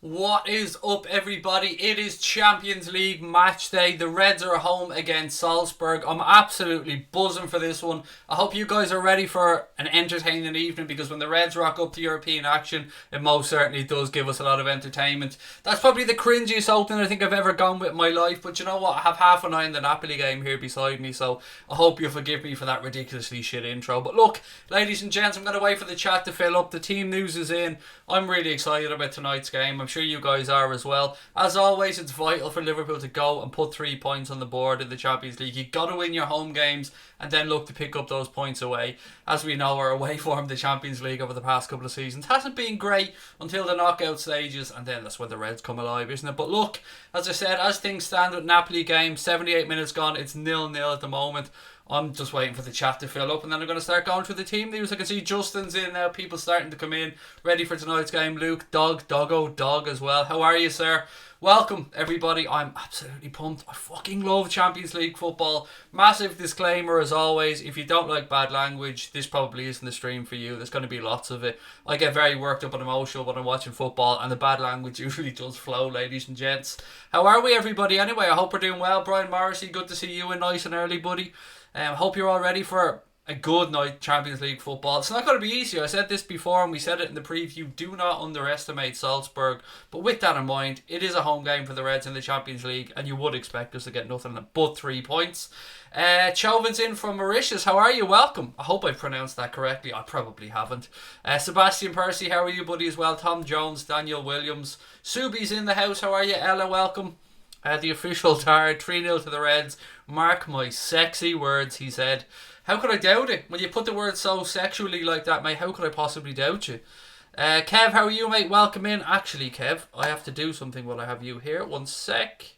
What is up, everybody? It is Champions League match day. The Reds are home against Salzburg. I'm absolutely buzzing for this one. I hope you guys are ready for an entertaining evening, because when the Reds rock up to European action, it most certainly does give us a lot of entertainment. That's probably the cringiest opening I think I've ever gone with in my life, but you know what? I have half an eye on the Napoli game here beside me, so I hope you'll forgive me for that ridiculously shit intro. But look, ladies and gents, I'm going to wait for the chat to fill up. The team news is in. I'm really excited about tonight's game. I'm sure you guys are as well. As always, it's vital for Liverpool to go and put 3 points on the board in the Champions League. You've got to win your home games and then look to pick up those points away. As we know, our away form in the Champions League over the past couple of seasons hasn't been great until the knockout stages, and then that's when the Reds come alive, isn't it? But look, as I said, as things stand with Napoli game, 78 minutes gone, it's 0-0 at the moment. I'm just waiting for the chat to fill up, and then I'm going to start going through the team news. I can see Justin's in now, people starting to come in, ready for tonight's game. Luke, Dog as well. How are you, sir? Welcome, everybody. I'm absolutely pumped. I fucking love Champions League football. Massive disclaimer, as always, if you don't like bad language, this probably isn't the stream for you. There's going to be lots of it. I get very worked up and emotional when I'm watching football, and the bad language usually does flow, ladies and gents. How are we, everybody? Anyway, I hope we're doing well. Brian Morrissey, good to see you in nice and early, buddy. Hope you're all ready for a good night Champions League football. It's not going to be easy. I said this before and we said it in the preview. Do not underestimate Salzburg. But with that in mind, it is a home game for the Reds in the Champions League, and you would expect us to get nothing but 3 points. Chauvin's in from Mauritius. How are you? Welcome. I hope I pronounced that correctly. I probably haven't. Sebastian Percy, how are you, buddy, as well? Tom Jones, Daniel Williams. Subi's in the house. How are you? Ella, welcome. The official tard, 3-0 to the Reds. Mark my sexy words, he said. How could I doubt it? When you put the word so sexually like that, mate, how could I possibly doubt you? Kev, how are you, mate? Welcome in. Actually, Kev, I have to do something while I have you here. One sec.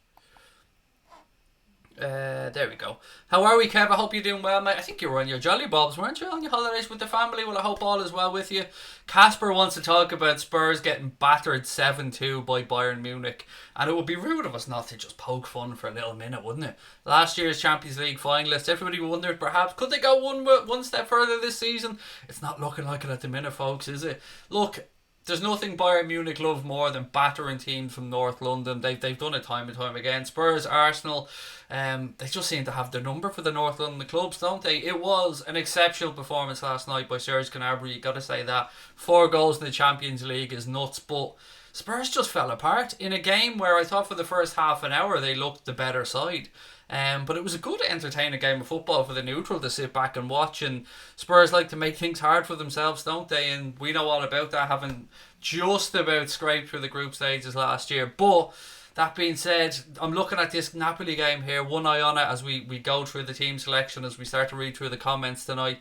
There we go. How are we, Kev? I hope you're doing well, mate. I think you were on your jolly bobs, weren't you, on your holidays with the family? Well, I hope all is well with you. Casper wants to talk about Spurs getting battered 7-2 by Bayern Munich, and it would be rude of us not to just poke fun for a little minute, wouldn't it? Last year's Champions League finalists, everybody wondered perhaps could they go one step further this season? It's not looking like it at the minute, folks, is it? Look, there's nothing Bayern Munich love more than battering teams from North London. They've done it time and time again. Spurs, Arsenal, they just seem to have their number for the North London clubs, don't they? It was an exceptional performance last night by Serge Gnabry. You got to say that. 4 goals in the Champions League is nuts, but Spurs just fell apart in a game where I thought for the first half an hour they looked the better side. But it was a good, entertaining game of football for the neutral to sit back and watch. And Spurs like to make things hard for themselves, don't they? And we know all about that, having just about scraped through the group stages last year. But that being said, I'm looking at this Napoli game here, one eye on it as we go through the team selection, as we start to read through the comments tonight.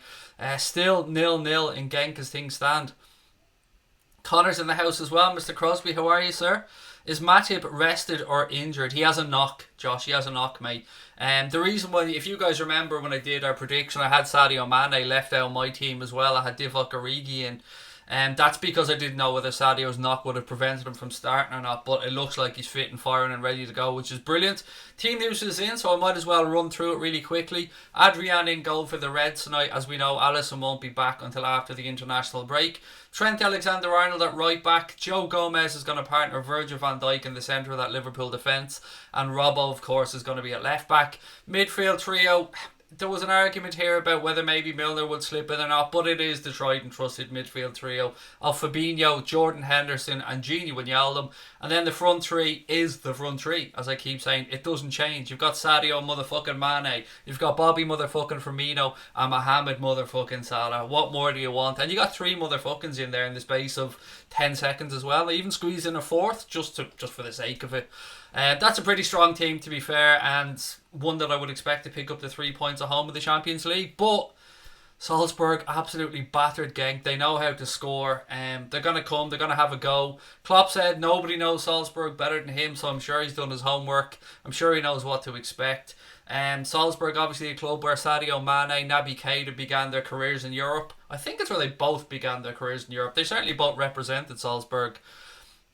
Still 0-0 in Genk as things stand. Connor's in the house as well. Mr. Crosby, how are you, sir? Is Matip rested or injured? He has a knock, Josh. He has a knock, mate. The reason why, if you guys remember when I did our prediction, I had Sadio Mane left out my team as well. I had Divock Origi in. That's because I didn't know whether Sadio's knock would have prevented him from starting or not, but it looks like he's fit and firing and ready to go, which is brilliant. Team news is in, so I might as well run through it really quickly. Adrian in goal for the Reds tonight. As we know, Alisson won't be back until after the international break. Trent Alexander-Arnold at right back. Joe Gomez is going to partner Virgil van Dijk in the centre of that Liverpool defence, and Robbo, of course, is going to be at left back. Midfield trio. There was an argument here about whether maybe Milner would slip in or not, but it is the tried and trusted midfield trio of Fabinho, Jordan Henderson and Gini Wijnaldum. And then the front three is the front three, as I keep saying. It doesn't change. You've got Sadio motherfucking Mane, you've got Bobby motherfucking Firmino and Mohamed motherfucking Salah. What more do you want? And you got 3 motherfuckings in there in the space of 10 seconds as well. They even squeezed in a 4th just for the sake of it. That's a pretty strong team, to be fair, and one that I would expect to pick up the 3 points at home in the Champions League. But Salzburg absolutely battered Genk. They know how to score. They're going to come. They're going to have a go. Klopp said nobody knows Salzburg better than him, so I'm sure he's done his homework. I'm sure he knows what to expect. Salzburg, obviously a club where Sadio Mane, Naby Keita began their careers in Europe. I think it's where they both began their careers in Europe. They certainly both represented Salzburg.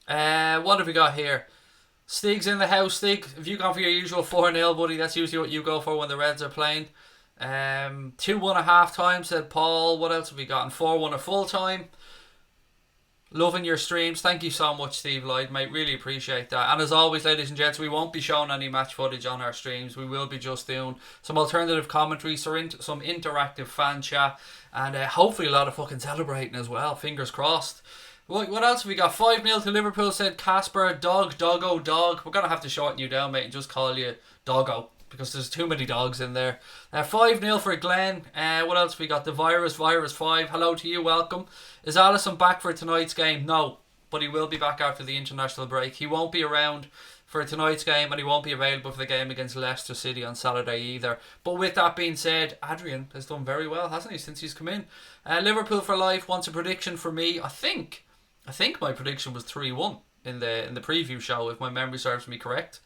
What have we got here? Stig's in the house. Stig, have you gone for your usual 4-0, buddy? That's usually what you go for when the Reds are playing. 2-1 at half time, said Paul. What else have we got? 4-1 at full time. Loving your streams. Thank you so much, Steve Lloyd, mate. Really appreciate that. And as always, ladies and gents, we won't be showing any match footage on our streams. We will be just doing some alternative commentary, some interactive fan chat, and hopefully a lot of fucking celebrating as well. Fingers crossed. What else have we got? 5-0 to Liverpool, said Casper. Doggo, dog. We're going to have to shorten you down, mate, and just call you Doggo, because there's too many dogs in there. 5-0 for Glenn. What else have we got? The Virus 5. Hello to you, welcome. Is Alisson back for tonight's game? No, but he will be back after the international break. He won't be around for tonight's game, and he won't be available for the game against Leicester City on Saturday either. But with that being said, Adrian has done very well, hasn't he, since he's come in? Liverpool for life wants a prediction for me. I think my prediction was 3-1 in the preview show, if my memory serves me correct.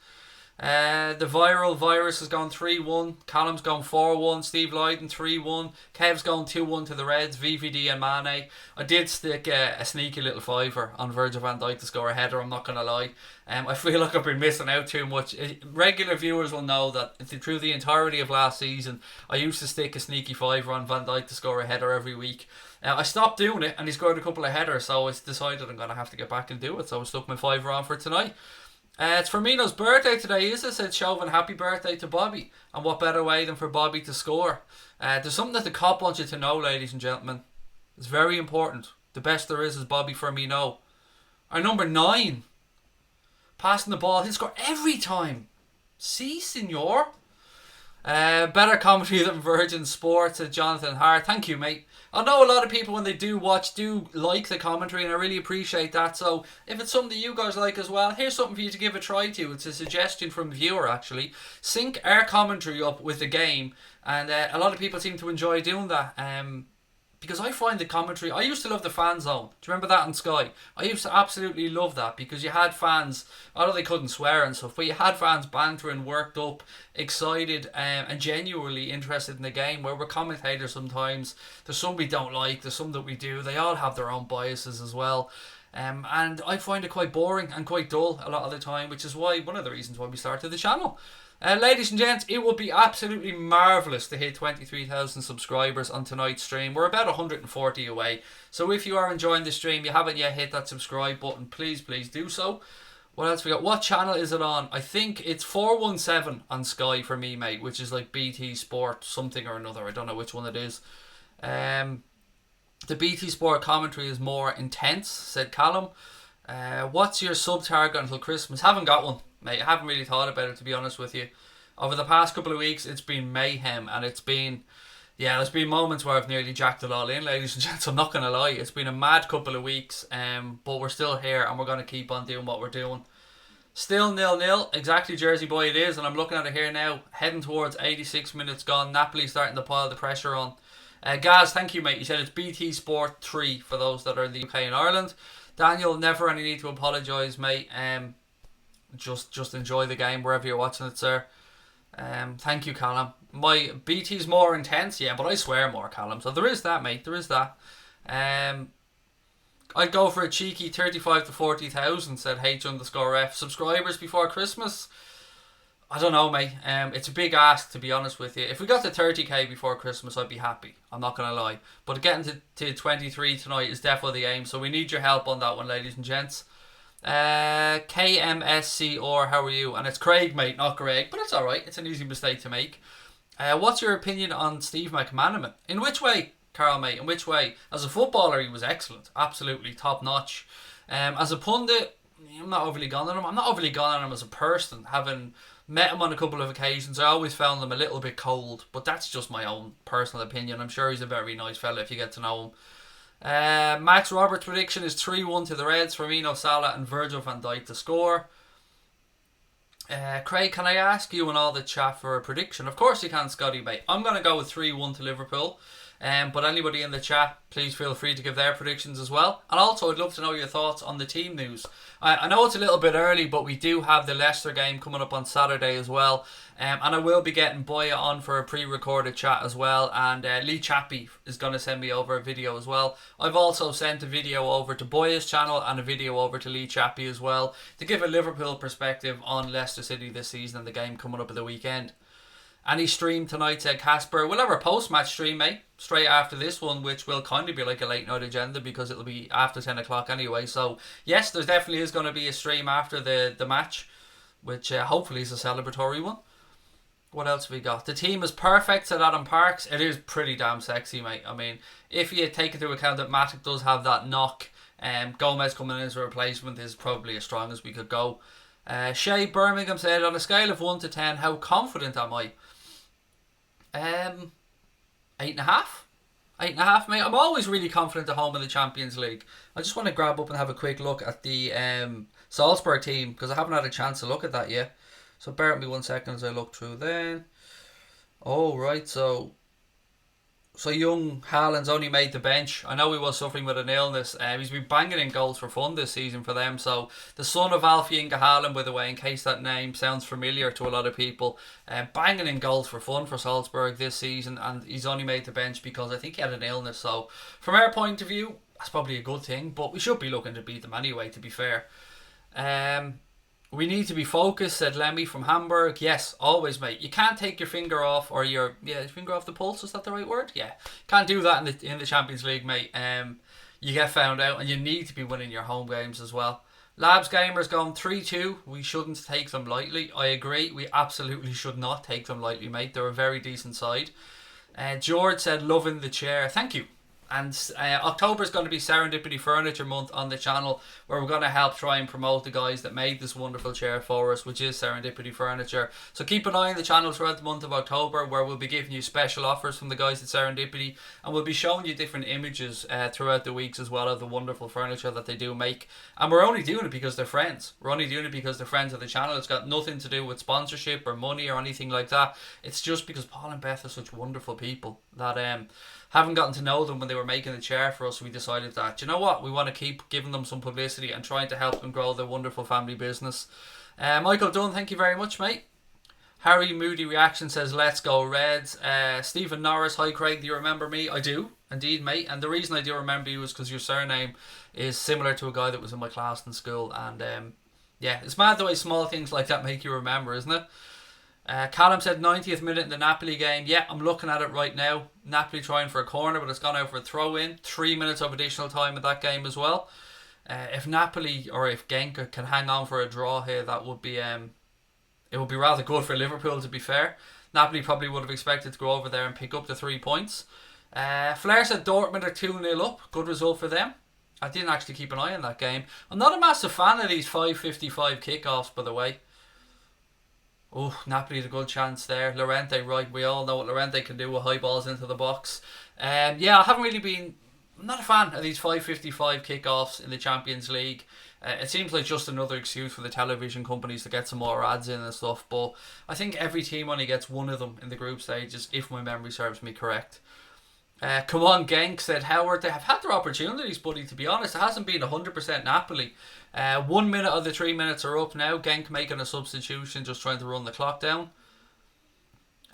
The viral virus has gone 3-1. Callum's gone 4-1. Steve Lloyd 3-1. Kev's gone 2-1 to the Reds. VVD and Mane. I did stick a sneaky little fiver on Virgil van Dijk to score a header, I'm not going to lie. I feel like I've been missing out too much. Regular viewers will know that through the entirety of last season, I used to stick a sneaky fiver on Van Dijk to score a header every week. I stopped doing it and he scored a couple of headers, so I decided I'm going to have to get back and do it. So I stuck my fiver on for tonight. It's Firmino's birthday today, is it? Said Chauvin. Happy birthday to Bobby. And what better way than for Bobby to score? There's something that the cop wants you to know, ladies and gentlemen. It's very important. The best there is Bobby Firmino. Our number 9. Passing the ball. He'll score every time. Si, senor. Better commentary than Virgin Sports, said Jonathan Hart. Thank you, mate. I know a lot of people, when they do watch, do like the commentary, and I really appreciate that. So if it's something that you guys like as well, here's something for you to give a try to. It's a suggestion from a viewer, actually. Sync our commentary up with the game, and a lot of people seem to enjoy doing that. Because I find the commentary, I used to love the fan zone. Do you remember that on Sky? I used to absolutely love that, because you had fans, although they couldn't swear and stuff, but you had fans bantering, worked up, excited, and genuinely interested in the game. Where we're commentators sometimes, there's some we don't like, there's some that we do. They all have their own biases as well. And I find it quite boring and quite dull a lot of the time, which is why one of the reasons why we started the channel. Ladies and gents, it would be absolutely marvellous to hit 23,000 subscribers on tonight's stream. We're about 140 away. So if you are enjoying the stream, you haven't yet hit that subscribe button, please do so. What else we got? What channel is it on? I think it's 417 on Sky for me, mate, which is like BT Sport something or another. I don't know which one it is. The BT Sport commentary is more intense, said Callum. What's your sub target until Christmas? Haven't got one, mate. I haven't really thought about it, to be honest with you. Over the past couple of weeks, it's been mayhem, and it's been, there's been moments where I've nearly jacked it all in, ladies and gents. I'm not going to lie. It's been a mad couple of weeks, but we're still here, and we're going to keep on doing what we're doing. Still 0-0, exactly, Jersey boy it is, and I'm looking at it here now, heading towards 86 minutes gone. Napoli starting to pile the pressure on. Gaz, thank you, mate. You said it's BT Sport 3 for those that are in the UK and Ireland. Daniel, never any need to apologise, mate. Just enjoy the game wherever you're watching it, sir. Thank you, Callum. My BT's more intense, yeah, but I swear more, Callum. So there is that, mate. There is that. I'd go for a cheeky 35 to 40,000, said H_F. Subscribers before Christmas? I don't know, mate. It's a big ask, to be honest with you. If we got to 30k before Christmas, I'd be happy. I'm not going to lie. But getting to 23 tonight is definitely the aim. So we need your help on that one, ladies and gents. KMSC, or how are you? And it's Craig, mate, not Greg. But it's alright. It's an easy mistake to make. What's your opinion on Steve McManaman? In which way, Carl, mate? In which way? As a footballer, he was excellent. Absolutely top notch. As a pundit, I'm not overly gone on him. I'm not overly gone on him as a person. Having met him on a couple of occasions, I always found him a little bit cold, but that's just my own personal opinion. I'm sure he's a very nice fella if you get to know him. Max Roberts' prediction is 3-1 to the Reds. Firmino, Salah and Virgil van Dijk to score. Craig, can I ask you and all the chat for a prediction? Of course you can, Scotty, mate. I'm going to go with 3-1 to Liverpool. But anybody in the chat, please feel free to give their predictions as well. And also, I'd love to know your thoughts on the team news. I know it's a little bit early, but we do have the Leicester game coming up on Saturday as well. And I will be getting Boya on for a pre-recorded chat as well. And Lee Chappie is going to send me over a video as well. I've also sent a video over to Boya's channel and a video over to Lee Chappie as well, to give a Liverpool perspective on Leicester City this season and the game coming up at the weekend. Any stream tonight, said Casper. We'll have our post-match stream, mate, straight after this one, which will kind of be like a late night agenda because it'll be after 10 o'clock anyway. So, yes, there definitely is going to be a stream after the match, which hopefully is a celebratory one. What else have we got? The team is perfect, said Adam Parks. It is pretty damn sexy, mate. I mean, if you take into account that Matic does have that knock, Gomez coming in as a replacement is probably as strong as we could go. Shay Birmingham said, on a scale of 1 to 10, how confident am I? 8.5. 8.5, mate. I'm always really confident at home in the Champions League. I just want to grab up and have a quick look at the Salzburg team because I haven't had a chance to look at that yet. So bear with me 1 second as I look through then. Oh, right. So young Haaland's only made the bench. I know he was suffering with an illness. He's been banging in goals for fun this season for them. So the son of Alfie Inga Haaland, by the way, in case that name sounds familiar to a lot of people, banging in goals for fun for Salzburg this season, and he's only made the bench because I think he had an illness. So from our point of view, that's probably a good thing, but we should be looking to beat them anyway, to be fair. We need to be focused, said Lemmy from Hamburg. Yes, always, mate. You can't take your finger off, or your finger off the pulse. Is that the right word? Yeah, can't do that in the Champions League, mate. You get found out, and you need to be winning your home games as well. Labs Gamers going 3-2. We shouldn't take them lightly. I agree. We absolutely should not take them lightly, mate. They're a very decent side. George said, loving the chair. Thank you. And October is going to be Serendipity Furniture Month on the channel, where we're going to help try and promote the guys that made this wonderful chair for us, which is Serendipity Furniture. So keep an eye on the channel throughout the month of October, where we'll be giving you special offers from the guys at Serendipity, and we'll be showing you different images throughout the weeks as well of the wonderful furniture that they do make. And we're only doing it because they're friends. We're only doing it because they're friends of the channel. It's got nothing to do with sponsorship or money or anything like that. It's just because Paul and Beth are such wonderful people that haven't gotten to know them when they were making the chair for us. We decided that, you know what, we want to keep giving them some publicity and trying to help them grow their wonderful family business. Michael Dunn, thank you very much, mate. Harry Moody Reaction says, let's go Reds. Stephen Norris, hi Craig, do you remember me? I do, indeed, mate. And the reason I do remember you is because your surname is similar to a guy that was in my class in school. And yeah, it's mad the way small things like that make you remember, isn't it? Callum said 90th minute in the Napoli game. Yeah, I'm looking at it right now. Napoli trying for a corner, but it's gone out for a throw-in. 3 minutes of additional time in that game as well. If Napoli or if Genk can hang on for a draw here, that would be it would be rather good for Liverpool, to be fair. Napoli probably would have expected to go over there and pick up the 3 points. Flair said Dortmund are 2-0 up. Good result for them. I didn't actually keep an eye on that game. I'm not a massive fan of these 5:55 kickoffs, by the way. Oh, Napoli had a good chance there. Llorente, right, we all know what Llorente can do with high balls into the box. Yeah, I haven't really been... I'm not a fan of these 5:55 kickoffs in the Champions League. It seems like just another excuse for the television companies to get some more ads in and stuff, but I think every team only gets one of them in the group stages, if my memory serves me correct. Come on, Genk, said Howard. They have had their opportunities, buddy, to be honest. It hasn't been 100% Napoli. 1 minute of the 3 minutes are up now. Genk making a substitution, just trying to run the clock down.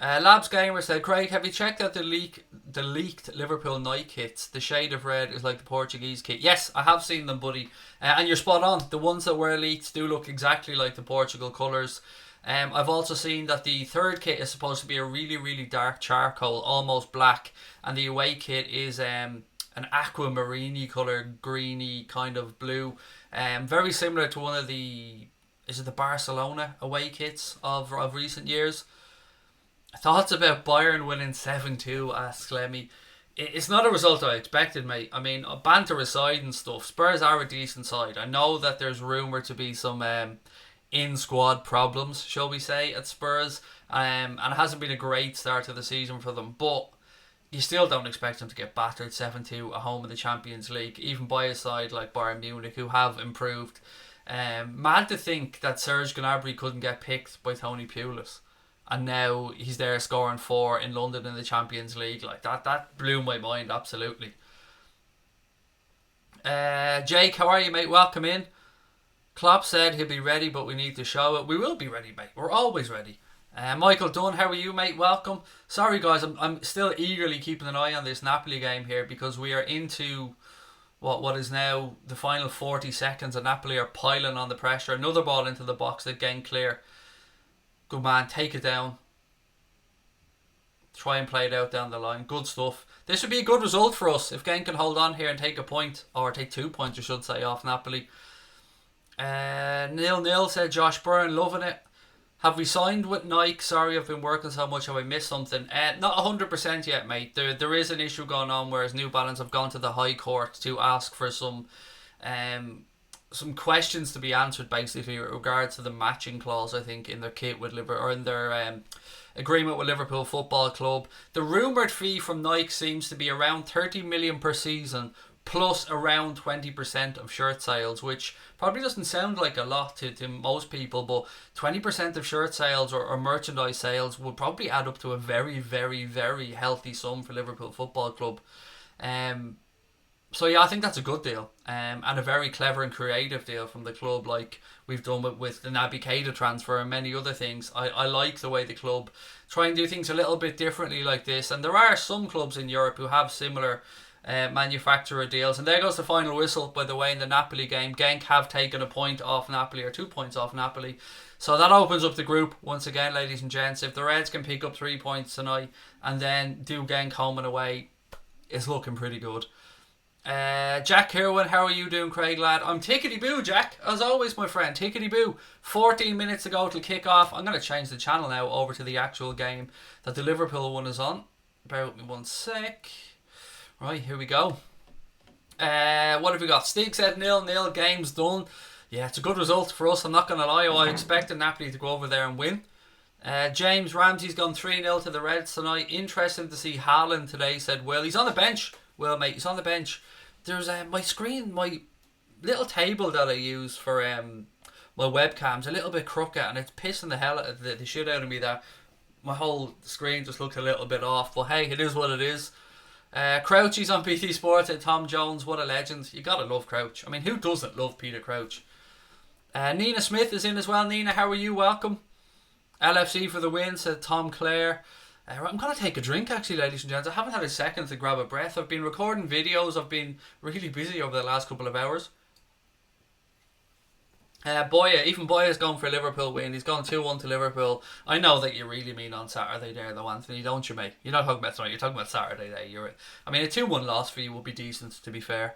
Labs Gamer said, Craig, have you checked out the leaked Liverpool Nike kits? The shade of red is like the Portuguese kit. Yes, I have seen them, buddy. And you're spot on. The ones that were leaked do look exactly like the Portugal colours. I've also seen that the third kit is supposed to be a really, really dark charcoal, almost black. And the away kit is an aquamarine colour, greeny kind of blue. Very similar to one of the... Is it the Barcelona away kits of recent years? Thoughts about Bayern winning 7-2, asks Lemmy. It's not a result I expected, mate. I mean, banter aside and stuff, Spurs are a decent side. I know that there's rumour to be some in-squad problems, shall we say, at Spurs. And it hasn't been a great start to the season for them. But you still don't expect them to get battered 7-2 at home in the Champions League, even by a side like Bayern Munich, who have improved. Mad to think that Serge Gnabry couldn't get picked by Tony Pulis. And now he's there scoring 4 in London in the Champions League. Like that blew my mind, absolutely. Jake, how are you, mate? Welcome in. Klopp said he'll be ready, but we need to show it. We will be ready, mate. We're always ready. Michael Dunn, how are you, mate? Welcome. Sorry, guys, I'm still eagerly keeping an eye on this Napoli game here because we are into what is now the final 40 seconds, and Napoli are piling on the pressure. Another ball into the box that gained clear. Good man, take it down. try and play it out down the line. Good stuff. This would be a good result for us if Genk can hold on here and take a point, or take 2 points I should say, off Napoli. 0-0 said Josh Byrne, loving it. Have we signed with Nike? Sorry, I've been working so much. Have I missed something? Not 100% yet, mate. There is an issue going on, whereas New Balance have gone to the High Court to ask for some questions to be answered, basically, with regards to the matching clause, I think, in their kit with Liverpool, or in their agreement with Liverpool Football Club. The rumoured fee from Nike seems to be around 30 million per season, plus around 20% of shirt sales, which probably doesn't sound like a lot to most people, but 20% of shirt sales or merchandise sales would probably add up to a very, very, very healthy sum for Liverpool Football Club. So yeah, I think that's a good deal, and a very clever and creative deal from the club, like we've done with the Naby Keita transfer and many other things. I like the way the club try and do things a little bit differently like this, and there are some clubs in Europe who have similar manufacturer deals. And there goes the final whistle, by the way, in the Napoli game. Genk have taken a point off Napoli, or 2 points off Napoli, so that opens up the group once again, ladies and gents. If the Reds can pick up 3 points tonight and then do Genk home and away, it's looking pretty good. Jack Kirwan, how are you doing, Craig lad? I'm tickety-boo, Jack, as always, my friend. Tickety-boo. 14 minutes to go till kick-off. I'm going to change the channel now over to the actual game that the Liverpool one is on. Bear with me one sec. Right, here we go. What have we got? Stig said 0-0, game's done. Yeah, it's a good result for us, I'm not going to lie. I expected Napoli to go over there and win. James Ramsey's gone 3-0 to the Reds tonight. Interesting to see Haaland today, said Will. He's on the bench. Will, mate, he's on the bench. There's my little table that I use for my webcam's a little bit crooked, and it's pissing the hell out of the shit out of me that my whole screen just looks a little bit off. But hey, it is what it is. Crouchy's on BT Sports and Tom Jones, what a legend. You gotta love Crouch. I mean, who doesn't love Peter Crouch? Nina Smith is in as well. Nina, how are you? Welcome. LFC for the win, said Tom Clare. I'm going to take a drink, actually, ladies and gents. I haven't had a second to grab a breath. I've been recording videos. I've been really busy over the last couple of hours. Boya, even Boya's going for a Liverpool win. He's gone 2-1 to Liverpool. I know that you really mean on Saturday there, though, Anthony, don't you, mate? You're not talking about tonight. You're talking about Saturday day. I mean, a 2-1 loss for you would be decent, to be fair.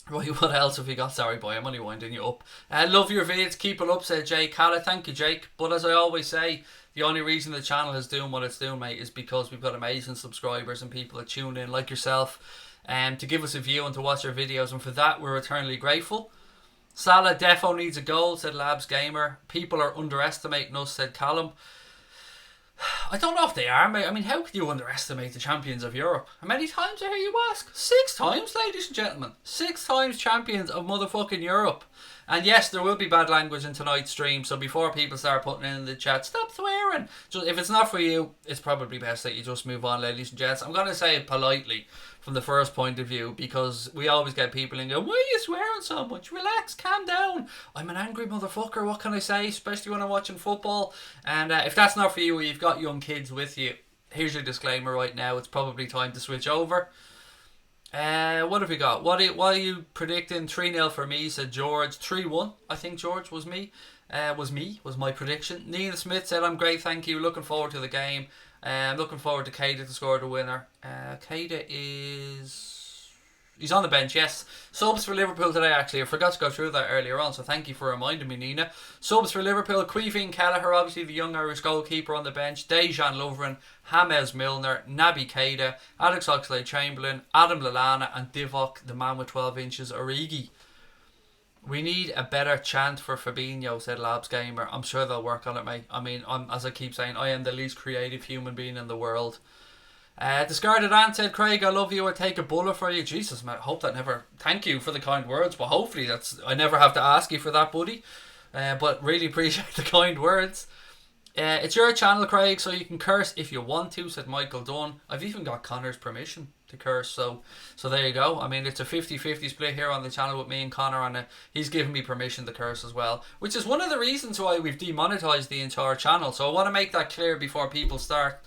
Right, what else have you got? Sorry, boy, I'm only winding you up. Love your vids. Keep it up, said Jake Calla. Thank you, Jake. But as I always say, the only reason the channel is doing what it's doing, mate, is because we've got amazing subscribers and people that tune in, like yourself, to give us a view and to watch our videos. And for that, we're eternally grateful. Salah defo needs a goal, said Labs Gamer. People are underestimating us, said Callum. I don't know if they are, mate. I mean, how could you underestimate the champions of Europe? How many times I hear you ask? 6 times, ladies and gentlemen. 6 times champions of motherfucking Europe. And yes, there will be bad language in tonight's stream, so before people start putting in the chat, stop swearing. Just, if it's not for you, it's probably best that you just move on, ladies and gents. I'm going to say it politely from the first point of view, because we always get people in go, why are you swearing so much? Relax, calm down. I'm an angry motherfucker, what can I say? Especially when I'm watching football. And if that's not for you, or you've got young kids with you, here's your disclaimer right now. It's probably time to switch over. What have we got? What are you predicting? 3-0 for me, said George. 3-1, I think George was was my prediction. Nina Smith said, I'm great, thank you. Looking forward to the game. Looking forward to Keita to score the winner. Keita he's on the bench, yes. Subs for Liverpool today, actually. I forgot to go through that earlier on, so thank you for reminding me, Nina. Subs for Liverpool: Queeveen Kelleher, obviously the young Irish goalkeeper, on the bench. Dejan Lovren, James Milner, Naby Keita, Alex Oxlade-Chamberlain, Adam Lallana, and Divock, the man with 12 inches, Origi. We need a better chant for Fabinho, said Labs Gamer. I'm sure they'll work on it, mate. I mean, as I keep saying, I am the least creative human being in the world. Discarded Ant said, Craig, I love you, I take a bullet for you. Jesus, man, I hope that never... Thank you for the kind words, but hopefully I never have to ask you for that, buddy. But really appreciate the kind words. It's your channel, Craig, so you can curse if you want to, said Michael Dunn. I've even got Connor's permission to curse, so there you go. I mean, it's a 50-50 split here on the channel with me and Connor, and he's given me permission to curse as well, which is one of the reasons why we've demonetized the entire channel. So I want to make that clear before people start.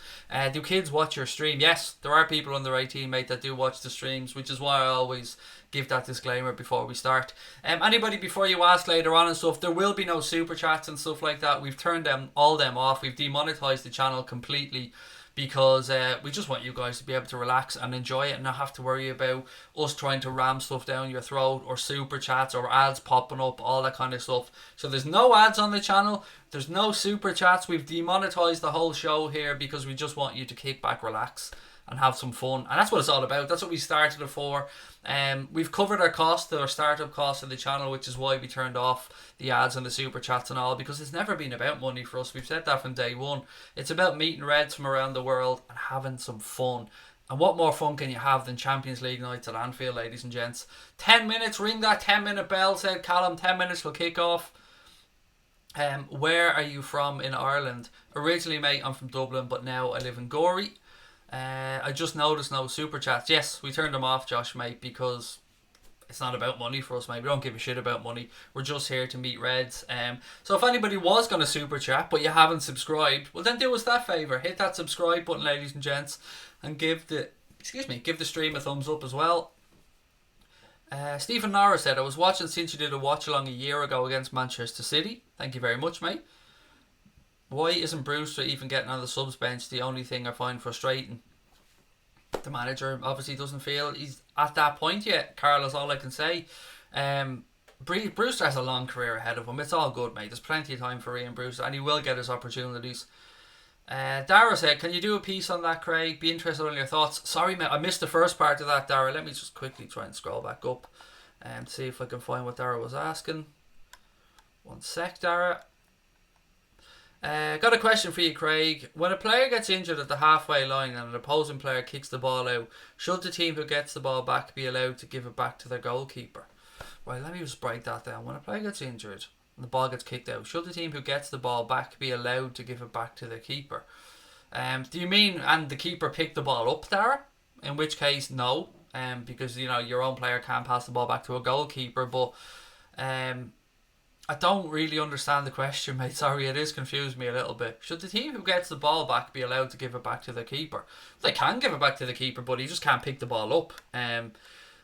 Do kids watch your stream? Yes, there are people under 18, mate, that do watch the streams, which is why I always give that disclaimer before we start. Anybody, before you ask later on and stuff, there will be no super chats and stuff like that. We've turned all them off. We've demonetized the channel completely because we just want you guys to be able to relax and enjoy it and not have to worry about us trying to ram stuff down your throat or super chats or ads popping up, all that kind of stuff. So there's no ads on the channel, there's no super chats. We've demonetized the whole show here because we just want you to kick back, relax and have some fun, and that's what it's all about. That's what we started it for. We've covered our costs, our startup costs of the channel, which is why we turned off the ads and the super chats and all, because it's never been about money for us. We've said that from day one. It's about meeting Reds from around the world and having some fun. And what more fun can you have than Champions League nights at Anfield, ladies and gents? 10 minutes, ring that 10-minute bell, said Callum. 10 minutes will kick off. Where are you from in Ireland? Originally, mate, I'm from Dublin, but now I live in Gorey. I just noticed no super chats. Yes, we turned them off, Josh, mate, because it's not about money for us, mate. We don't give a shit about money. We're just here to meet Reds. So if anybody was going to super chat but you haven't subscribed, well then do us that favour. Hit that subscribe button, ladies and gents, and give the stream a thumbs up as well. Stephen Norris said, I was watching since you did a watch along a year ago against Manchester City. Thank you very much, mate. Why isn't Brewster even getting on the subs bench? The only thing I find frustrating. The manager obviously doesn't feel he's at that point yet, Carl, is all I can say. Brewster has a long career ahead of him. It's all good, mate. There's plenty of time for Ian Brewster, and he will get his opportunities. Dara said, can you do a piece on that, Craig? Be interested in your thoughts. Sorry, mate, I missed the first part of that, Dara. Let me just quickly try and scroll back up and see if I can find what Dara was asking. One sec, Dara. Got a question for you, Craig. When a player gets injured at the halfway line and an opposing player kicks the ball out, should the team who gets the ball back be allowed to give it back to their goalkeeper? Right, let me just break that down. When a player gets injured and the ball gets kicked out, should the team who gets the ball back be allowed to give it back to the keeper? Do you mean and the keeper picked the ball up, Dara? In which case, no, because you know your own player can't pass the ball back to a goalkeeper. But I don't really understand the question, mate. Sorry, it is confused me a little bit. Should the team who gets the ball back be allowed to give it back to the keeper? They can give it back to the keeper, but he just can't pick the ball up. And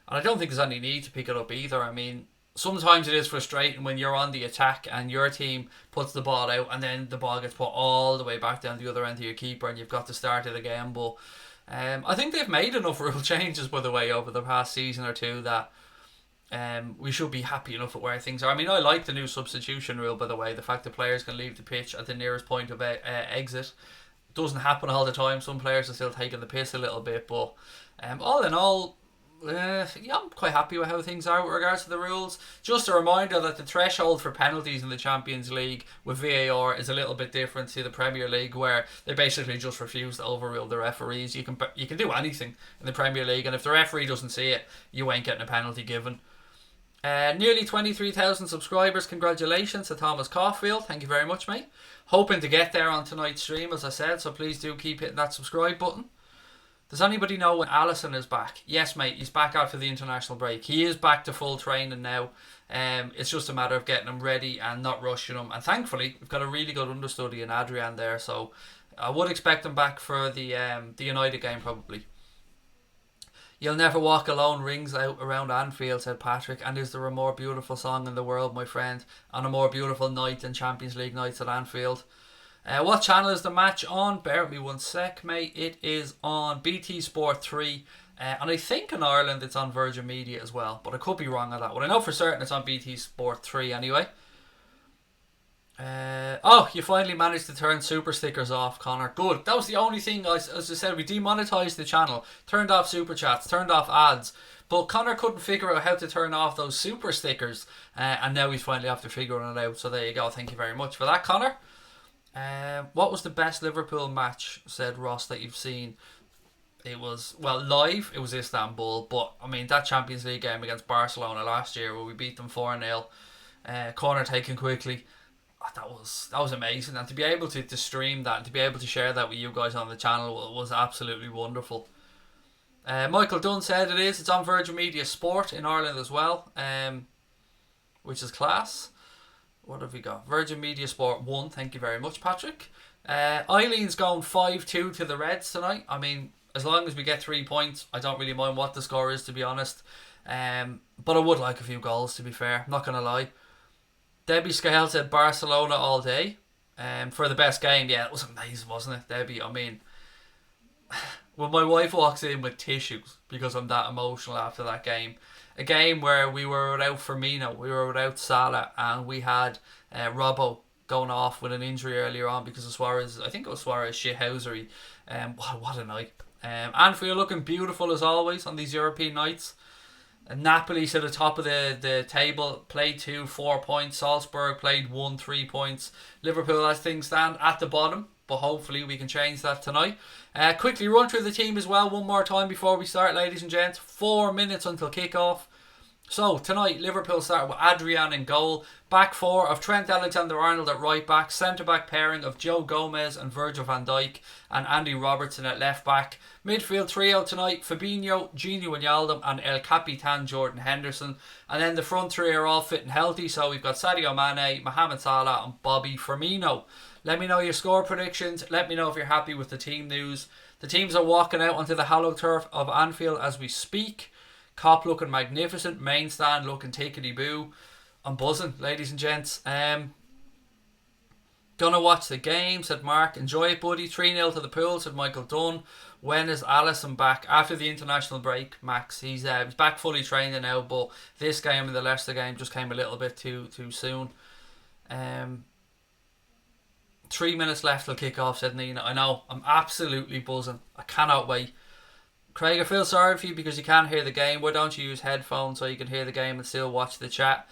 I don't think there's any need to pick it up either. I mean, sometimes it is frustrating when you're on the attack and your team puts the ball out and then the ball gets put all the way back down the other end of your keeper and you've got to start it again. But I think they've made enough rule changes, by the way, over the past season or two that we should be happy enough at where things are. I mean, I like the new substitution rule, by the way. The fact that players can leave the pitch at the nearest point of exit doesn't happen all the time. Some players are still taking the piss a little bit, but all in all, yeah, I'm quite happy with how things are with regards to the rules. Just a reminder that the threshold for penalties in the Champions League with VAR is a little bit different to the Premier League, where they basically just refuse to overrule the referees. You can do anything in the Premier League, and if the referee doesn't see it, you ain't getting a penalty given. Nearly 23,000 subscribers. Congratulations to Thomas Caulfield. Thank you very much, mate. Hoping to get there on tonight's stream, as I said, so please do keep hitting that subscribe button. Does anybody know when Alisson is back? Yes, mate, he's back after the international break. He is back to full training now. It's just a matter of getting him ready and not rushing him. And thankfully, we've got a really good understudy in Adrian there, so I would expect him back for the United game probably. You'll never walk alone rings out around Anfield, said Patrick. And is there a more beautiful song in the world, my friend, on a more beautiful night than Champions League nights at Anfield? What channel is the match on? Bear with me one sec, mate. It is on BT Sport 3. And I think in Ireland it's on Virgin Media as well. But I could be wrong on that one. I know for certain it's on BT Sport 3 anyway. You finally managed to turn super stickers off, Connor. Good. That was the only thing, as I said, we demonetized the channel, turned off super chats, turned off ads, but Connor couldn't figure out how to turn off those super stickers, and now he's finally after figuring it out. So there you go. Thank you very much for that, Connor. What was the best Liverpool match, said Ross, that you've seen? It was, well, live, it was Istanbul, but I mean that Champions League game against Barcelona last year where we beat them 4-0, corner taken quickly. That was amazing, and to be able to stream that and to be able to share that with you guys on the channel was absolutely wonderful. Michael Dunn said it's on Virgin Media Sport in Ireland as well, which is class. What have we got? Virgin Media Sport 1, thank you very much, Patrick. Eileen's going 5-2 to the Reds tonight. I mean, as long as we get 3 points, I don't really mind what the score is, to be honest. But I would like a few goals, to be fair, I'm not going to lie. Debbie Scale said Barcelona all day for the best game. Yeah, it was amazing, wasn't it, Debbie? I mean, when my wife walks in with tissues because I'm that emotional after that game. A game where we were without Firmino, we were without Salah, and we had Robbo going off with an injury earlier on because of Suarez. I think it was Suarez shithousery. What a night. Anfield looking beautiful as always on these European nights. Napoli to the top of the table, played 4 points. Salzburg played 3 points. Liverpool, as things stand, at the bottom, but hopefully we can change that tonight. Quickly run through the team as well one more time before we start, ladies and gents. 4 minutes until kick-off. So tonight Liverpool start with Adrian in goal, back four of Trent Alexander-Arnold at right back, centre back pairing of Joe Gomez and Virgil van Dijk, and Andy Robertson at left back. Midfield trio tonight: Fabinho, Gini Wijnaldum and El Capitan Jordan Henderson. And then the front three are all fit and healthy, so we've got Sadio Mane, Mohamed Salah and Bobby Firmino. Let me know your score predictions. Let me know if you're happy with the team news. The teams are walking out onto the hallowed turf of Anfield as we speak. Cop looking magnificent, main stand looking tickety-boo. I'm buzzing, ladies and gents. Gonna watch the game, said Mark. Enjoy it, buddy. 3-0 to the Pool, said Michael Dunn. When is Alisson back? After the international break, Max. He's back fully trained now, but this game and the Leicester game just came a little bit too soon. 3 minutes left till kick off, said Nina. I know, I'm absolutely buzzing. I cannot wait. Craig, I feel sorry for you because you can't hear the game. Why don't you use headphones so you can hear the game and still watch the chat?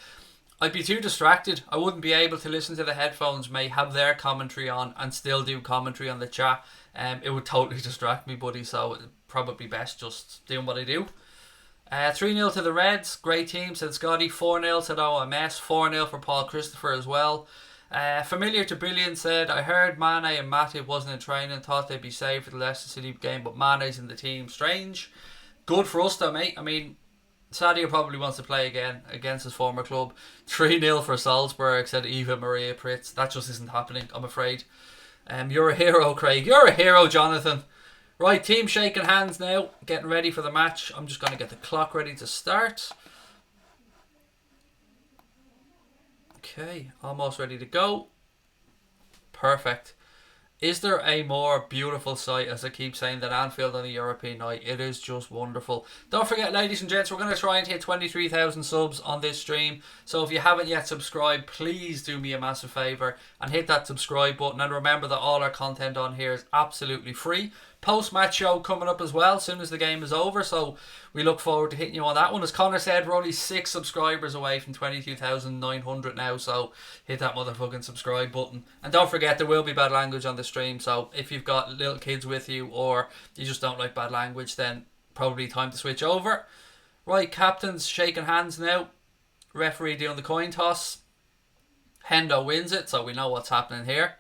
I'd be too distracted. I wouldn't be able to listen to the headphones, may have their commentary on and still do commentary on the chat. It would totally distract me, buddy, so it's probably best just doing what I do. 3-0 to the Reds. Great team, said Scotty. 4-0 said OMS. 4-0 for Paul Christopher as well. Familiar to Brilliant said, I heard Mane and Matip wasn't in training, thought they'd be safe for the Leicester City game, but Mane's in the team. Strange. Good for us though, mate. I mean, Sadio probably wants to play again against his former club. 3-0 for Salzburg, said Eva Maria Pritz. That just isn't happening, I'm afraid. You're a hero, Craig. You're a hero, Jonathan. Right, team shaking hands now, getting ready for the match. I'm just going to get the clock ready to start. Okay, almost ready to go. Perfect. Is there a more beautiful sight, as I keep saying, than Anfield on a European night? It is just wonderful. Don't forget, ladies and gents, we're going to try and hit 23,000 subs on this stream. So if you haven't yet subscribed, please do me a massive favour and hit that subscribe button. And remember that all our content on here is absolutely free. Post-match show coming up as well as soon as the game is over, so we look forward to hitting you on that one. As Connor said, we're only 6 subscribers away from 22,900 now, so hit that motherfucking subscribe button. And don't forget, there will be bad language on the stream, so if you've got little kids with you or you just don't like bad language, then probably time to switch over. Right, captains shaking hands now. Referee doing the coin toss. Hendo wins it, so we know what's happening here.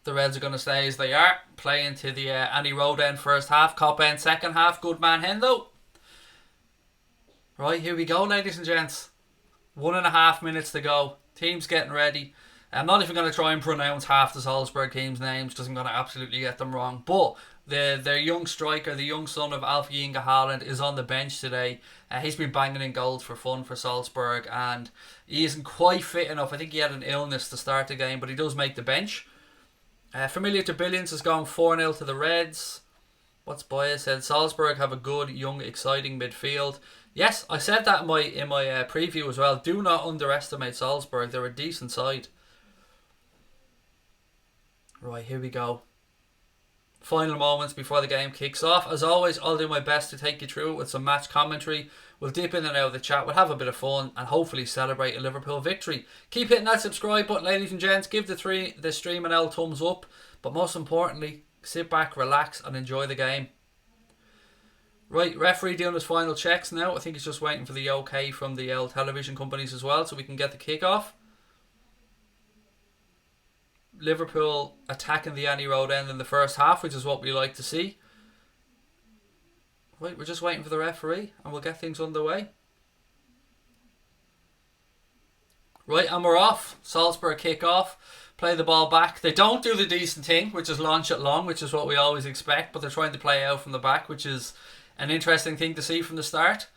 The Reds are going to stay as they are, playing to the Annie Road end first half, Cop end second half. Good man, Hendo. Right, here we go, ladies and gents. 1.5 minutes to go. Team's getting ready. I'm not even going to try and pronounce half the Salzburg team's names because I'm going to absolutely get them wrong. But their young striker, the young son of Alf Inge Haaland, is on the bench today. He's been banging in goals for fun for Salzburg, and he isn't quite fit enough. I think he had an illness to start the game, but he does make the bench. Familiar to Billions has gone 4-0 to the Reds. What's Boya said? Salzburg have a good, young, exciting midfield. Yes, I said that in my preview as well. Do not underestimate Salzburg. They're a decent side. Right, here we go. Final moments before the game kicks off. As always, I'll do my best to take you through it with some match commentary. We'll dip in and out of the chat. We'll have a bit of fun and hopefully celebrate a Liverpool victory. Keep hitting that subscribe button, ladies and gents. Give the stream an L thumbs up. But most importantly, sit back, relax and enjoy the game. Right, referee doing his final checks now. I think he's just waiting for the OK from the television companies as well so we can get the kick-off. Liverpool attacking the Annie Road end in the first half, which is what we like to see. Right, we're just waiting for the referee and we'll get things underway. Right, and we're off. Salzburg kick off. Play the ball back. They don't do the decent thing, which is launch it long, which is what we always expect, but they're trying to play out from the back, which is an interesting thing to see from the start.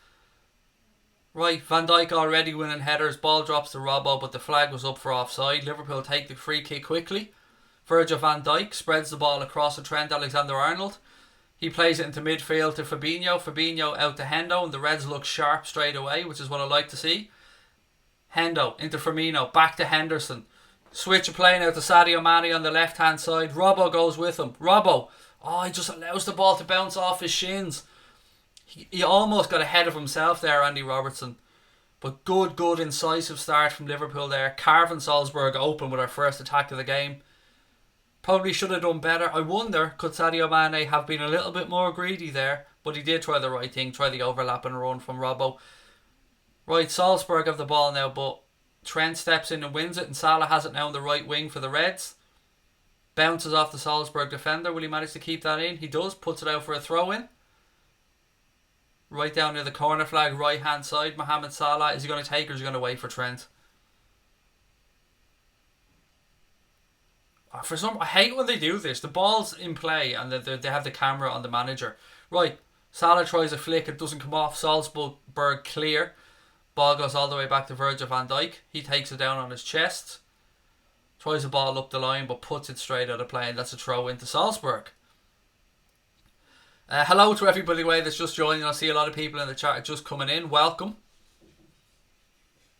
Right, Van Dijk already winning headers. Ball drops to Robbo, but the flag was up for offside. Liverpool take the free kick quickly. Virgil van Dijk spreads the ball across to Trent Alexander-Arnold. He plays it into midfield to Fabinho. Fabinho out to Hendo, and the Reds look sharp straight away, which is what I like to see. Hendo into Firmino, back to Henderson. Switch of play now to Sadio Mane on the left-hand side. Robbo goes with him. Robbo, he just allows the ball to bounce off his shins. He almost got ahead of himself there, Andy Robertson. But good incisive start from Liverpool there. Carving Salzburg open with our first attack of the game. Probably should have done better. I wonder, could Sadio Mane have been a little bit more greedy there? But he did try the right thing, try the overlap and run from Robbo. Right, Salzburg have the ball now, but Trent steps in and wins it, and Salah has it now on the right wing for the Reds. Bounces off the Salzburg defender. Will he manage to keep that in? He does. Puts it out for a throw-in. Right down near the corner flag, right hand side. Mohamed Salah. Is he going to take or is he going to wait for Trent? I hate when they do this. The ball's in play and they have the camera on the manager. Right, Salah tries a flick. It doesn't come off. Salzburg clear. Ball goes all the way back to Virgil van Dijk. He takes it down on his chest. Tries the ball up the line but puts it straight out of play, and that's a throw into Salzburg. Hello to everybody that's just joining. I see a lot of people in the chat just coming in. Welcome.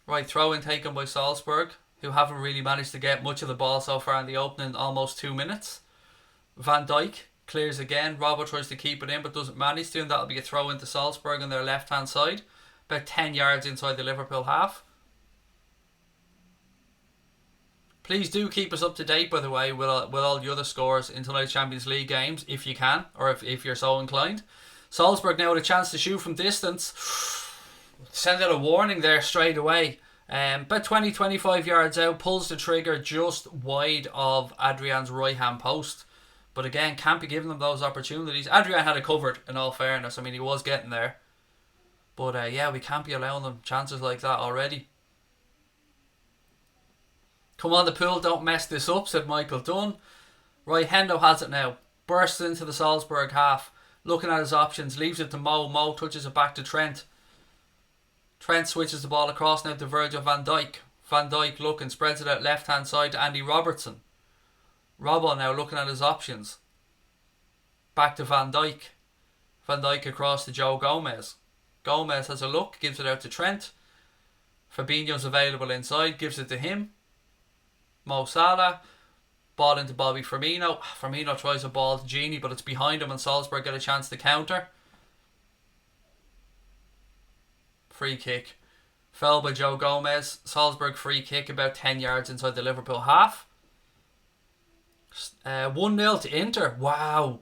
Right, throw in taken by Salzburg, who haven't really managed to get much of the ball so far in the opening almost 2 minutes. Van Dijk clears again. Robbo tries to keep it in but doesn't manage to, and that'll be a throw into Salzburg on their left hand side. About 10 yards inside the Liverpool half. Please do keep us up to date, by the way, with all the other scores in tonight's Champions League games, if you can, or if you're so inclined. Salzburg now with a chance to shoot from distance. Send out a warning there straight away. About 20-25 yards out, pulls the trigger just wide of Adrian's right-hand post. But again, can't be giving them those opportunities. Adrian had it covered, in all fairness. I mean, he was getting there. But yeah, we can't be allowing them chances like that already. Come on, the pool, don't mess this up, said Michael Dunn. Right, Hendo has it now. Bursts into the Salzburg half. Looking at his options, leaves it to Mo. Mo touches it back to Trent. Trent switches the ball across now to Virgil van Dijk. Van Dijk looking, spreads it out left hand side to Andy Robertson. Robbo now looking at his options. Back to Van Dijk. Van Dijk across to Joe Gomez. Gomez has a look, gives it out to Trent. Fabinho's available inside, gives it to him. Mo Salah. Ball into Bobby Firmino. Firmino tries a ball to Genie, but it's behind him and Salzburg get a chance to counter. Free kick. Foul by Joe Gomez. Salzburg free kick about 10 yards inside the Liverpool half. 1-0 to Inter. Wow.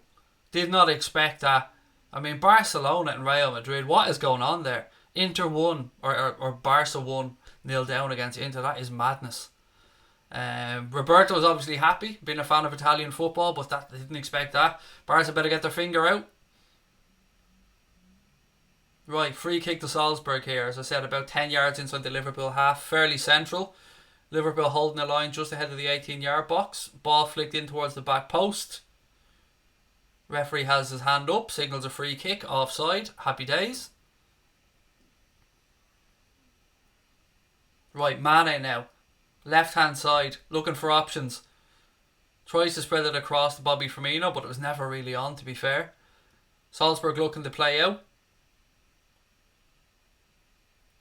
Did not expect that. I mean, Barcelona and Real Madrid, what is going on there? Inter won, or Barca won 0 down against Inter. That is madness. Roberto was obviously happy, being a fan of Italian football, but that didn't expect that. Barca better get their finger out. Right, free kick to Salzburg here. As I said, about 10 yards inside the Liverpool half, fairly central. Liverpool holding the line just ahead of the 18-yard box. Ball flicked in towards the back post. Referee has his hand up, signals a free kick, offside. Happy days. Right, Mane now. Left hand side, looking for options. Tries to spread it across to Bobby Firmino, but it was never really on, to be fair. Salzburg looking to play out.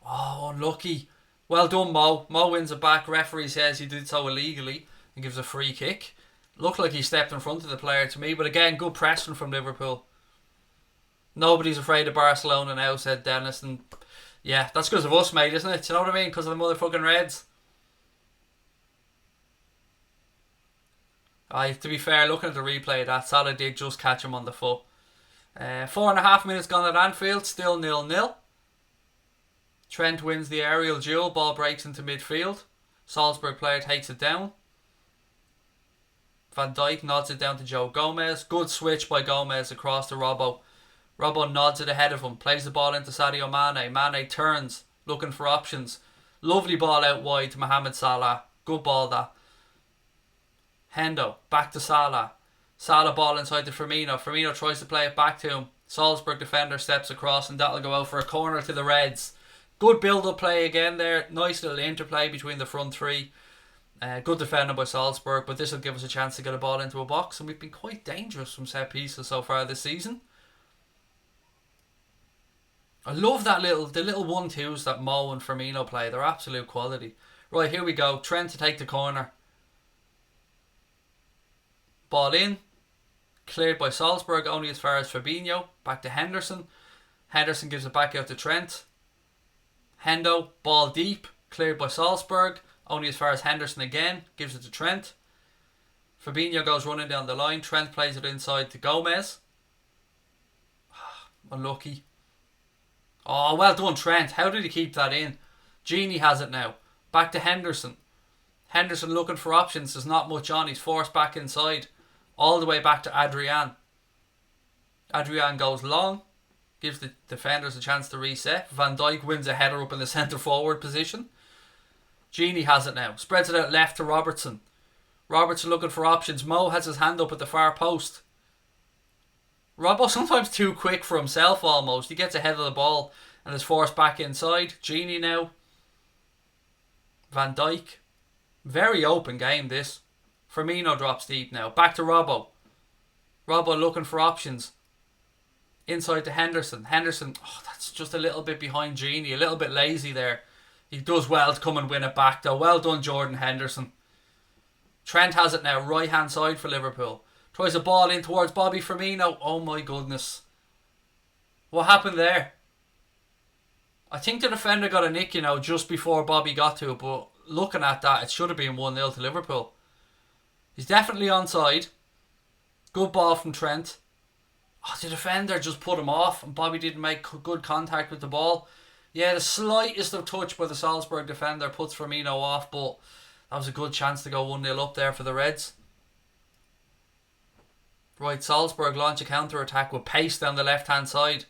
Oh, unlucky. Well done, Mo. Mo wins it back. Referee says he did so illegally and gives a free kick. Looked like he stepped in front of the player to me, but again, good pressing from Liverpool. Nobody's afraid of Barcelona now, said Dennis, and yeah, that's because of us, mate, isn't it? Do you know what I mean? Because of the motherfucking Reds. To be fair, looking at the replay of that, Salah did just catch him on the foot. 4.5 minutes gone at Anfield, still 0-0. Trent wins the aerial duel, ball breaks into midfield. Salzburg player takes it down. Van Dijk nods it down to Joe Gomez. Good switch by Gomez across to Robbo. Robbo nods it ahead of him, plays the ball into Sadio Mane. Mane turns, looking for options. Lovely ball out wide to Mohamed Salah. Good ball that. Hendo, back to Salah. Salah ball inside to Firmino. Firmino tries to play it back to him. Salzburg defender steps across and that'll go out for a corner to the Reds. Good build-up play again there. Nice little interplay between the front three. Good defending by Salzburg, but this will give us a chance to get a ball into a box, and we've been quite dangerous from set pieces so far this season. I love the little 1-2s that Mo and Firmino play. They're absolute quality. Right, here we go. Trent to take the corner. Ball in. Cleared by Salzburg, only as far as Fabinho. Back to Henderson. Henderson gives it back out to Trent. Hendo, ball deep. Cleared by Salzburg, only as far as Henderson again. Gives it to Trent. Fabinho goes running down the line. Trent plays it inside to Gomez. Unlucky. Oh, well done, Trent. How did he keep that in? Genie has it now. Back to Henderson. Henderson looking for options. There's not much on. He's forced back inside. All the way back to Adrian. Adrian goes long. Gives the defenders a chance to reset. Van Dijk wins a header up in the centre forward position. Genie has it now. Spreads it out left to Robertson. Robertson looking for options. Mo has his hand up at the far post. Robbo sometimes too quick for himself almost. He gets ahead of the ball and is forced back inside. Genie now. Van Dijk. Very open game this. Firmino drops deep now. Back to Robbo. Robbo looking for options. Inside to Henderson. Henderson, that's just a little bit behind Genie. A little bit lazy there. He does well to come and win it back though. Well done, Jordan Henderson. Trent has it now. Right hand side for Liverpool. Tries a ball in towards Bobby Firmino. Oh my goodness. What happened there? I think the defender got a nick, just before Bobby got to it. But looking at that, it should have been 1-0 to Liverpool. He's definitely onside. Good ball from Trent. The defender just put him off. And Bobby didn't make good contact with the ball. Yeah, the slightest of touch by the Salzburg defender puts Firmino off. But that was a good chance to go 1-0 up there for the Reds. Right, Salzburg launch a counter-attack with pace down the left-hand side.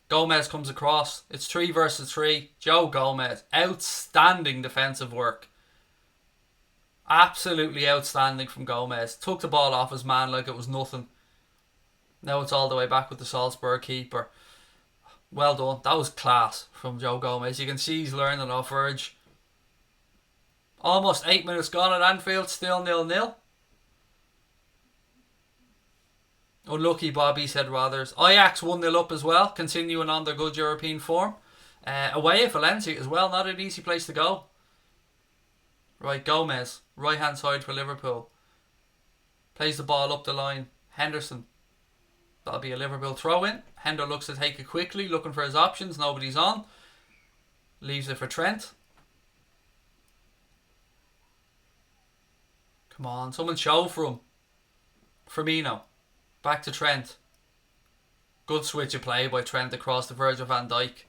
Gomez comes across. It's 3 versus 3. Joe Gomez. Outstanding defensive work. Absolutely outstanding from Gomez. Took the ball off his man like it was nothing. Now it's all the way back with the Salzburg keeper. Well done. That was class from Joe Gomez. You can see he's learning off Virgil. Almost 8 minutes gone at Anfield. Still 0-0. Unlucky, Bobby, said Rothers. Ajax 1-0 up as well, continuing on their good European form. Away at Valencia as well, not an easy place to go. Right, Gomez, right hand side for Liverpool. Plays the ball up the line. Henderson. That'll be a Liverpool throw in. Hendo looks to take it quickly, looking for his options. Nobody's on. Leaves it for Trent. Come on, someone show for him. Firmino. Back to Trent. Good switch of play by Trent across to Virgil van Dijk.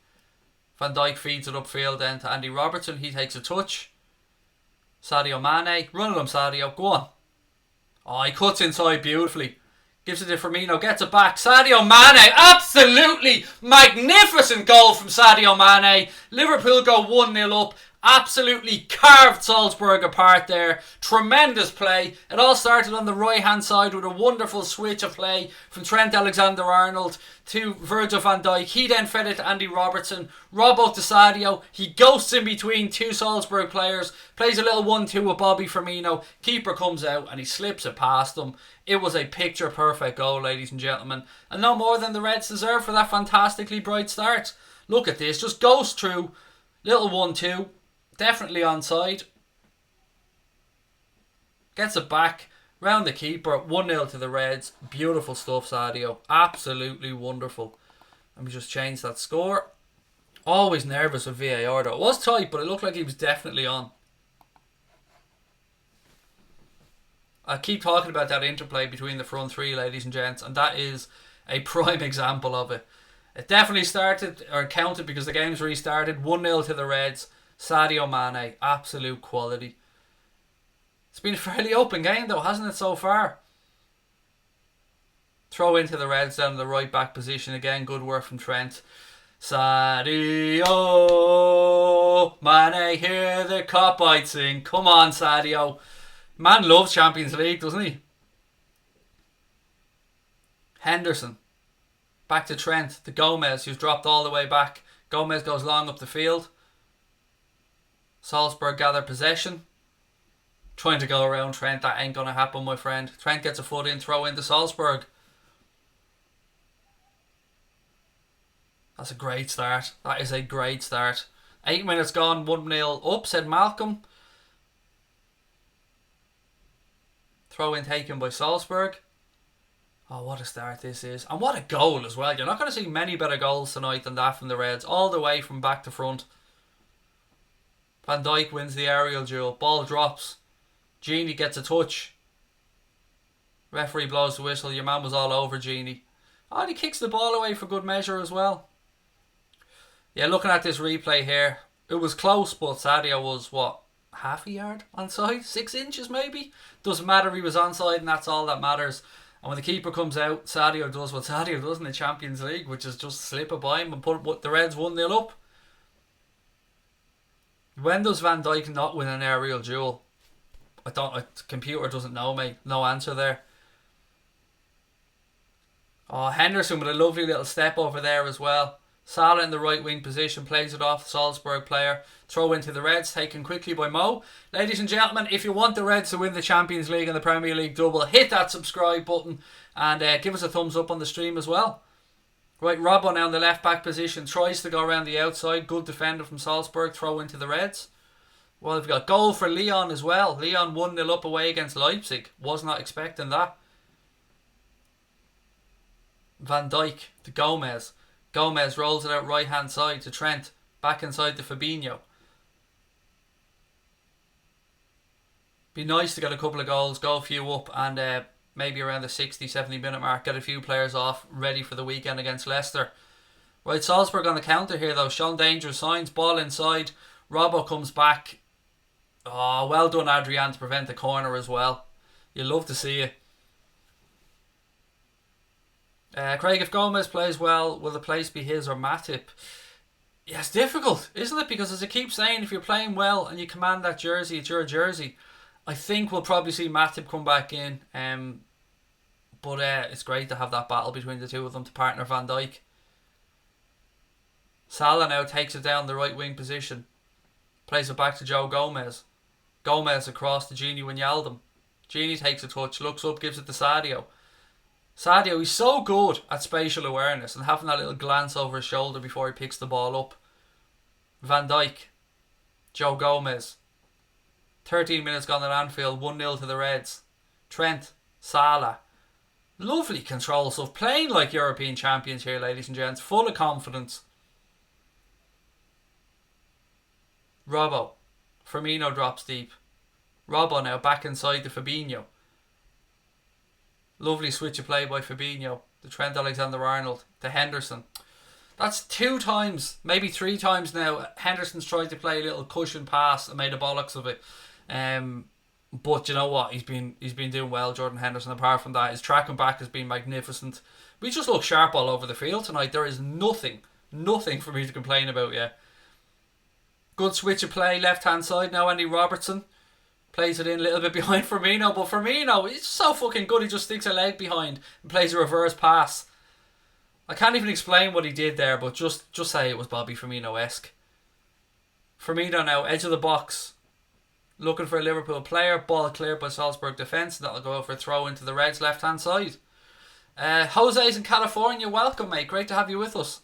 Van Dijk feeds it upfield then to Andy Robertson. He takes a touch. Sadio Mane. Run at him, Sadio. Go on. He cuts inside beautifully. Gives it to Firmino. Gets it back. Sadio Mane. Absolutely magnificent goal from Sadio Mane. Liverpool go 1-0 up. Absolutely carved Salzburg apart there. Tremendous play. It all started on the right hand side with a wonderful switch of play from Trent Alexander-Arnold to Virgil van Dijk. He then fed it to Andy Robertson. Robbo to Sadio. He ghosts in between two Salzburg players. Plays a little 1-2 with Bobby Firmino. Keeper comes out and he slips it past him. It was a picture perfect goal, ladies and gentlemen. And no more than the Reds deserve for that fantastically bright start. Look at this. Just goes through. Little 1-2. Definitely onside. Gets it back. Round the keeper. 1-0 to the Reds. Beautiful stuff, Sadio. Absolutely wonderful. Let me just change that score. Always nervous with VAR though. It was tight, but it looked like he was definitely on. I keep talking about that interplay between the front three, ladies and gents, and that is a prime example of it. It definitely started, or counted, because the game's restarted. 1-0 to the Reds. Sadio Mane, absolute quality. It's been a fairly open game though, hasn't it, so far? Throw into the Reds down in the right back position again. Good work from Trent. Sadio Mane, hear the cop-eyed sing. Come on, Sadio. Man loves Champions League, doesn't he? Henderson. Back to Trent. To Gomez, who's dropped all the way back. Gomez goes long up the field. Salzburg gather possession. Trying to go around Trent. That ain't going to happen, my friend. Trent gets a foot in, throw into Salzburg. That's a great start. That is a great start. 8 minutes gone, 1-0 up, said Malcolm. Throw in taken by Salzburg. Oh, what a start this is. And what a goal as well. You're not going to see many better goals tonight than that from the Reds. All the way from back to front. Van Dijk wins the aerial duel. Ball drops. Genie gets a touch. Referee blows the whistle. Your man was all over Genie. Oh, and he kicks the ball away for good measure as well. Yeah, looking at this replay here, it was close, but Sadio was, what, half a yard onside? 6 inches maybe? Doesn't matter, he was onside and that's all that matters. And when the keeper comes out, Sadio does what Sadio does in the Champions League, which is just slip it by him and put the Reds 1-0 up. When does Van Dijk not win an aerial duel? The computer doesn't know, mate. No answer there. Oh, Henderson with a lovely little step over there as well. Salah in the right wing position, plays it off the Salzburg player. Throw into the Reds, taken quickly by Mo. Ladies and gentlemen, if you want the Reds to win the Champions League and the Premier League double, hit that subscribe button and give us a thumbs up on the stream as well. Right, Robbo now in the left back position, tries to go around the outside. Good defender from Salzburg, throw into the Reds. Well, we've got goal for Leon as well. Leon 1-0 up away against Leipzig. Was not expecting that. Van Dijk to Gomez. Gomez rolls it out right hand side to Trent. Back inside to Fabinho. Be nice to get a couple of goals, go a few up, and maybe around the 60-70 minute mark get a few players off, ready for the weekend against Leicester. Right, Salzburg on the counter here though, showing dangerous signs. Ball inside. Robbo comes back. Oh, well done Adrian to prevent the corner as well. You love to see it. Craig, if Gomez plays well, will the place be his or Matip? Yeah, it's difficult, isn't it? Because as I keep saying, if you're playing well and you command that jersey, it's your jersey. I think we'll probably see Matip come back in. But it's great to have that battle between the two of them to partner Van Dijk. Salah now takes it down the right wing position. Plays it back to Joe Gomez. Gomez across to Gini Wijnaldum. Gini takes a touch, looks up, gives it to Sadio. Sadio, he's so good at spatial awareness and having that little glance over his shoulder before he picks the ball up. Van Dijk. Joe Gomez. 13 minutes gone at Anfield, 1-0 to the Reds. Trent. Salah. Lovely control stuff. Playing like European champions here, ladies and gents. Full of confidence. Robbo. Firmino drops deep. Robbo now back inside to Fabinho. Lovely switch of play by Fabinho. To Trent Alexander-Arnold. To Henderson. That's 2 times, maybe 3 times now. Henderson's tried to play a little cushion pass and made a bollocks of it. But you know what? He's been doing well, Jordan Henderson. Apart from that, his tracking back has been magnificent. We just look sharp all over the field tonight. There is nothing for me to complain about yet. Good switch of play, left hand side now. Andy Robertson plays it in a little bit behind Firmino, but Firmino, he's so fucking good. He just sticks a leg behind and plays a reverse pass. I can't even explain what he did there, but just say it was Bobby Firmino-esque. Firmino now, edge of the box, looking for a Liverpool player. Ball cleared by Salzburg defence. That'll go out for a throw into the Reds' left-hand side. Jose's in California. Welcome, mate. Great to have you with us.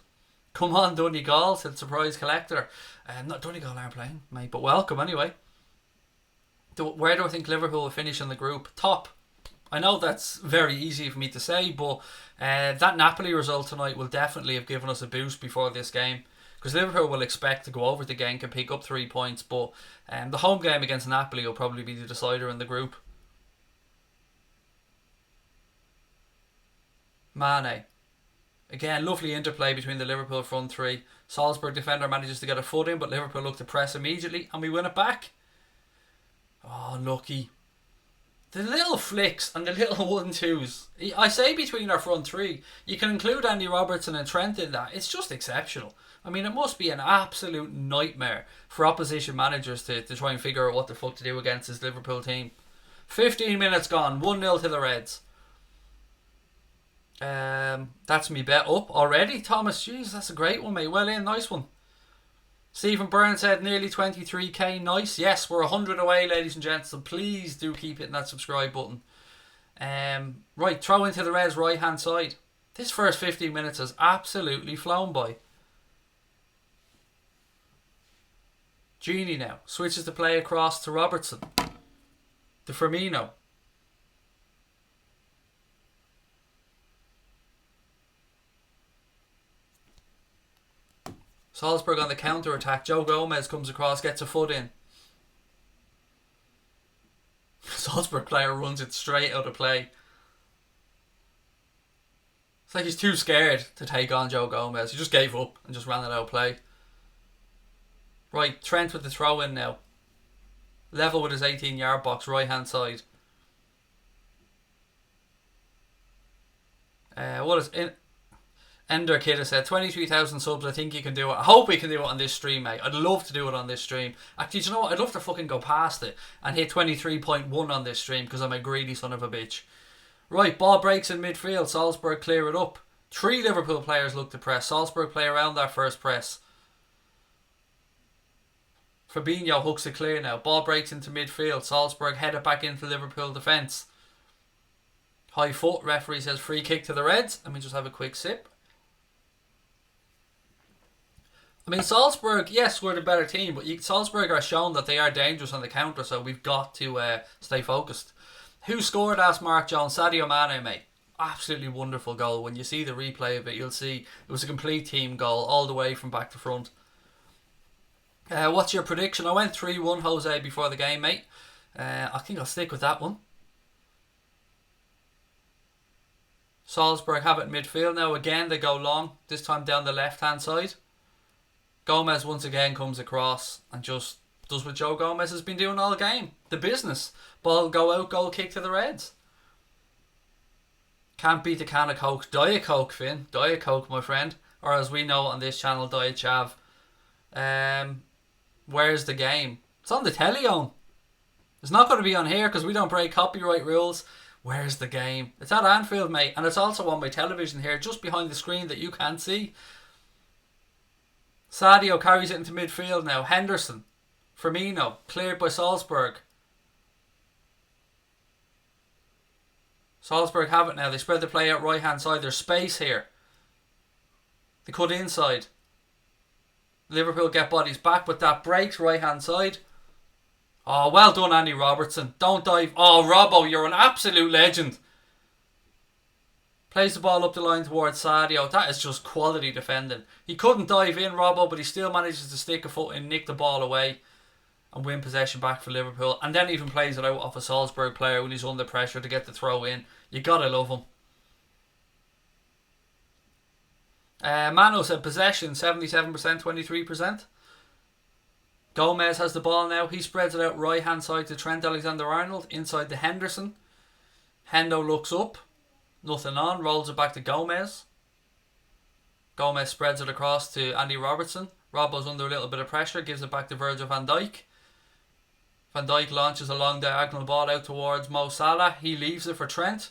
Come on, Donegal, said Surprise Collector. Not Donegal aren't playing, mate, but welcome anyway. Where do I think Liverpool will finish in the group? Top. I know that's very easy for me to say, but that Napoli result tonight will definitely have given us a boost before this game, because Liverpool will expect to go over to Genk and pick up 3 points, but the home game against Napoli will probably be the decider in the group. Mane. Again, lovely interplay between the Liverpool front three. Salzburg defender manages to get a foot in, but Liverpool look to press immediately and we win it back. Oh, lucky. The little flicks and the little 1-2s. I say between our front three. You can include Andy Robertson and Trent in that. It's just exceptional. I mean, it must be an absolute nightmare for opposition managers to try and figure out what the fuck to do against this Liverpool team. 15 minutes gone. 1-0 to the Reds. That's me bet up already. Thomas, jeez, that's a great one, mate. Well in, nice one. Stephen Burns said nearly 23k. Nice. Yes, we're 100 away, ladies and gents. So please do keep hitting that subscribe button. Right, throw into the Reds right hand side. This first 15 minutes has absolutely flown by. Genie now switches the play across to Robertson. To Firmino. Salzburg on the counter attack. Joe Gomez comes across, gets a foot in. Salzburg player runs it straight out of play. It's like he's too scared to take on Joe Gomez. He just gave up and just ran it out of play. Right, Trent with the throw in now. Level with his 18-yard box, right hand side. What is it? Ender Kid has said 23,000 subs. I think you can do it. I hope we can do it on this stream, mate. I'd love to do it on this stream. Actually, do you know what? I'd love to fucking go past it and hit 23.1 on this stream because I'm a greedy son of a bitch. Right, ball breaks in midfield. Salzburg clear it up. 3 Liverpool players look to press. Salzburg play around that first press. Fabinho hooks it clear now. Ball breaks into midfield. Salzburg head it back into Liverpool defence. High foot. Referee says free kick to the Reds. Let me just have a quick sip. I mean, Salzburg, yes, we're the better team, but Salzburg are shown that they are dangerous on the counter, so we've got to stay focused. Who scored? Asked Mark Jones. Sadio Mane, mate. Absolutely wonderful goal. When you see the replay of it, you'll see it was a complete team goal all the way from back to front. What's your prediction? I went 3-1, Jose, before the game, mate. I think I'll stick with that one. Salzburg have it in midfield now. Again, they go long, this time down the left-hand side. Gomez once again comes across and just does what Joe Gomez has been doing all game. The business. Ball go out, goal kick to the Reds. Can't beat the can of Coke. Diet Coke, Finn. Diet Coke, my friend. Or as we know on this channel, Diet Chav. Where's the game? It's on the telly on. It's not going to be on here because we don't break copyright rules. Where's the game? It's at Anfield, mate. And it's also on my television here, just behind the screen that you can't see. Sadio carries it into midfield now. Henderson. Firmino. Cleared by Salzburg. Salzburg have it now. They spread the play out right hand side. There's space here. They cut inside. Liverpool get bodies back, but that breaks right hand side. Oh, well done, Andy Robertson. Don't dive. Oh, Robbo, you're an absolute legend. Plays the ball up the line towards Sadio. That is just quality defending. He couldn't dive in, Robbo, but he still manages to stick a foot in, nick the ball away and win possession back for Liverpool. And then even plays it out off a Salzburg player when he's under pressure to get the throw in. You gotta love him. Mano said possession 77%, 23%. Gomez has the ball now. He spreads it out right hand side to Trent Alexander-Arnold inside to Henderson. Hendo looks up. Nothing on. Rolls it back to Gomez. Gomez spreads it across to Andy Robertson. Robbo's under a little bit of pressure. Gives it back to Virgil van Dijk. Van Dijk launches a long diagonal ball out towards Mo Salah. He leaves it for Trent.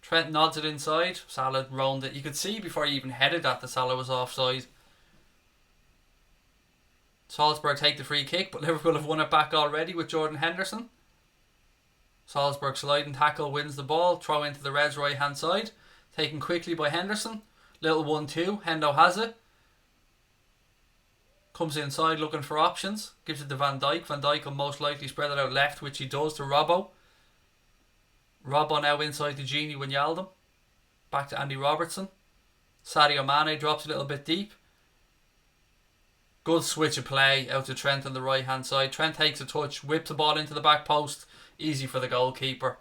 Trent nods it inside. Salah roamed it. You could see before he even headed that the Salah was offside. Salzburg take the free kick, but Liverpool have won it back already with Jordan Henderson. Salzburg sliding tackle wins the ball. Throw into the Reds right hand side. Taken quickly by Henderson. Little 1-2. Hendo has it. Comes inside looking for options. Gives it to Van Dijk. Van Dijk will most likely spread it out left, which he does to Robbo. Robbo now inside to Genie Wijnaldum. Back to Andy Robertson. Sadio Mane drops a little bit deep. Good switch of play out to Trent on the right hand side. Trent takes a touch, whips the ball into the back post. Easy for the goalkeeper.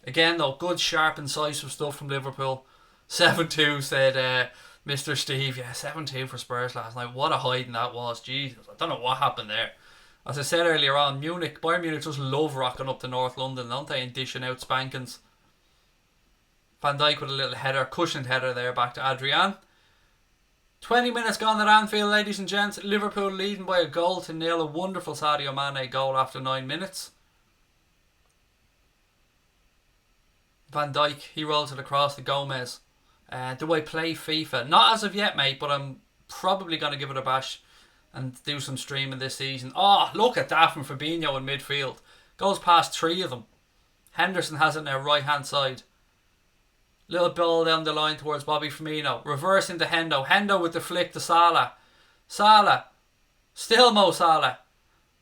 Again though, good sharp incisive stuff from Liverpool. 7-2 said Mr. Steve. Yeah, 7-2 for Spurs last night. What a hiding that was. Jesus, I don't know what happened there. As I said earlier on, Bayern Munich just love rocking up to North London, don't they, and dishing out spankings. Van Dijk with a little header, cushioned header there back to Adrian. 20 minutes gone at Anfield, ladies and gents. Liverpool leading by a goal to nil. A wonderful Sadio Mane goal after 9 minutes. Van Dijk, he rolls it across to Gomez. Do I play FIFA? Not as of yet, mate, but I'm probably going to give it a bash and do some streaming this season. Oh, look at that from Fabinho in midfield. Goes past 3 of them. Henderson has it now, right hand side. Little ball down the line towards Bobby Firmino. Reverse into Hendo. Hendo with the flick to Salah. Salah. Still Mo Salah.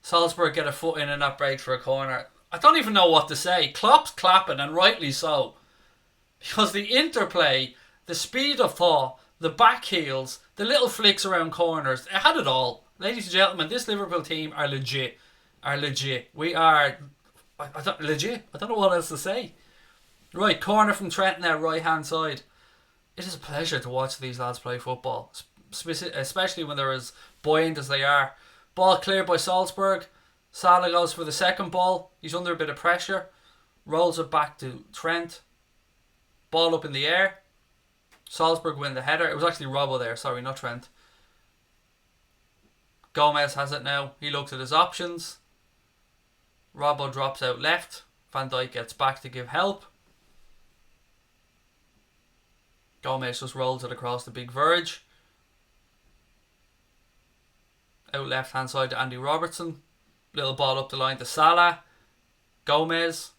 Salzburg get a foot in and that break for a corner. I don't even know what to say. Klopp's clapping, and rightly so. Because the interplay, the speed of thought, the back heels, the little flicks around corners, it had it all. Ladies and gentlemen, this Liverpool team are legit. We are legit. I don't know what else to say. Right, corner from Trent now, right hand side. It is a pleasure to watch these lads play football, especially when they're as buoyant as they are. Ball cleared by Salzburg. Salah goes for the second ball. He's under a bit of pressure. Rolls it back to Trent. Ball up in the air. Salzburg win the header. It was actually Robbo there, sorry, not Trent. Gomez has it now. He looks at his options. Robbo drops out left. Van Dijk gets back to give help. Gomez just rolls it across the big Virgil. Out left hand side to Andy Robertson. Little ball up the line to Salah. Gomez.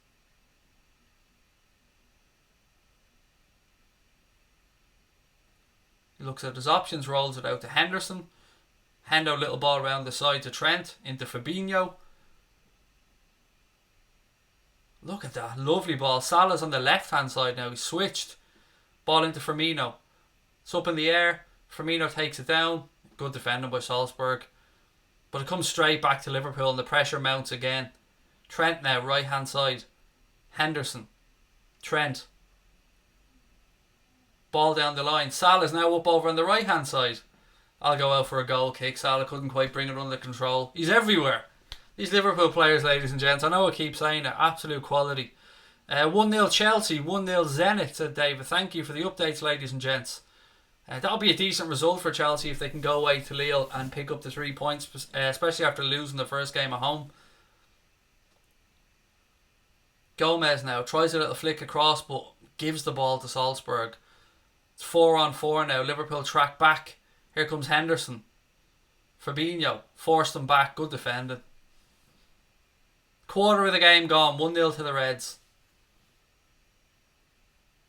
He looks at his options, rolls it out to Henderson. Hendo, little ball around the side to Trent, into Fabinho. Look at that, lovely ball. Salah's on the left hand side now, he's switched. Ball into Firmino. It's up in the air. Firmino takes it down. Good defending by Salzburg. But it comes straight back to Liverpool and the pressure mounts again. Trent now, right hand side. Henderson. Trent. Ball down the line. Salah's now up over on the right hand side. I'll go out for a goal kick. Salah couldn't quite bring it under control. He's everywhere. These Liverpool players, ladies and gents, I know I keep saying it, absolute quality. 1-0 Chelsea, 1-0 Zenit, said David. Thank you for the updates, ladies and gents. That'll be a decent result for Chelsea if they can go away to Lille and pick up the 3 points, especially after losing the first game at home. Gomez now tries a little flick across but gives the ball to Salzburg. It's 4-on-4 now. Liverpool track back. Here comes Henderson. Fabinho forced them back. Good defending. Quarter of the game gone. 1-0 to the Reds.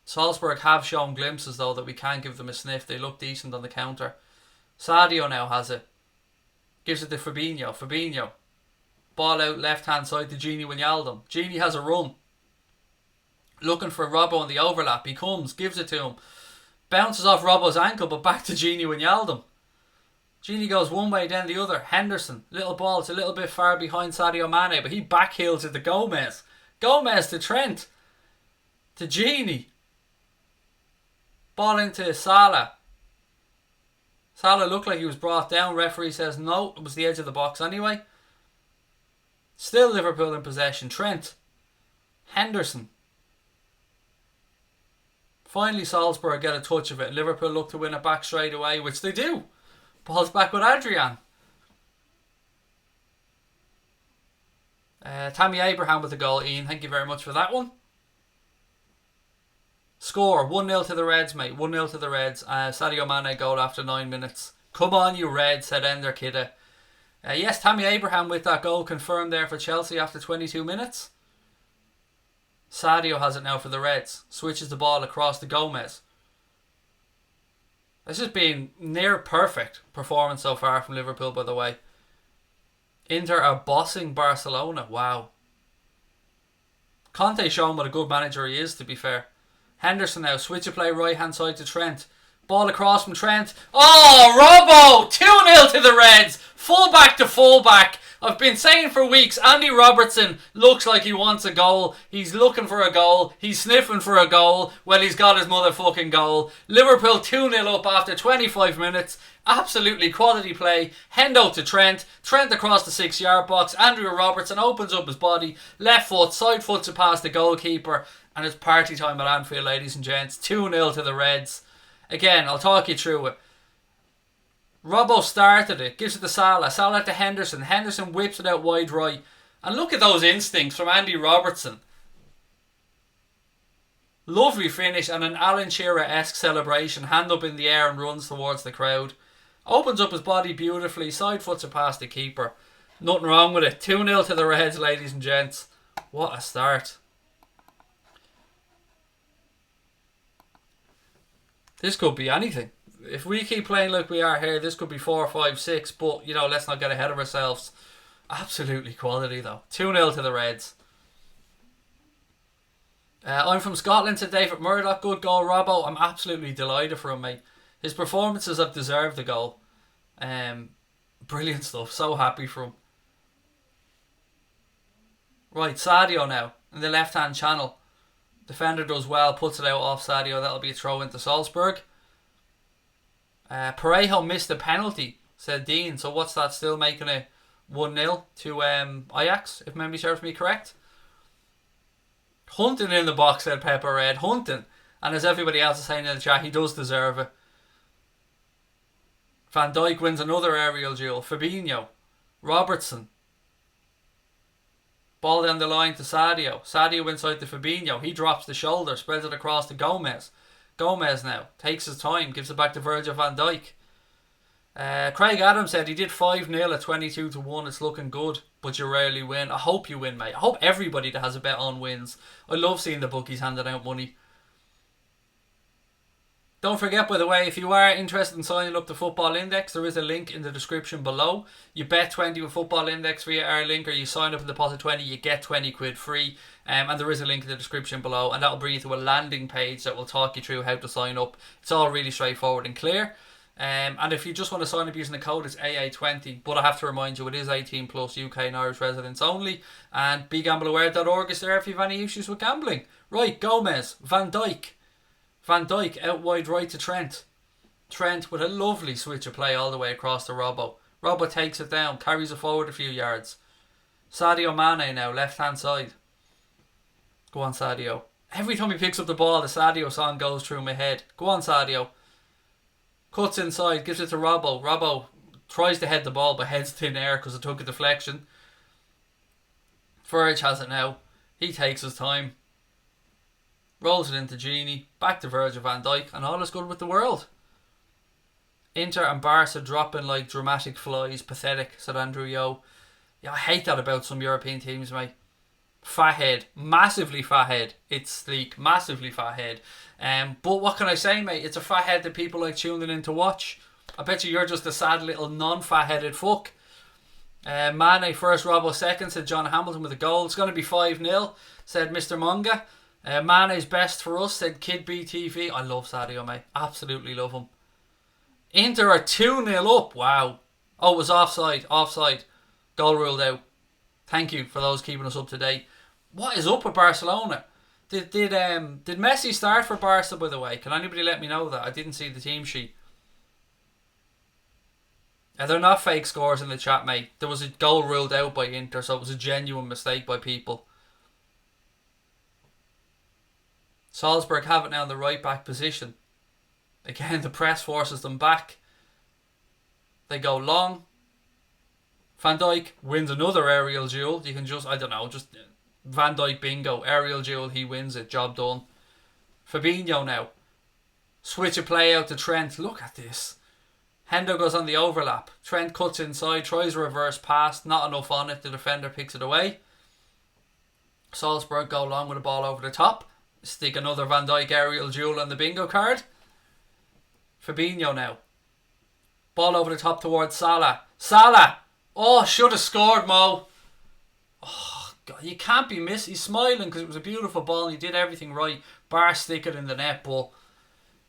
Salzburg have shown glimpses though that we can give them a sniff. They look decent on the counter. Sadio now has it. Gives it to Fabinho. Fabinho. Ball out left hand side to Gini Wijnaldum. Gini has a run. Looking for Robbo on the overlap. He comes. Gives it to him. Bounces off Robbo's ankle but back to Gini Wijnaldum. Gini goes one way then the other. Henderson. Little ball. It's a little bit far behind Sadio Mane but he backheels it to Gomez. Gomez to Trent. To Gini. Ball into Salah. Salah looked like he was brought down. Referee says no. It was the edge of the box anyway. Still Liverpool in possession. Trent. Henderson. Finally Salzburg get a touch of it. Liverpool look to win it back straight away, which they do. Ball's back with Adrian. Tammy Abraham with the goal. Ian, thank you very much for that one. Score 1-0 to the Reds, mate. 1-0 to the Reds. Sadio Mane goal after 9 minutes. Come on, you Reds, said Ender Kidda. Yes, Tammy Abraham with that goal confirmed there for Chelsea after 22 minutes. Sadio has it now for the Reds. Switches the ball across to Gomez. This has been near perfect performance so far from Liverpool, by the way. Inter are bossing Barcelona. Wow. Conte's shown what a good manager he is, to be fair. Henderson now, switch of play right hand side to Trent. Ball across from Trent. Oh, Robbo! 2-0 to the Reds. Fullback to fullback. I've been saying for weeks, Andy Robertson looks like he wants a goal. He's looking for a goal. He's sniffing for a goal. Well, he's got his motherfucking goal. Liverpool 2-0 up after 25 minutes. Absolutely quality play. Hendo to Trent. Trent across the 6-yard box. Andrew Robertson opens up his body. Left foot, side foots it past the goalkeeper. And it's party time at Anfield, ladies and gents. 2-0 to the Reds. Again, I'll talk you through it. Robbo started it, gives it to Salah. Salah to Henderson. Henderson whips it out wide right. And look at those instincts from Andy Robertson. Lovely finish and an Alan Shearer-esque celebration. Hand up in the air and runs towards the crowd. Opens up his body beautifully. Side foots it past the keeper. Nothing wrong with it. 2-0 to the Reds, ladies and gents. What a start. This could be anything. If we keep playing like we are here, this could be 4, 5, 6. But, let's not get ahead of ourselves. Absolutely quality, though. 2-0 to the Reds. I'm from Scotland, said David Murdoch. Good goal, Robbo. I'm absolutely delighted for him, mate. His performances have deserved the goal. Brilliant stuff. So happy for him. Right, Sadio now. In the left-hand channel. Defender does well. Puts it out off Sadio. That'll be a throw into Salzburg. Parejo missed the penalty, said Dean. So what's that? Still making it 1-0 to Ajax, if memory serves me correct. Hunting in the box, said Pepper Red. Hunting. And as everybody else is saying in the chat, he does deserve it. Van Dijk wins another aerial duel. Fabinho. Robertson. Ball down the line to Sadio. Sadio inside to Fabinho. He drops the shoulder, spreads it across to Gomez. Gomez now takes his time, gives it back to Virgil van Dijk. Craig Adams said he did 5-0 at 22-1. It's looking good, but you rarely win. I hope you win, mate. I hope everybody that has a bet on wins. I love seeing the bookies handing out money. Don't forget, by the way, if you are interested in signing up to Football Index, there is a link in the description below. You bet 20 with Football Index via our link, or you sign up and deposit 20, you get 20 quid free. And there is a link in the description below, and that will bring you to a landing page that will talk you through how to sign up. It's all really straightforward and clear. And if you just want to sign up using the code, it's AA20. But I have to remind you, it is 18 plus, UK and Irish residents only. And begambleaware.org is there if you have any issues with gambling. Right, Gomez, Van Dijk. Van Dijk out wide right to Trent. Trent with a lovely switch of play all the way across to Robbo. Robbo takes it down, carries it forward a few yards. Sadio Mane now, left hand side. Go on, Sadio. Every time he picks up the ball, the Sadio song goes through my head. Go on, Sadio. Cuts inside, gives it to Robbo. Robbo tries to head the ball, but heads thin air because it took a deflection. Virg has it now. He takes his time. Rolls it into Genie. Back to Virgil van Dijk. And all is good with the world. Inter and Barca dropping like dramatic flies. Pathetic, said Andrew Yo. Yeah, I hate that about some European teams, mate. Fat head. Massively fat head. It's sleek. Massively fat head. But what can I say, mate? It's a fat head that people like tuning in to watch. I bet you're just a sad little non-fat headed fuck. Mane first, Robbo second, said John Hamilton with a goal. It's going to be 5-0, said Mr. Munga. Mane's best for us, said Kid BTV. I love Sadio, mate. Absolutely love him. Inter are 2-0 up. Wow. Oh, it was offside. Offside. Goal ruled out. Thank you for those keeping us up to date. What is up with Barcelona? Did Messi start for Barca, by the way? Can anybody let me know that? I didn't see the team sheet. They're not fake scores in the chat, mate. There was a goal ruled out by Inter, so it was a genuine mistake by people. Salzburg have it now in the right back position. Again, the press forces them back. They go long. Van Dijk wins another aerial duel. You can just, just Van Dijk bingo. Aerial duel, he wins it. Job done. Fabinho now. Switch of play out to Trent. Look at this. Hendo goes on the overlap. Trent cuts inside, tries a reverse pass. Not enough on it. The defender picks it away. Salzburg go long with the ball over the top. Stick another Van Dijk aerial duel on the bingo card. Fabinho now. Ball over the top towards Salah. Salah! Oh, should have scored, Mo. Oh, God, you can't be missing. He's smiling because it was a beautiful ball and he did everything right. Bar stick it in the net, but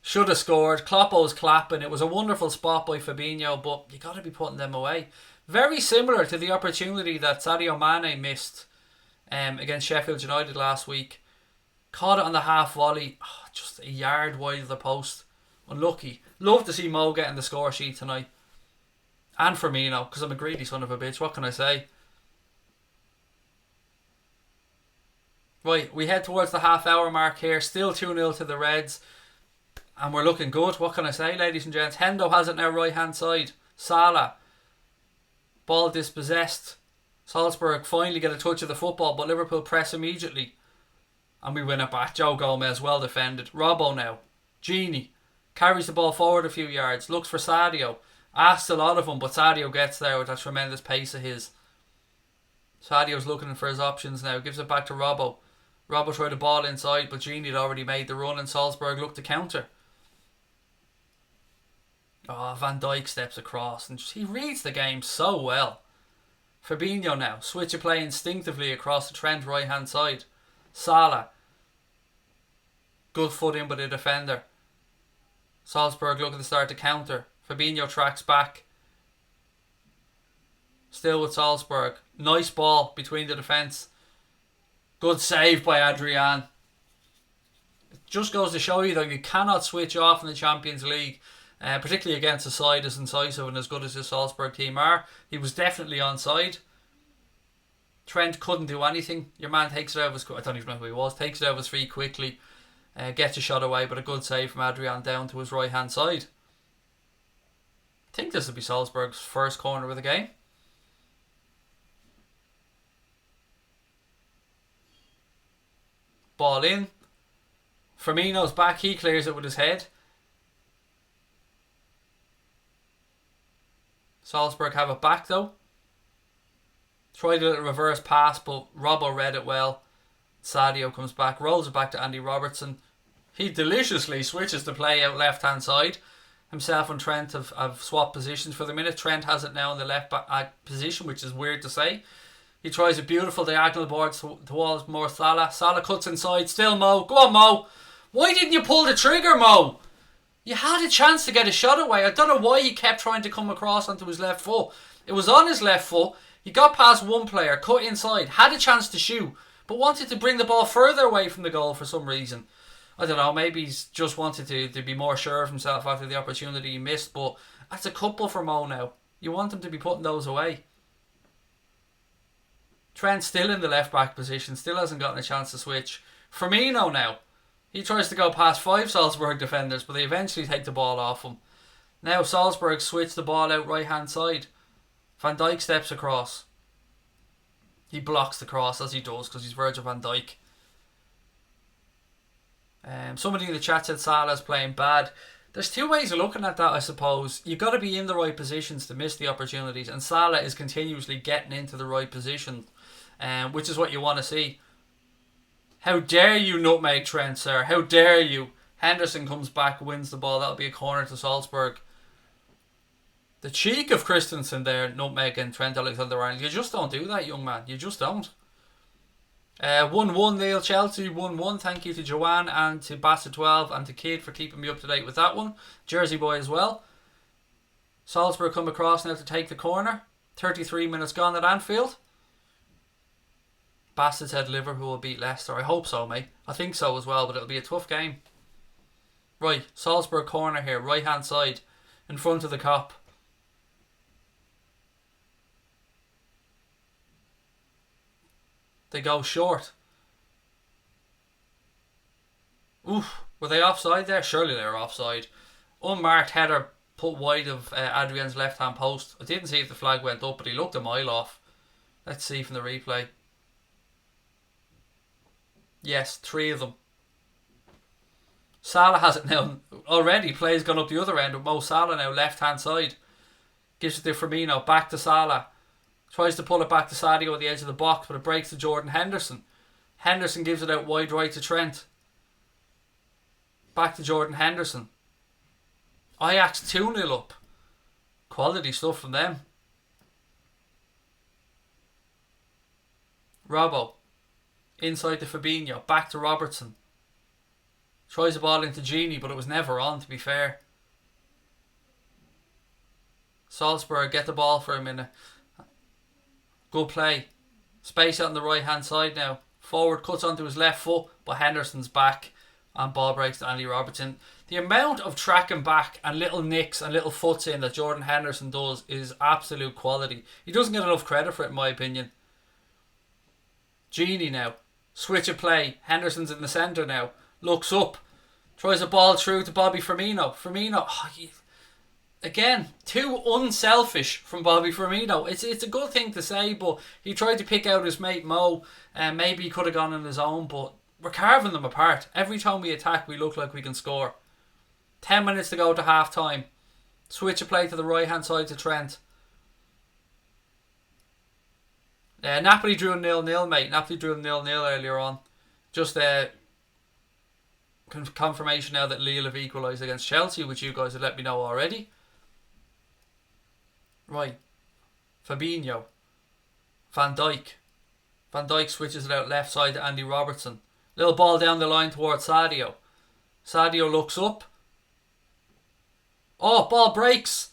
should have scored. Kloppo's clapping. It was a wonderful spot by Fabinho, but you got to be putting them away. Very similar to the opportunity that Sadio Mane missed against Sheffield United last week. Caught it on the half volley. Oh, just a yard wide of the post. Unlucky. Love to see Mo getting the score sheet tonight. And Firmino, because I'm a greedy son of a bitch. What can I say? Right, we head towards the half hour mark here. Still 2-0 to the Reds. And we're looking good. What can I say, ladies and gents? Hendo has it now right hand side. Salah. Ball dispossessed. Salzburg finally get a touch of the football, but Liverpool press immediately. And we win it back. Joe Gomez, well defended. Robbo now. Genie. Carries the ball forward a few yards. Looks for Sadio. Asked a lot of him, but Sadio gets there with that tremendous pace of his. Sadio's looking for his options now. Gives it back to Robbo. Robbo tried the ball inside, but Gini had already made the run and Salzburg looked to counter. Van Dijk steps across and he reads the game so well. Fabinho now. Switch of play instinctively across the Trent right hand side. Salah. Good foot in by the defender. Salzburg looking to start to counter. Fabinho tracks back. Still with Salzburg. Nice ball between the defence. Good save by Adrian. It just goes to show you that you cannot switch off in the Champions League, particularly against a side as incisive and as good as the Salzburg team are. He was definitely onside. Trent couldn't do anything. Your man takes it out of his... I don't even know who he was. Takes it out of his feet quickly. Gets a shot away, but a good save from Adrian down to his right hand side. I think this will be Salzburg's first corner of the game. Ball in. Firmino's back. He clears it with his head. Salzburg have it back though. Tried a little reverse pass, but Robbo read it well. Sadio comes back, rolls it back to Andy Robertson. He deliciously switches the play out left hand side. Himself and Trent have swapped positions for the minute. Trent has it now in the left back position, which is weird to say. He tries a beautiful diagonal board towards more Salah. Salah cuts inside. Still Mo. Go on, Mo. Why didn't you pull the trigger, Mo? You had a chance to get a shot away. I don't know why he kept trying to come across onto his left foot. It was on his left foot. He got past one player, cut inside, had a chance to shoot, but wanted to bring the ball further away from the goal for some reason. I don't know, maybe he's just wanted to be more sure of himself after the opportunity he missed, but that's a couple for Mo now. You want him to be putting those away. Trent still in the left back position, still hasn't gotten a chance to switch. Firmino now. He tries to go past 5 Salzburg defenders, but they eventually take the ball off him. Now Salzburg switch the ball out right hand side. Van Dijk steps across. He blocks the cross as he does because he's Virgil van Dijk. Somebody in the chat said Salah's playing bad. There's two ways of looking at that, I suppose. You've got to be in the right positions to miss the opportunities, and Salah is continuously getting into the right position, which is what you want to see. How dare you nutmeg Trent, sir? How dare you? Henderson comes back, wins the ball. That'll be a corner to Salzburg. The cheek of Christensen there, nutmeg and Trent Alexander-Arnold. You just don't do that, young man. You just don't. 1-1 Neil Chelsea, 1-1. Thank you to Joanne and to Bassett12 and to Kid for keeping me up to date with that one. Jersey boy as well. Salzburg come across now to take the corner. 33 minutes gone at Anfield. Bassett said Liverpool will beat Leicester. I hope so, mate. I think so as well, but it'll be a tough game. Right, Salzburg corner here, right hand side, in front of the cop. They go short. Oof, were they offside there? Surely they were offside. Unmarked header put wide of Adrian's left hand post. I didn't see if the flag went up, but he looked a mile off. Let's see from the replay. Yes, 3 of them. Salah has it now. Already play's gone up the other end with Mo Salah now left hand side. Gives it to Firmino, back to Salah. Tries to pull it back to Sadio at the edge of the box, but it breaks to Jordan Henderson. Henderson gives it out wide right to Trent. Back to Jordan Henderson. Ajax 2-0 up. Quality stuff from them. Robbo. Inside to Fabinho. Back to Robertson. Tries the ball into Gini, but it was never on, to be fair. Salzburg get the ball for a minute. Good play. Space out on the right hand side now. Forward cuts onto his left foot, but Henderson's back and ball breaks to Andy Robertson. The amount of tracking back and little nicks and little foots in that Jordan Henderson does is absolute quality. He doesn't get enough credit for it, in my opinion. Gini now. Switch of play. Henderson's in the centre now. Looks up. Tries a ball through to Bobby Firmino. Firmino, again, too unselfish from Bobby Firmino. It's a good thing to say, but he tried to pick out his mate Mo, and maybe he could have gone on his own, but we're carving them apart. Every time we attack, we look like we can score. 10 minutes to go to half time. Switch of play to the right hand side to Trent. Napoli drew a 0-0, mate. Napoli drew a 0-0 earlier on. Just confirmation now that Lille have equalised against Chelsea, which you guys have let me know already. Right. Fabinho. Van Dijk. Van Dijk switches it out left side to Andy Robertson. Little ball down the line towards Sadio. Sadio looks up. Oh, ball breaks.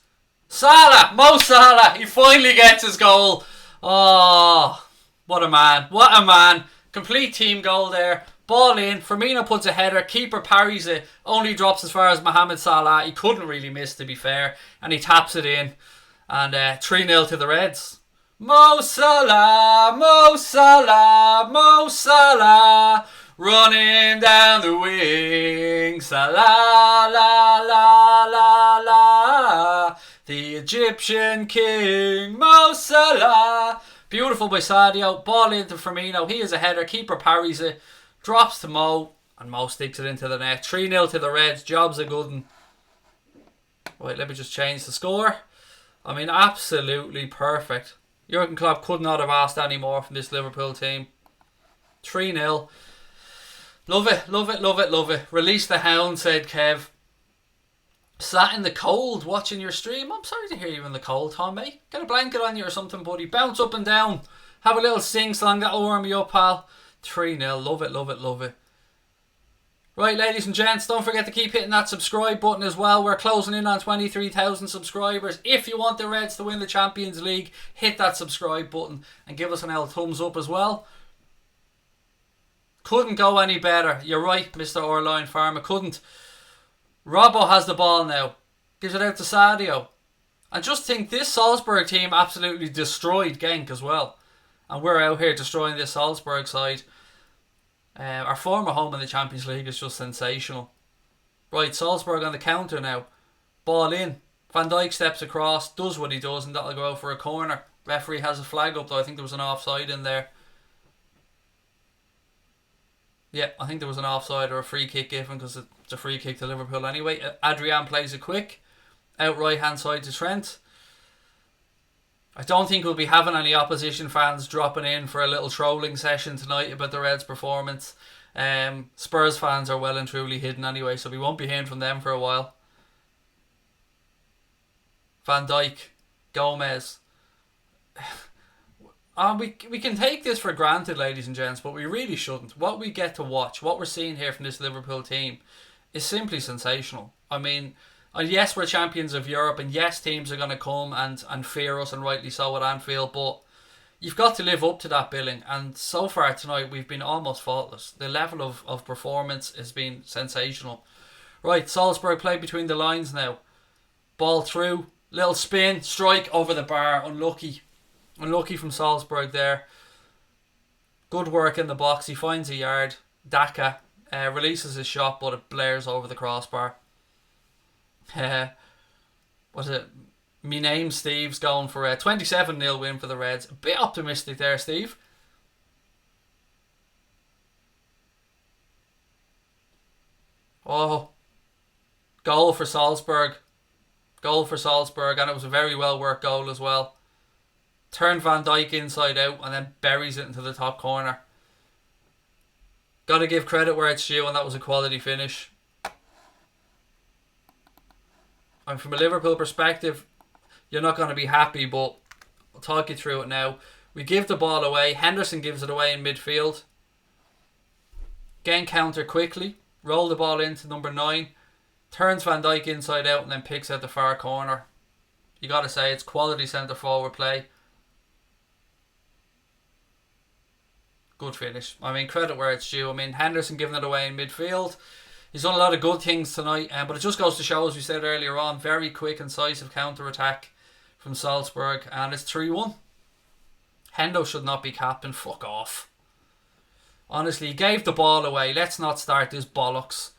Salah! Mo Salah! He finally gets his goal. Oh, what a man. What a man. Complete team goal there. Ball in. Firmino puts a header. Keeper parries it. Only drops as far as Mohamed Salah. He couldn't really miss, to be fair. And he taps it in. And 3-0 to the Reds. Mo Salah, Mo Salah, Mo Salah, running down the wing. Salah, la, la, la, la, the Egyptian king. Mo Salah. Beautiful by Sadio. Ball into Firmino. He is a header. Keeper parries it. Drops to Mo. And Mo sticks it into the net. 3-0 to the Reds. Job's a good one. Right, let me just change the score. I mean, absolutely perfect. Jurgen Klopp could not have asked any more from this Liverpool team. 3-0. Love it, love it, love it, love it. Release the hound, said Kev. Sat in the cold watching your stream. I'm sorry to hear you in the cold, Tom, mate. Get a blanket on you or something, buddy. Bounce up and down. Have a little sing-song. That'll warm you up, pal. 3-0. Love it, love it, love it. Right, ladies and gents, don't forget to keep hitting that subscribe button as well. We're closing in on 23,000 subscribers. If you want the Reds to win the Champions League, hit that subscribe button and give us an L thumbs up as well. Couldn't go any better. You're right, Mr. Orline Farmer. Couldn't. Robbo has the ball now. Gives it out to Sadio. And just think, this Salzburg team absolutely destroyed Genk as well. And we're out here destroying this Salzburg side. Our former home in the Champions League is just sensational. Right, Salzburg on the counter now. Ball in. Van Dijk steps across, does what he does, and that'll go out for a corner. Referee has a flag up though. I think there was an offside in there. Yeah, I think there was an offside or a free kick given because it's a free kick to Liverpool anyway. Adrian plays it quick. Out right hand side to Trent. I don't think we'll be having any opposition fans dropping in for a little trolling session tonight about the Reds' performance. Spurs fans are well and truly hidden anyway, so we won't be hearing from them for a while. Van Dijk, Gomez. We can take this for granted, ladies and gents, but we really shouldn't. What we get to watch, what we're seeing here from this Liverpool team, is simply sensational. I mean, yes, we're champions of Europe, and yes, teams are going to come and fear us, and rightly so at Anfield, but you've got to live up to that billing, and so far tonight we've been almost faultless. The level of performance has been sensational. Right, Salzburg play between the lines now. Ball through, little spin, strike over the bar, unlucky. Unlucky from Salzburg there. Good work in the box. He finds a yard. Daka releases his shot, but it blares over the crossbar. Was it? Me name Steve's going for a 27-0 win for the Reds. A bit optimistic there, Steve. Oh, goal for Salzburg. Goal for Salzburg, and it was a very well worked goal as well. Turned Van Dijk inside out and then buries it into the top corner. Got to give credit where it's due, and that was a quality finish. And from a Liverpool perspective, you're not going to be happy, but I'll talk you through it now. We give the ball away. Henderson gives it away in midfield. Again, counter quickly. Roll the ball into number 9. Turns Van Dijk inside out and then picks out the far corner. You got to say, it's quality centre forward play. Good finish. I mean, credit where it's due. I mean, Henderson giving it away in midfield. He's done a lot of good things tonight, but it just goes to show, as we said earlier on, very quick, incisive counter-attack from Salzburg, and it's 3-1. Hendo should not be captain. Fuck off. Honestly, he gave the ball away. Let's not start this bollocks.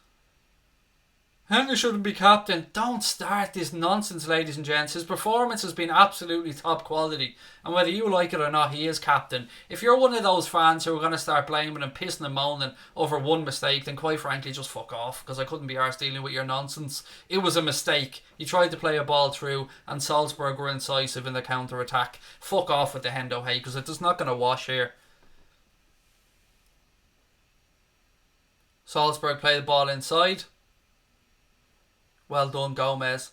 Henry shouldn't be captain. Don't start this nonsense, ladies and gents. His performance has been absolutely top quality. And whether you like it or not, he is captain. If you're one of those fans who are going to start blaming and pissing and moaning over one mistake, then quite frankly, just fuck off. Because I couldn't be arsed dealing with your nonsense. It was a mistake. You tried to play a ball through and Salzburg were incisive in the counter-attack. Fuck off with the Hendo Hey, because it's not going to wash here. Salzburg play the ball inside. Well done, Gomez.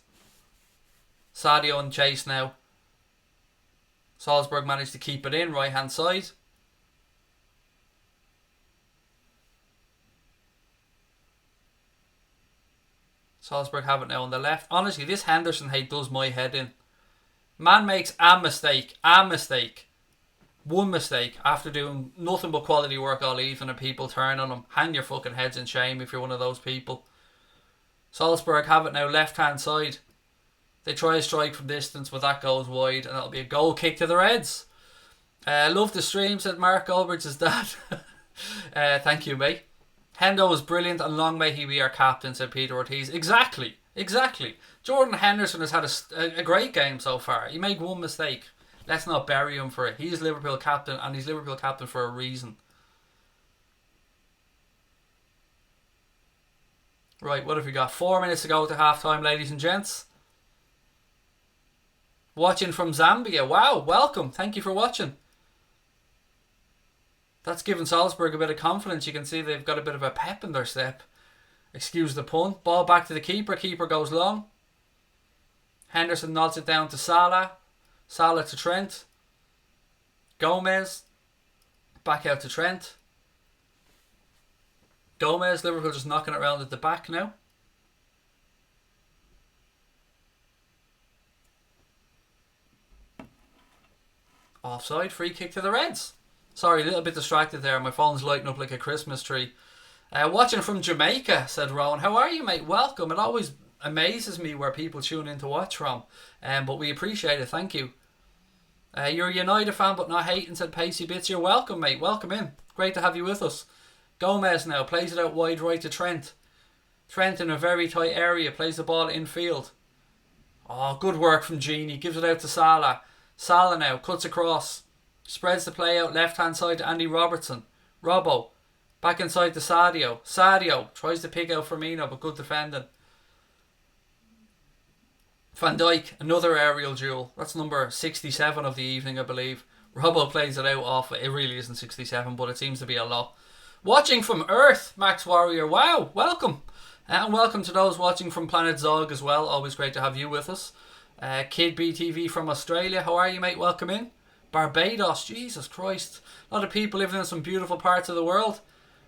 Sadio in chase now. Salzburg managed to keep it in, right hand side. Salzburg have it now on the left. Honestly, this Henderson hate does my head in. Man makes a mistake. One mistake after doing nothing but quality work all evening and people turn on him. Hang your fucking heads in shame if you're one of those people. Salzburg have it now left hand side. They try a strike from distance, but that goes wide and that'll be a goal kick to the Reds. Love the stream, said Mark Goldberg's dad. Thank you, mate. Hendo was brilliant and long may he be our captain, said Peter Ortiz. Exactly. Jordan Henderson has had a great game so far. He made one mistake. Let's not bury him for it. He's Liverpool captain and he's Liverpool captain for a reason. Right, what have we got? 4 minutes to go to half time, ladies and gents. Watching from Zambia. Wow, welcome. Thank you for watching. That's given Salzburg a bit of confidence. You can see they've got a bit of a pep in their step. Excuse the pun. Ball back to the keeper. Keeper goes long. Henderson nods it down to Salah. Salah to Trent. Gomez. Back out to Trent. Gomez, Liverpool just knocking it around at the back now. Offside, free kick to the Reds. Sorry, a little bit distracted there. My phone's lighting up like a Christmas tree. Watching from Jamaica, said Rowan. How are you, mate? Welcome. It always amazes me where people tune in to watch from. But we appreciate it. Thank you. You're a United fan but not hating, said Pacey Bits. You're welcome, mate. Welcome in. Great to have you with us. Gomez now plays it out wide right to Trent. Trent in a very tight area plays the ball infield. Oh, good work from Genie. Gives it out to Salah. Salah now cuts across. Spreads the play out left hand side to Andy Robertson. Robbo. Back inside to Sadio. Sadio tries to pick out Firmino but good defending. Van Dijk, another aerial duel. That's number 67 of the evening, I believe. Robbo plays it out off. It really isn't 67, but it seems to be a lot. Watching from Earth, Max Warrior. Wow, welcome. And welcome to those watching from Planet Zog as well. Always great to have you with us. Kid BTV from Australia. How are you, mate? Welcome in. Barbados. Jesus Christ. A lot of people living in some beautiful parts of the world.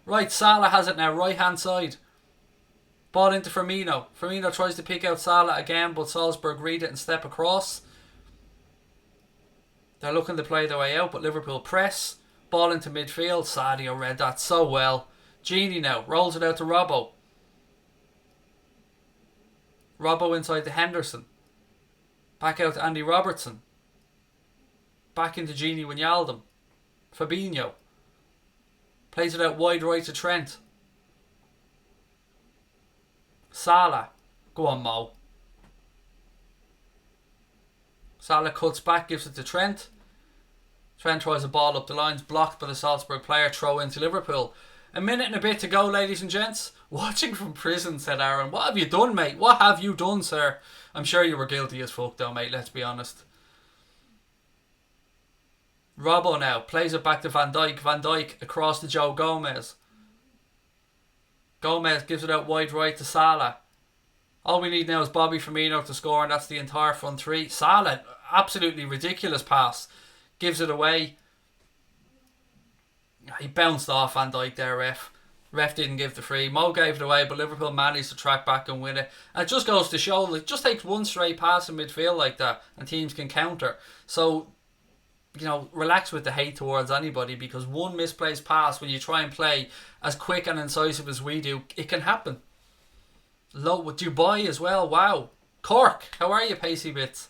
Right, Salah has it now. Right hand side. Ball into Firmino. Firmino tries to pick out Salah again, but Salzburg read it and step across. They're looking to play their way out, but Liverpool press. Ball into midfield. Sadio read that so well. Genie now rolls it out to Robbo. Robbo inside to Henderson. Back out to Andy Robertson. Back into Genie Wijnaldum. Fabinho. Plays it out wide right to Trent. Salah. Go on, Mo. Salah cuts back, gives it to Trent. Trent tries a ball up the lines, blocked by the Salzburg player, throw into Liverpool. A minute and a bit to go, ladies and gents. Watching from prison, said Aaron. What have you done, mate? What have you done, sir? I'm sure you were guilty as fuck though, mate, let's be honest. Robbo now plays it back to Van Dijk. Van Dijk across to Joe Gomez. Gomez gives it out wide right to Salah. All we need now is Bobby Firmino to score, and that's the entire front three. Salah, absolutely ridiculous pass. Gives it away. He bounced off Van Dijk there, ref. Ref didn't give the free. Mo gave it away, but Liverpool managed to track back and win it. And it just goes to show, like, just takes one straight pass in midfield like that, and teams can counter. So, you know, relax with the hate towards anybody, because one misplaced pass, when you try and play as quick and incisive as we do, it can happen. Low with Dubai as well. Wow. Cork, how are you, Pacey Bits?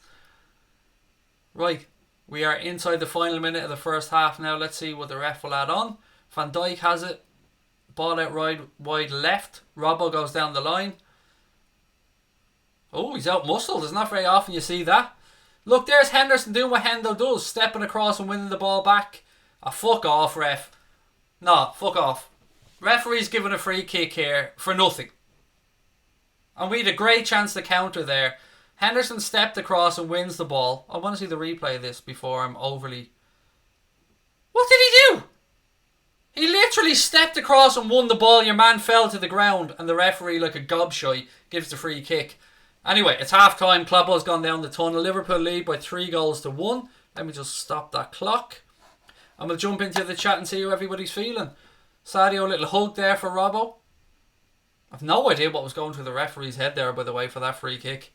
Right, we are inside the final minute of the first half now. Let's see what the ref will add on. Van Dijk has it. Ball out wide left. Robbo goes down the line. Oh, he's out muscled. It's not very often you see that. Look, there's Henderson doing what Hendo does, stepping across and winning the ball back. Oh, fuck off, ref. No, fuck off. Referee's giving a free kick here for nothing. And we had a great chance to counter there. Henderson stepped across and wins the ball. I want to see the replay of this before I'm overly... What did he do? He literally stepped across and won the ball. Your man fell to the ground and the referee, like a gobshite, gives the free kick. Anyway, it's half time. Klopp's gone down the tunnel. Liverpool lead by 3-1. Let me just stop that clock. And we'll jump into the chat and see how everybody's feeling. Sadio, a little hug there for Robbo. I've no idea what was going through the referee's head there, by the way, for that free kick.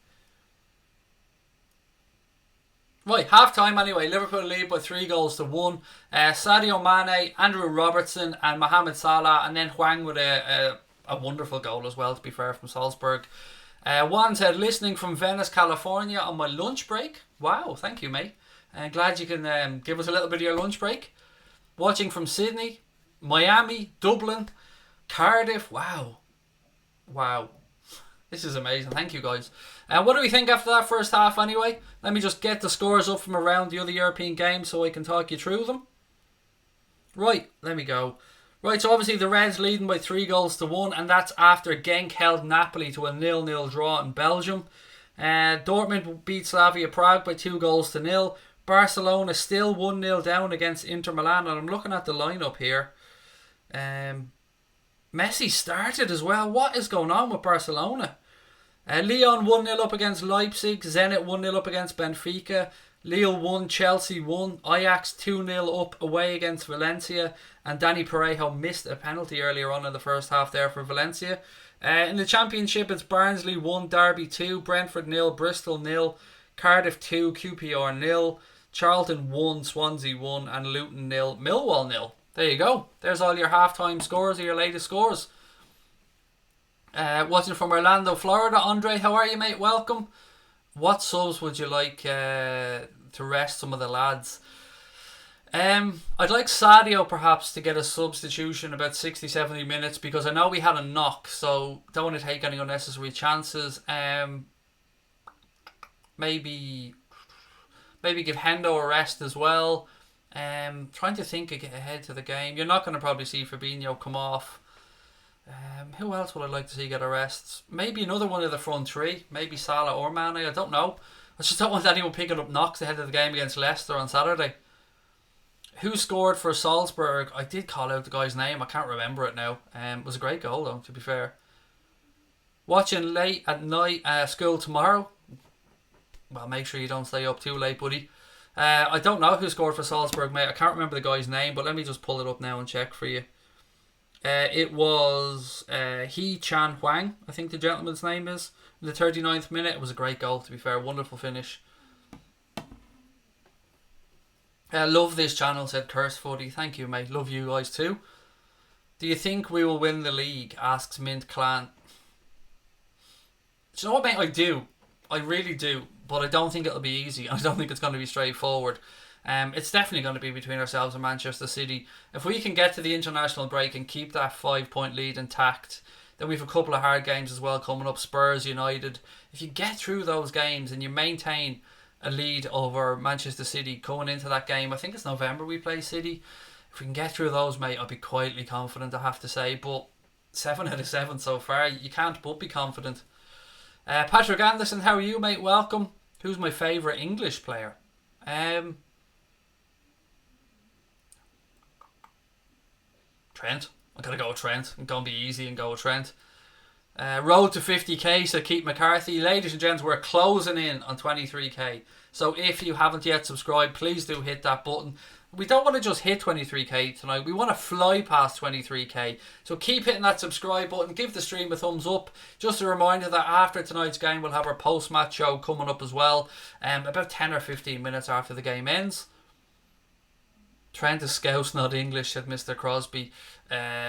Right, half time anyway. Liverpool lead by 3-1. Sadio Mane, Andrew Robertson, and Mohamed Salah, and then Hwang with a wonderful goal as well, to be fair, from Salzburg. Juan said, listening from Venice, California on my lunch break. Wow, thank you, mate. Glad you can give us a little bit of your lunch break. Watching from Sydney, Miami, Dublin, Cardiff. Wow. This is amazing. Thank you, guys. What do we think after that first half anyway? Let me just get the scores up from around the other European games so I can talk you through them. Right, let me go. Right, so obviously the Reds leading by 3-1, and that's after Genk held Napoli to a 0-0 draw in Belgium. Dortmund beat Slavia Prague by 2-0. Barcelona still 1-0 down against Inter Milan, and I'm looking at the lineup here. Messi started as well. What is going on with Barcelona? Lyon 1-0 up against Leipzig. Zenit 1-0 up against Benfica. Lille 1, Chelsea 1. Ajax 2-0 up away against Valencia. And Danny Parejo missed a penalty earlier on in the first half there for Valencia. In the Championship, it's Barnsley 1, Derby 2, Brentford 0, Bristol 0, Cardiff 2, QPR 0, Charlton 1, Swansea 1, and Luton 0, Millwall 0. There you go. There's all your halftime scores or your latest scores. Watching from Orlando, Florida. Andre, how are you, mate? Welcome. What subs would you like to rest some of the lads? I'd like Sadio perhaps to get a substitution about 60-70 minutes, because I know we had a knock, so don't want to take any unnecessary chances. Maybe give Hendo a rest as well. Trying to think ahead to the game. You're not going to probably see Fabinho come off. Who else would I like to see get a rest? Maybe another one of the front three. Maybe Salah or Mane. I don't know. I just don't want anyone picking up knocks ahead of the game against Leicester on Saturday. Who scored for Salzburg? I did call out the guy's name. I can't remember it now. It was a great goal though, to be fair. Watching late at night. School tomorrow. Well, make sure you don't stay up too late, buddy. I don't know who scored for Salzburg, mate. I can't remember the guy's name, but let me just pull it up now and check for you. It was Chan Huang, I think the gentleman's name is. In the 39th minute. It was a great goal, to be fair. Wonderful finish. Love this channel, said Curse Footy. Thank you, mate. Love you guys too. Do you think we will win the league? Asks Mint Clan. Do you know what, mate? I do. I really do. But I don't think it'll be easy. I don't think it's going to be straightforward. It's definitely going to be between ourselves and Manchester City. If we can get to the international break and keep that 5-point lead intact, then we have a couple of hard games as well coming up. Spurs, United. If you get through those games and you maintain a lead over Manchester City going into that game, I think it's November we play City. If we can get through those, mate, I'll be quietly confident, I have to say. But 7 out of 7 so far. You can't but be confident. Patrick Anderson, how are you, mate? Welcome. Who's my favourite English player? Trent. I'm going to go with Trent. I'm going to be easy and go with Trent. Road to 50k, so Keith McCarthy. Ladies and gents, we're closing in on 23k. So if you haven't yet subscribed, please do hit that button. We don't want to just hit 23k tonight. We want to fly past 23k. So keep hitting that subscribe button. Give the stream a thumbs up. Just a reminder that after tonight's game, we'll have our post-match show coming up as well. About 10 or 15 minutes after the game ends. Trent is Scouse, not English, said Mr. Crosby.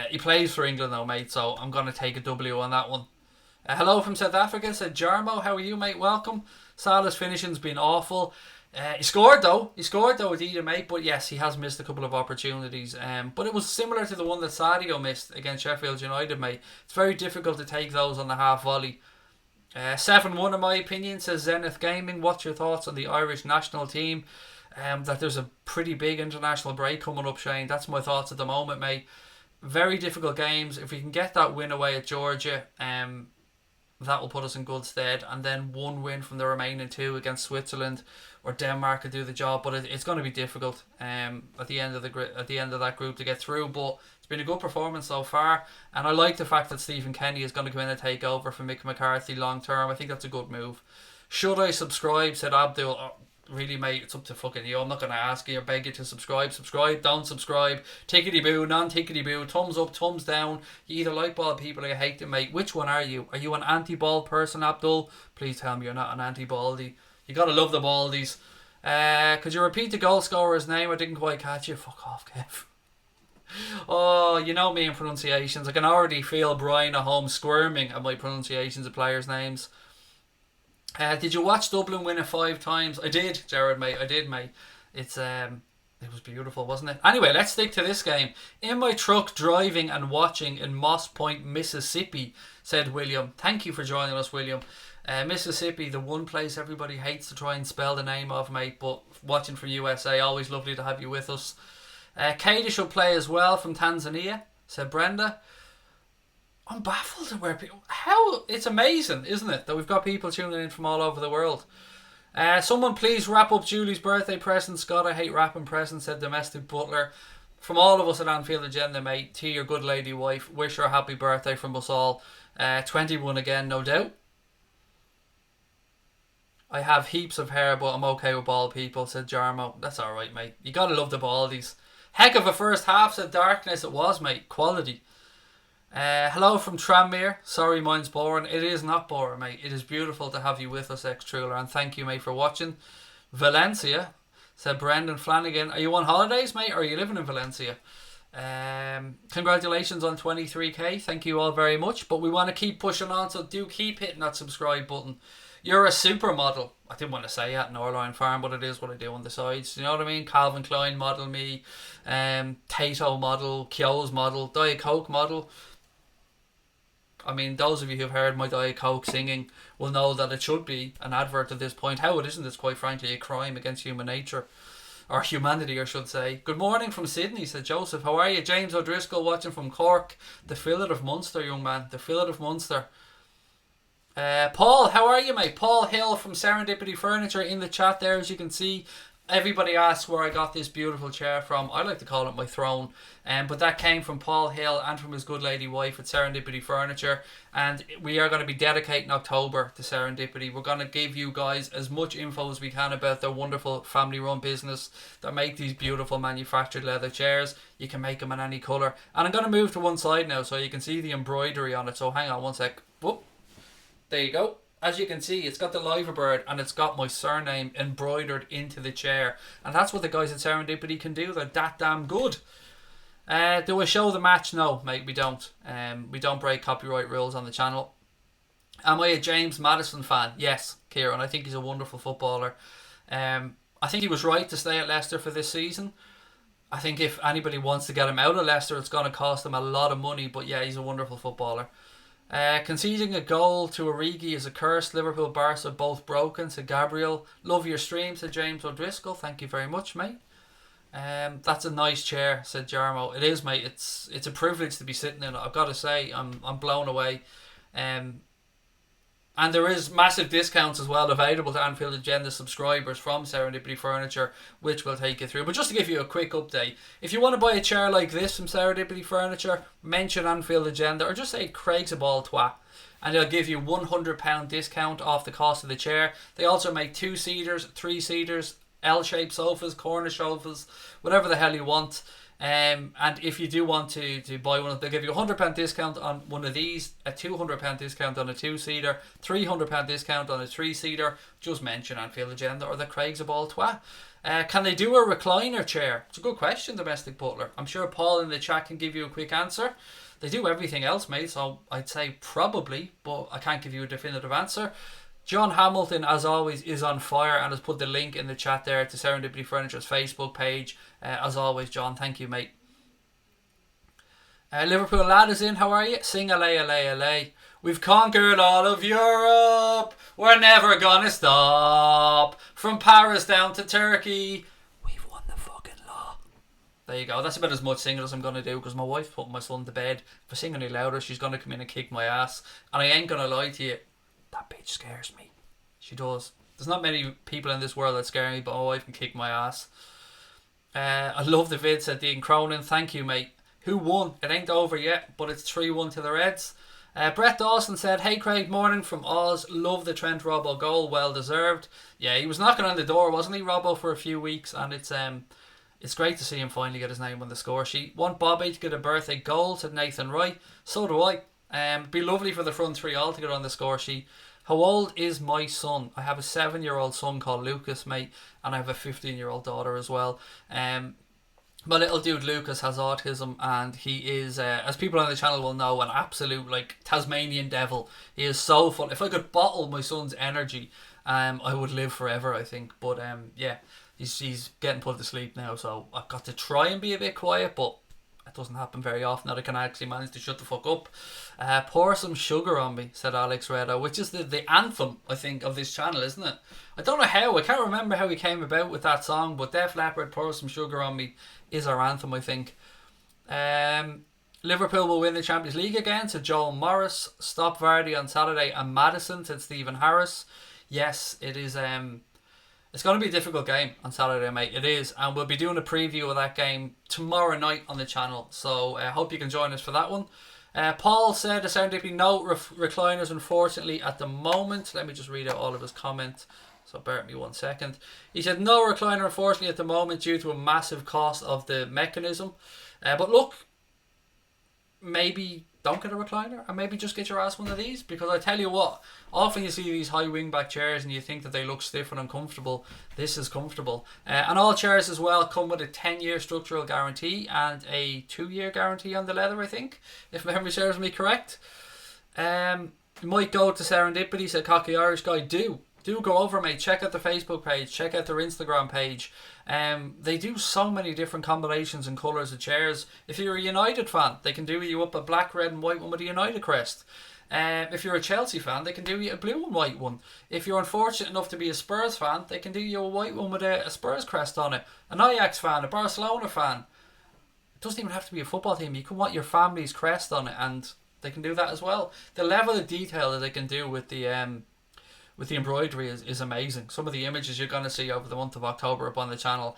He plays for England though, mate, so I'm going to take a W on that one. Hello from South Africa, said Jarmo. How are you, mate? Welcome. Salah's finishing's been awful. He scored though, indeed, mate, but yes, he has missed a couple of opportunities. But it was similar to the one that Sadio missed against Sheffield United, mate. It's very difficult to take those on the half volley. 7-1 in my opinion, says Zenith Gaming. What's your thoughts on the Irish national team? That there's a pretty big international break coming up, Shane. That's my thoughts at the moment, mate. Very difficult games. If we can get that win away at Georgia, that will put us in good stead. And then one win from the remaining two against Switzerland or Denmark could do the job. But it's going to be difficult at the end of that group to get through. But it's been a good performance so far. And I like the fact that Stephen Kenny is going to come in and take over for Mick McCarthy long term. I think that's a good move. Should I subscribe? Said Abdul. Oh, really, mate, it's up to fucking you. I'm not going to ask you or beg you to subscribe. Subscribe, don't subscribe. Tickety boo, non tickety boo. Thumbs up, thumbs down. You either like bald people or you hate them, mate. Which one are you? Are you an anti-bald person, Abdul? Please tell me you're not an anti-baldy. You gotta love the baldies. Could you repeat the goal scorer's name? I didn't quite catch you. Fuck off, Kev. Oh, you know me in pronunciations. I can already feel Brian at home squirming at my pronunciations of players' names. Did you watch Dublin win it 5 times? I did, Jared, mate. I did, mate. It was beautiful, wasn't it? Anyway, let's stick to this game. In my truck, driving and watching in Moss Point, Mississippi, said William. Thank you for joining us, William. Mississippi, the one place everybody hates to try and spell the name of, mate. But watching from USA, always lovely to have you with us. Katie should play as well from Tanzania, said Brenda. I'm baffled at where people... How... It's amazing, isn't it, that we've got people tuning in from all over the world. Someone please wrap up Julie's birthday present. Scott, I hate wrapping presents, said Domestic Butler. From all of us at Anfield Agenda, mate, to your good lady wife, wish her a happy birthday from us all. 21 again, no doubt. I have heaps of hair, but I'm okay with bald people, said Jarmo. That's alright, mate. You gotta love the baldies. Heck of a first half, said Darkness. It was, mate. Quality. Hello from Tranmere. Sorry, mine's boring. It is not boring, mate. It is beautiful to have you with us, ex-Truler, and thank you, mate, for watching. Valencia, said Brendan Flanagan. Are you on holidays, mate, or are you living in Valencia? Congratulations on 23k. Thank you all very much. But we want to keep pushing on, so do keep hitting that subscribe button. You're a supermodel. I didn't want to say that in Orline Farm, but it is what I do on the sides. You know what I mean? Calvin Klein model me, Tato model, Kyo's model, Diet Coke model. I mean, those of you who've heard my Diet Coke singing will know that it should be an advert at this point. How it isn't is quite frankly a crime against human nature. Or humanity, I should say. Good morning from Sydney, said Joseph. How are you? James O'Driscoll watching from Cork. The fillet of Munster, young man. The fillet of Munster. Paul, how are you, mate? Paul Hill from Serendipity Furniture in the chat there, as you can see. Everybody asks where I got this beautiful chair from. I like to call it my throne. But that came from Paul Hill and from his good lady wife at Serendipity Furniture. And we are going to be dedicating October to Serendipity. We're going to give you guys as much info as we can about their wonderful family-run business that make these beautiful manufactured leather chairs. You can make them in any colour. And I'm going to move to one side now so you can see the embroidery on it. So hang on one sec. Whoop. There you go. As you can see, it's got the liver bird and it's got my surname embroidered into the chair. And that's what the guys at Serendipity can do. They're that damn good. Do we show the match? No, mate, we don't. We don't break copyright rules on the channel. Am I a James Maddison fan? Yes, Kieran. I think he's a wonderful footballer. I think he was right to stay at Leicester for this season. I think if anybody wants to get him out of Leicester, it's going to cost him a lot of money. But yeah, he's a wonderful footballer. Conceding a goal to Origi is a curse. Liverpool, Barca both broken, said Gabriel. Love your stream, said James O'Driscoll. Thank you very much, mate. That's a nice chair, said Jarmo. It is, mate. It's a privilege to be sitting in it. I've got to say, I'm blown away. And there is massive discounts as well available to Anfield Agenda subscribers from Serendipity Furniture, which will take you through. But just to give you a quick update, if you want to buy a chair like this from Serendipity Furniture, mention Anfield Agenda or just say Craig's a ball twat, and they'll give you £100 discount off the cost of the chair. They also make 2-seaters, 3-seaters, L-shaped sofas, corner sofas, whatever the hell you want. And if you do want to buy one, they'll give you a £100 discount on one of these, a £200 discount on a 2-seater, £300 discount on a 3-seater. Just mention Anfield Agenda or the Craig's a ball twat. Can they do a recliner chair? It's a good question, Domestic Butler. I'm sure Paul in the chat can give you a quick answer. They do everything else, mate, so I'd say probably, but I can't give you a definitive answer. John Hamilton, as always, is on fire and has put the link in the chat there to Serendipity Furniture's Facebook page. As always, John, thank you, mate. Liverpool lad is in. How are you? Sing a lay. We've conquered all of Europe. We're never gonna stop. From Paris down to Turkey. We've won the fucking law. There you go. That's about as much singing as I'm going to do because my wife's putting my son to bed. If I sing any louder, she's going to come in and kick my ass. And I ain't going to lie to you. That bitch scares me. She does. There's not many people in this world that scare me, but my wife can kick my ass. I love the vid, said Dean Cronin. Thank you, mate. Who won? It ain't over yet, but it's 3-1 to the Reds. Brett Dawson said, hey Craig, morning from Oz. Love the Trent Robbo goal, well deserved. Yeah, he was knocking on the door, wasn't he, Robbo, for a few weeks, and it's great to see him finally get his name on the score sheet. Want Bobby to get a birthday goal, said Nathan Wright. So do I. Be lovely for the front three all to get on the score sheet. How old is my son? I have a 7-year-old son called Lucas, mate, and I have a 15-year-old daughter as well. My little dude Lucas has autism, and he is, as people on the channel will know, an absolute Tasmanian devil. He is so fun. If I could bottle my son's energy, I would live forever, I think. But yeah, he's getting put to sleep now, so I've got to try and be a bit quiet, but it doesn't happen very often that I can actually manage to shut the fuck up. Pour some sugar on me, said Alex Reddo, which is the anthem, I think, of this channel, isn't it? I don't know how, I can't remember how we came about with that song, but Def Leppard, Pour Some Sugar on Me is our anthem, I think. Liverpool will win the Champions League again, said Joel Morris. Stop Vardy on Saturday and Maddison, said Stephen Harris. Yes, it is. It's going to be a difficult game on Saturday, mate. It is, and we'll be doing a preview of that game tomorrow night on the channel. So I hope you can join us for that one. Paul said, a serendipity no recliners, unfortunately, at the moment. Let me just read out all of his comments. So bear with me 1 second. He said, no recliner, unfortunately, at the moment due to a massive cost of the mechanism. But look, maybe don't get a recliner and maybe just get your ass one of these, because I tell you what, often you see these high wingback chairs and you think that they look stiff and uncomfortable. This is comfortable. And all chairs as well come with a 10-year structural guarantee and a 2-year guarantee on the leather, I think, if memory serves me correct. You might go to Serendipity, said Cocky Irish Guy. Do go over, mate. Check out the Facebook page. Check out their Instagram page. They do so many different combinations and colours of chairs. If you're a United fan, they can do you up a black, red and white one with a United crest. If you're a Chelsea fan, they can do you a blue and white one. If you're unfortunate enough to be a Spurs fan, they can do you a white one with a Spurs crest on it. An Ajax fan, a Barcelona fan. It doesn't even have to be a football team. You can want your family's crest on it, and they can do that as well. The level of detail that they can do with the embroidery is amazing. Some of the images you're going to see over the month of October up on the channel.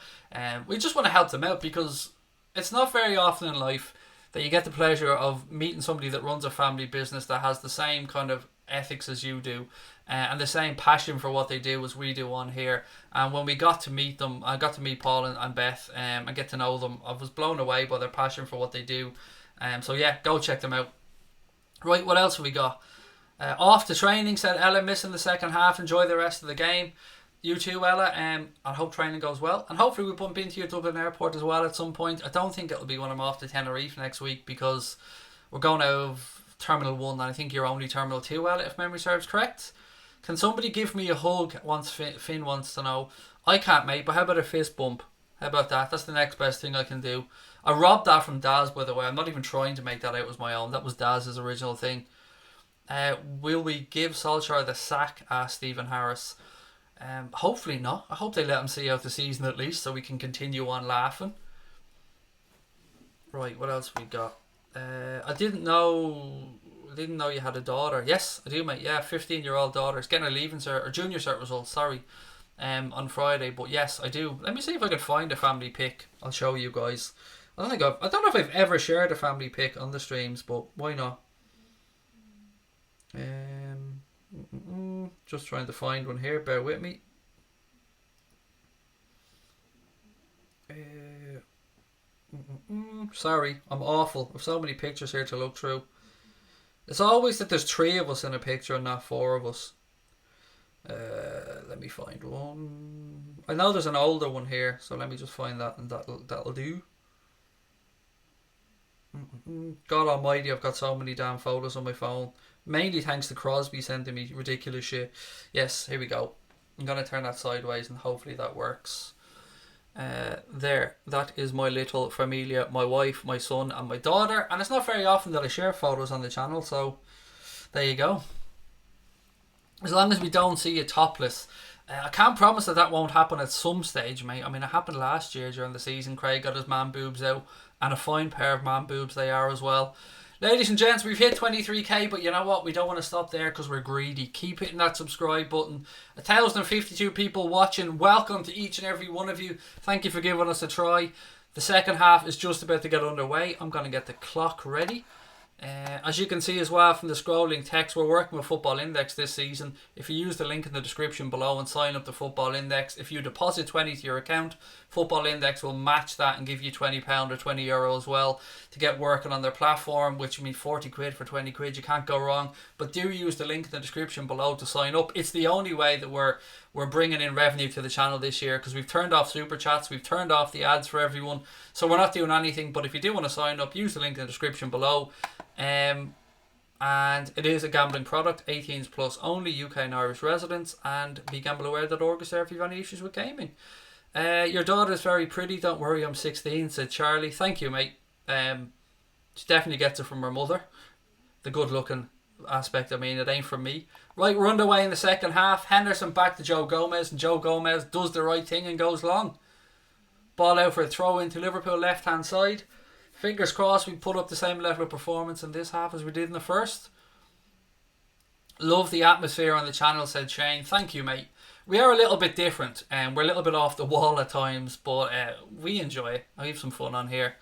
We just want to help them out, because it's not very often in life that you get the pleasure of meeting somebody that runs a family business that has the same kind of ethics as you do, and the same passion for what they do as we do on here. And when we got to meet them, I got to meet Paul and Beth and get to know them. I was blown away by their passion for what they do. So yeah, go check them out. Right, what else have we got? Off to training, said Ella, missing the second half. Enjoy the rest of the game. You too, Ella. I hope training goes well, and hopefully we bump into you at Dublin Airport as well at some point. I don't think it'll be when I'm off to Tenerife next week, because we're going out of Terminal 1 and I think you're only Terminal 2, Ella, if memory serves correct. Can somebody give me a hug? Finn wants to know. I can't, mate, but how about a fist bump? How about that? That's the next best thing I can do. I robbed that from Daz, by the way. I'm not even trying to make that out as my own. That was Daz's original thing. Will we give Solskjaer the sack? Asked Stephen Harris. Hopefully not. I hope they let him see out the season at least, so we can continue on laughing. Right, what else we got? I didn't know you had a daughter. Yes, I do, mate. Yeah, 15-year-old daughter. It's getting a leaving cert, or junior cert results, sorry, on Friday. But yes, I do. Let me see if I can find a family pic. I'll show you guys. I don't know if I've ever shared a family pic on the streams, but why not? Just trying to find one here, bear with me. Sorry, I'm awful. I've so many pictures here to look through. It's always that there's 3 of us in a picture and not 4 of us. Let me find one. I know there's an older one here, so let me just find that, and that'll do. God almighty, I've got so many damn photos on my phone. Mainly thanks to Crosby sending me ridiculous shit. Yes, here we go. I'm going to turn that sideways and hopefully that works. There. That is my little familia, my wife, my son and my daughter. And it's not very often that I share photos on the channel, so There you go. As long as we don't see you topless. I can't promise that won't happen at some stage, mate. I mean, it happened last year during the season. Craig got his man boobs out, and a fine pair of man boobs they are as well. Ladies and gents, we've hit 23k, but you know what? We don't want to stop there because we're greedy. Keep hitting that subscribe button. 1,052 people watching. Welcome to each and every one of you. Thank you for giving us a try. The second half is just about to get underway. I'm going to get the clock ready. As you can see as well from the scrolling text, we're working with Football Index this season. If you use the link in the description below and sign up to Football Index, if you deposit 20 to your account, Football Index will match that and give you £20 or €20 as well to get working on their platform, which means 40 quid for 20 quid. You can't go wrong. But do use the link in the description below to sign up. It's the only way that we're bringing in revenue to the channel this year, because we've turned off super chats, we've turned off the ads for everyone, so we're not doing anything. But if you do want to sign up, use the link in the description below. And it is a gambling product, 18s plus only, UK and Irish residents, and begambleaware.org is there if you have any issues with gaming. Your daughter's very pretty, don't worry, I'm 16, said Charlie. Thank you, mate. She definitely gets it from her mother. The good looking aspect, I mean, it ain't from me. Right, we're underway in the second half. Henderson back to Joe Gomez, and Joe Gomez does the right thing and goes long. Ball out for a throw into Liverpool left hand side. Fingers crossed we put up the same level of performance in this half as we did in the first. Love the atmosphere on the channel, said Shane. Thank you, mate. We are a little bit different and we're a little bit off the wall at times, but we enjoy it. I have some fun on here.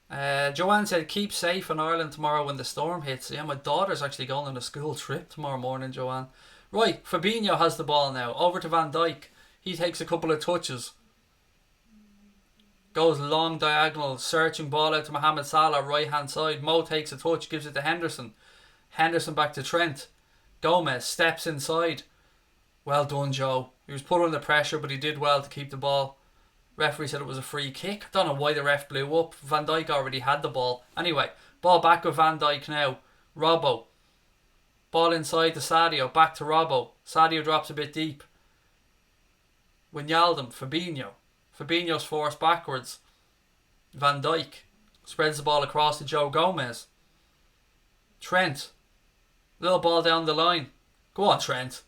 Joanne said, keep safe in Ireland tomorrow when the storm hits. Yeah, my daughter's actually going on a school trip tomorrow morning, Joanne. Right, Fabinho has the ball now. Over to Van Dijk. He takes a couple of touches. Goes long diagonal, searching ball out to Mohamed Salah, right hand side. Mo takes a touch, gives it to Henderson. Henderson back to Trent. Gomez steps inside. Well done, Joe. He was put under pressure, but he did well to keep the ball. Referee said it was a free kick. I don't know why the ref blew up. Van Dijk already had the ball. Anyway, ball back with Van Dijk now. Robbo. Ball inside to Sadio. Back to Robbo. Sadio drops a bit deep. Wijnaldum. Fabinho. Fabinho's forced backwards. Van Dijk spreads the ball across to Joe Gomez. Trent. Little ball down the line. Go on, Trent.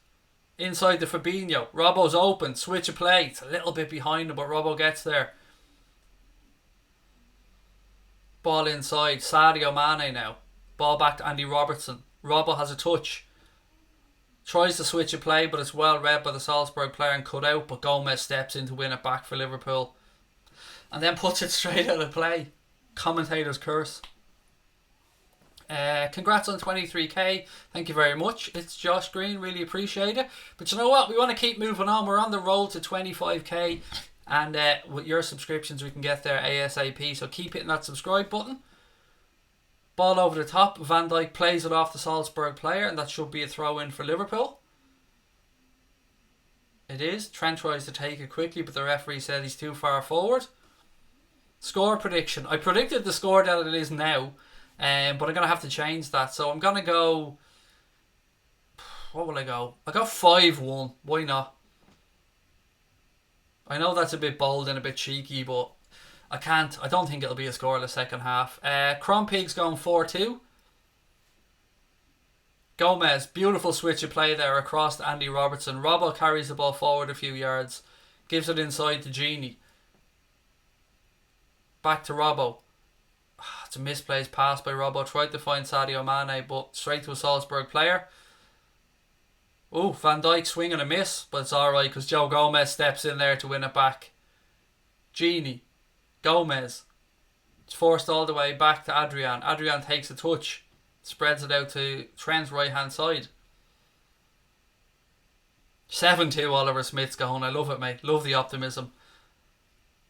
Inside to Fabinho. Robbo's open. Switch of play. It's a little bit behind him, but Robbo gets there. Ball inside. Sadio Mane now. Ball back to Andy Robertson. Robbo has a touch. Tries to switch a play, but it's well read by the Salzburg player and cut out, but Gomez steps in to win it back for Liverpool. And then puts it straight out of play. Commentator's curse. Congrats on 23k. Thank you very much. It's Josh Green. Really appreciate it. But you know what? We want to keep moving on. We're on the road to 25k. And with your subscriptions, we can get there ASAP. So keep hitting that subscribe button. Ball over the top. Van Dijk plays it off the Salzburg player, and that should be a throw in for Liverpool. It is. Trent tries to take it quickly, but the referee said he's too far forward. Score prediction. I predicted the score that it is now, but I'm going to have to change that. So I'm going to go... What will I go? I got 5-1. Why not? I know that's a bit bold and a bit cheeky, but I don't think it'll be a scoreless second half. Krompig's going 4-2. Gomez, beautiful switch of play there across to Andy Robertson. Robbo carries the ball forward a few yards. Gives it inside to Genie. Back to Robbo. It's a misplaced pass by Robbo. Tried to find Sadio Mane, but straight to a Salzburg player. Oh, Van Dijk swing and a miss, but it's alright because Joe Gomez steps in there to win it back. Genie. Gomez. It's forced all the way back to Adrian. Adrian takes a touch. Spreads it out to Trent's right hand side. 7-2 Oliver Smith's going. I love it, mate. Love the optimism.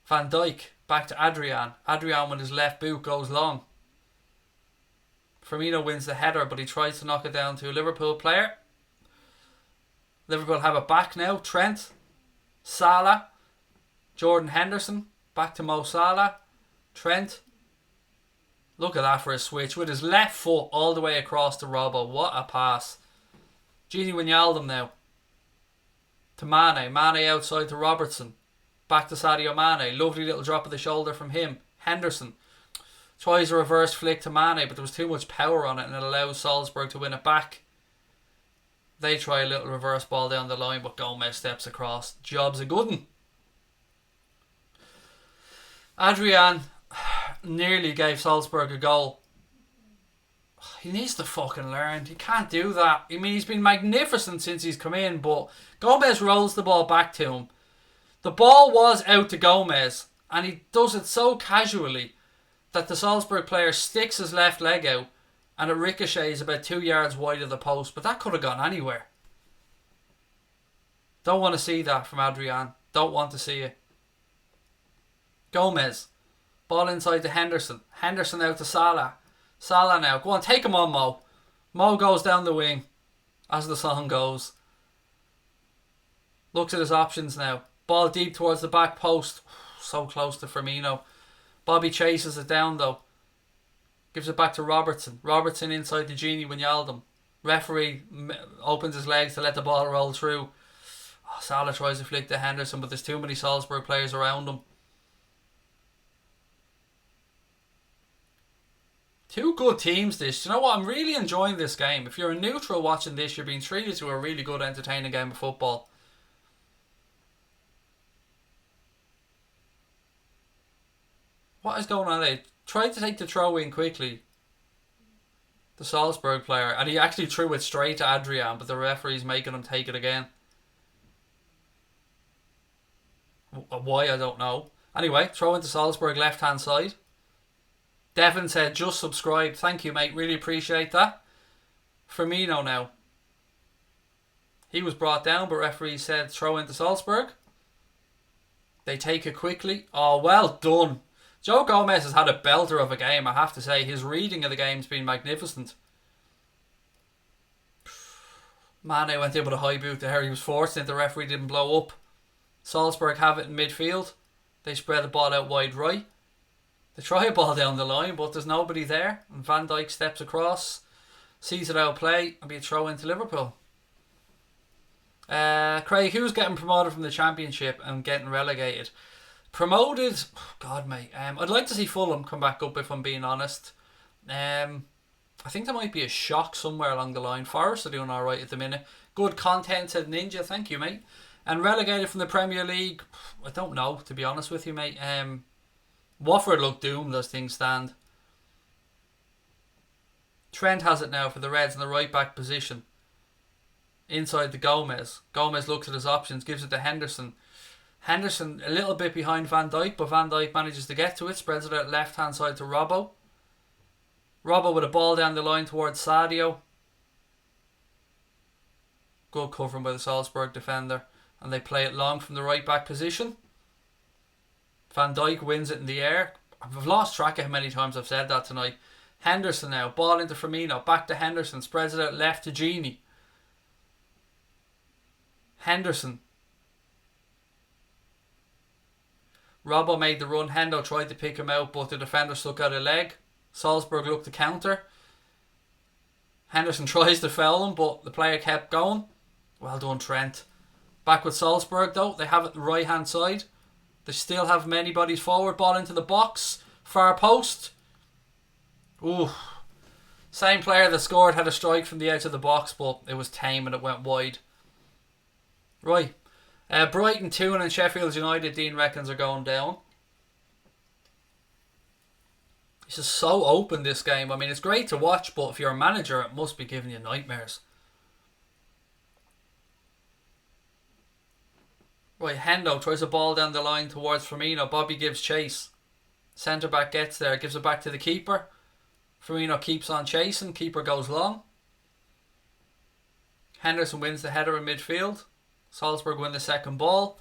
Van Dijk. Back to Adrian. Adrian with his left boot goes long. Firmino wins the header, but he tries to knock it down to a Liverpool player. Liverpool have it back now. Trent. Salah. Jordan Henderson. Back to Mo Salah. Trent. Look at that for a switch. With his left foot all the way across to Robbo. What a pass. Gini Wijnaldum now. To Mane. Mane outside to Robertson. Back to Sadio Mane. Lovely little drop of the shoulder from him. Henderson. Tries a reverse flick to Mane, but there was too much power on it and it allows Salzburg to win it back. They try a little reverse ball down the line, but Gomez steps across. Job's a good one. Adrian nearly gave Salzburg a goal. He needs to fucking learn. He can't do that. I mean, he's been magnificent since he's come in, but Gomez rolls the ball back to him. The ball was out to Gomez, and he does it so casually that the Salzburg player sticks his left leg out and it ricochets about 2 yards wide of the post, but that could have gone anywhere. Don't want to see that from Adrian. Don't want to see it. Gomez. Ball inside to Henderson. Henderson out to Salah. Salah now. Go on, take him on, Mo. Mo goes down the wing, as the song goes. Looks at his options now. Ball deep towards the back post. So close to Firmino. Bobby chases it down though. Gives it back to Robertson. Robertson inside to Gini Wijnaldum. Referee opens his legs to let the ball roll through. Oh, Salah tries to flick to Henderson, but there's too many Salzburg players around him. Two good teams this. You know what? I'm really enjoying this game. If you're a neutral watching this, you're being treated to a really good, entertaining game of football. What is going on there? Tried to take the throw in quickly. The Salzburg player. And he actually threw it straight to Adrian, but the referee's making him take it again. Why, I don't know. Anyway, throw into Salzburg left hand side. Devon said, just subscribe. Thank you, mate. Really appreciate that. Firmino now. He was brought down, but referee said throw into Salzburg. They take it quickly. Oh, well done. Joe Gomez has had a belter of a game, I have to say. His reading of the game's been magnificent. Mane went in with a high boot there. He was forced it. The referee didn't blow up. Salzburg have it in midfield. They spread the ball out wide right. They try a ball down the line, but there's nobody there. And Van Dijk steps across, sees it out play, and be a throw into Liverpool. Craig, who's getting promoted from the Championship and getting relegated? Promoted, God mate, I'd like to see Fulham come back up if I'm being honest. I think there might be a shock somewhere along the line. Forest are doing alright at the minute. Good content, said Ninja, thank you mate. And relegated from the Premier League, I don't know, to be honest with you mate. Watford look doomed as things stand. Trent has it now for the Reds in the right back position. Inside to Gomez. Gomez looks at his options, gives it to Henderson. Henderson a little bit behind Van Dijk, but Van Dijk manages to get to it, spreads it out left hand side to Robbo. Robbo with a ball down the line towards Sadio. Good covering by the Salzburg defender, and they play it long from the right back position. Van Dijk wins it in the air. I've lost track of how many times I've said that tonight. Henderson now, ball into Firmino, back to Henderson, spreads it out left to Gini. Henderson. Robbo made the run. Hendo tried to pick him out, but the defender stuck out a leg. Salzburg looked to counter. Henderson tries to foul him, but the player kept going. Well done, Trent. Back with Salzburg, though. They have it the right hand side. They still have many bodies forward. Ball into the box. Far post. Ooh. Same player that scored had a strike from the edge of the box, but it was tame and it went wide. Right. Brighton 2 and Sheffield United, Dean reckons, are going down. This is so open, this game. I mean, it's great to watch, but if you're a manager, it must be giving you nightmares. Right, Hendo tries a ball down the line towards Firmino. Bobby gives chase. Centre back gets there, gives it back to the keeper. Firmino keeps on chasing. Keeper goes long. Henderson wins the header in midfield. Salzburg win the second ball.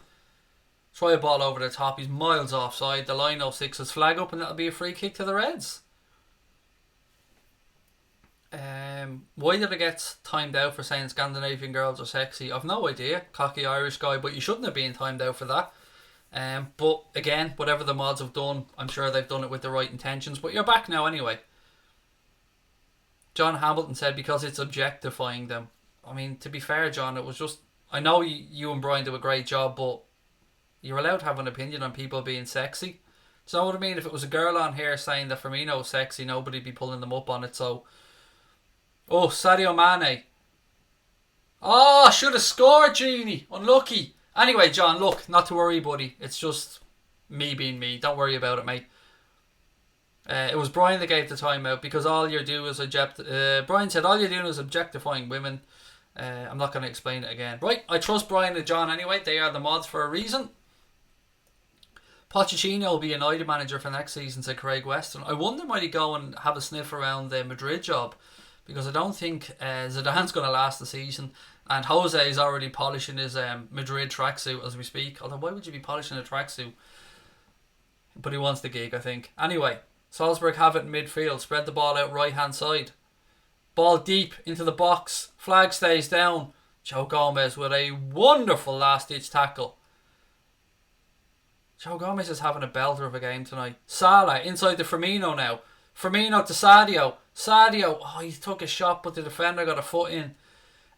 Try a ball over the top. He's miles offside. The line 06's flag up, and that'll be a free kick to the Reds. Why did it get timed out for saying Scandinavian girls are sexy? I've no idea. Cocky Irish guy, but you shouldn't have been timed out for that. But again, whatever the mods have done, I'm sure they've done it with the right intentions. But you're back now anyway. John Hamilton said because it's objectifying them. I mean, to be fair, John, it was just... I know you and Brian do a great job, but you're allowed to have an opinion on people being sexy. So what I mean, if it was a girl on here saying that Firmino's sexy, nobody'd be pulling them up on it. So, oh, Sadio Mane. Oh, should have scored, Genie. Unlucky. Anyway, John, look, not to worry, buddy. It's just me being me. Don't worry about it, mate. It was Brian that gave the timeout because all you're doing is Brian said all you're doing is objectifying women. I'm not going to explain it again. Right, I trust Brian and John anyway. They are the mods for a reason. Pochettino will be United manager for next season, said Craig Weston. I wonder might he go and have a sniff around the Madrid job, because I don't think Zidane's going to last the season, and Jose is already polishing his Madrid tracksuit as we speak. Although why would you be polishing a tracksuit? But he wants the gig, I think. Anyway, Salzburg have it in midfield, spread the ball out right hand side. Ball deep into the box, flag stays down. Joe Gomez with a wonderful last ditch tackle. Joe Gomez is having a belter of a game tonight. Salah inside to Firmino now. Firmino to Sadio. Sadio, oh, he took a shot, but the defender got a foot in.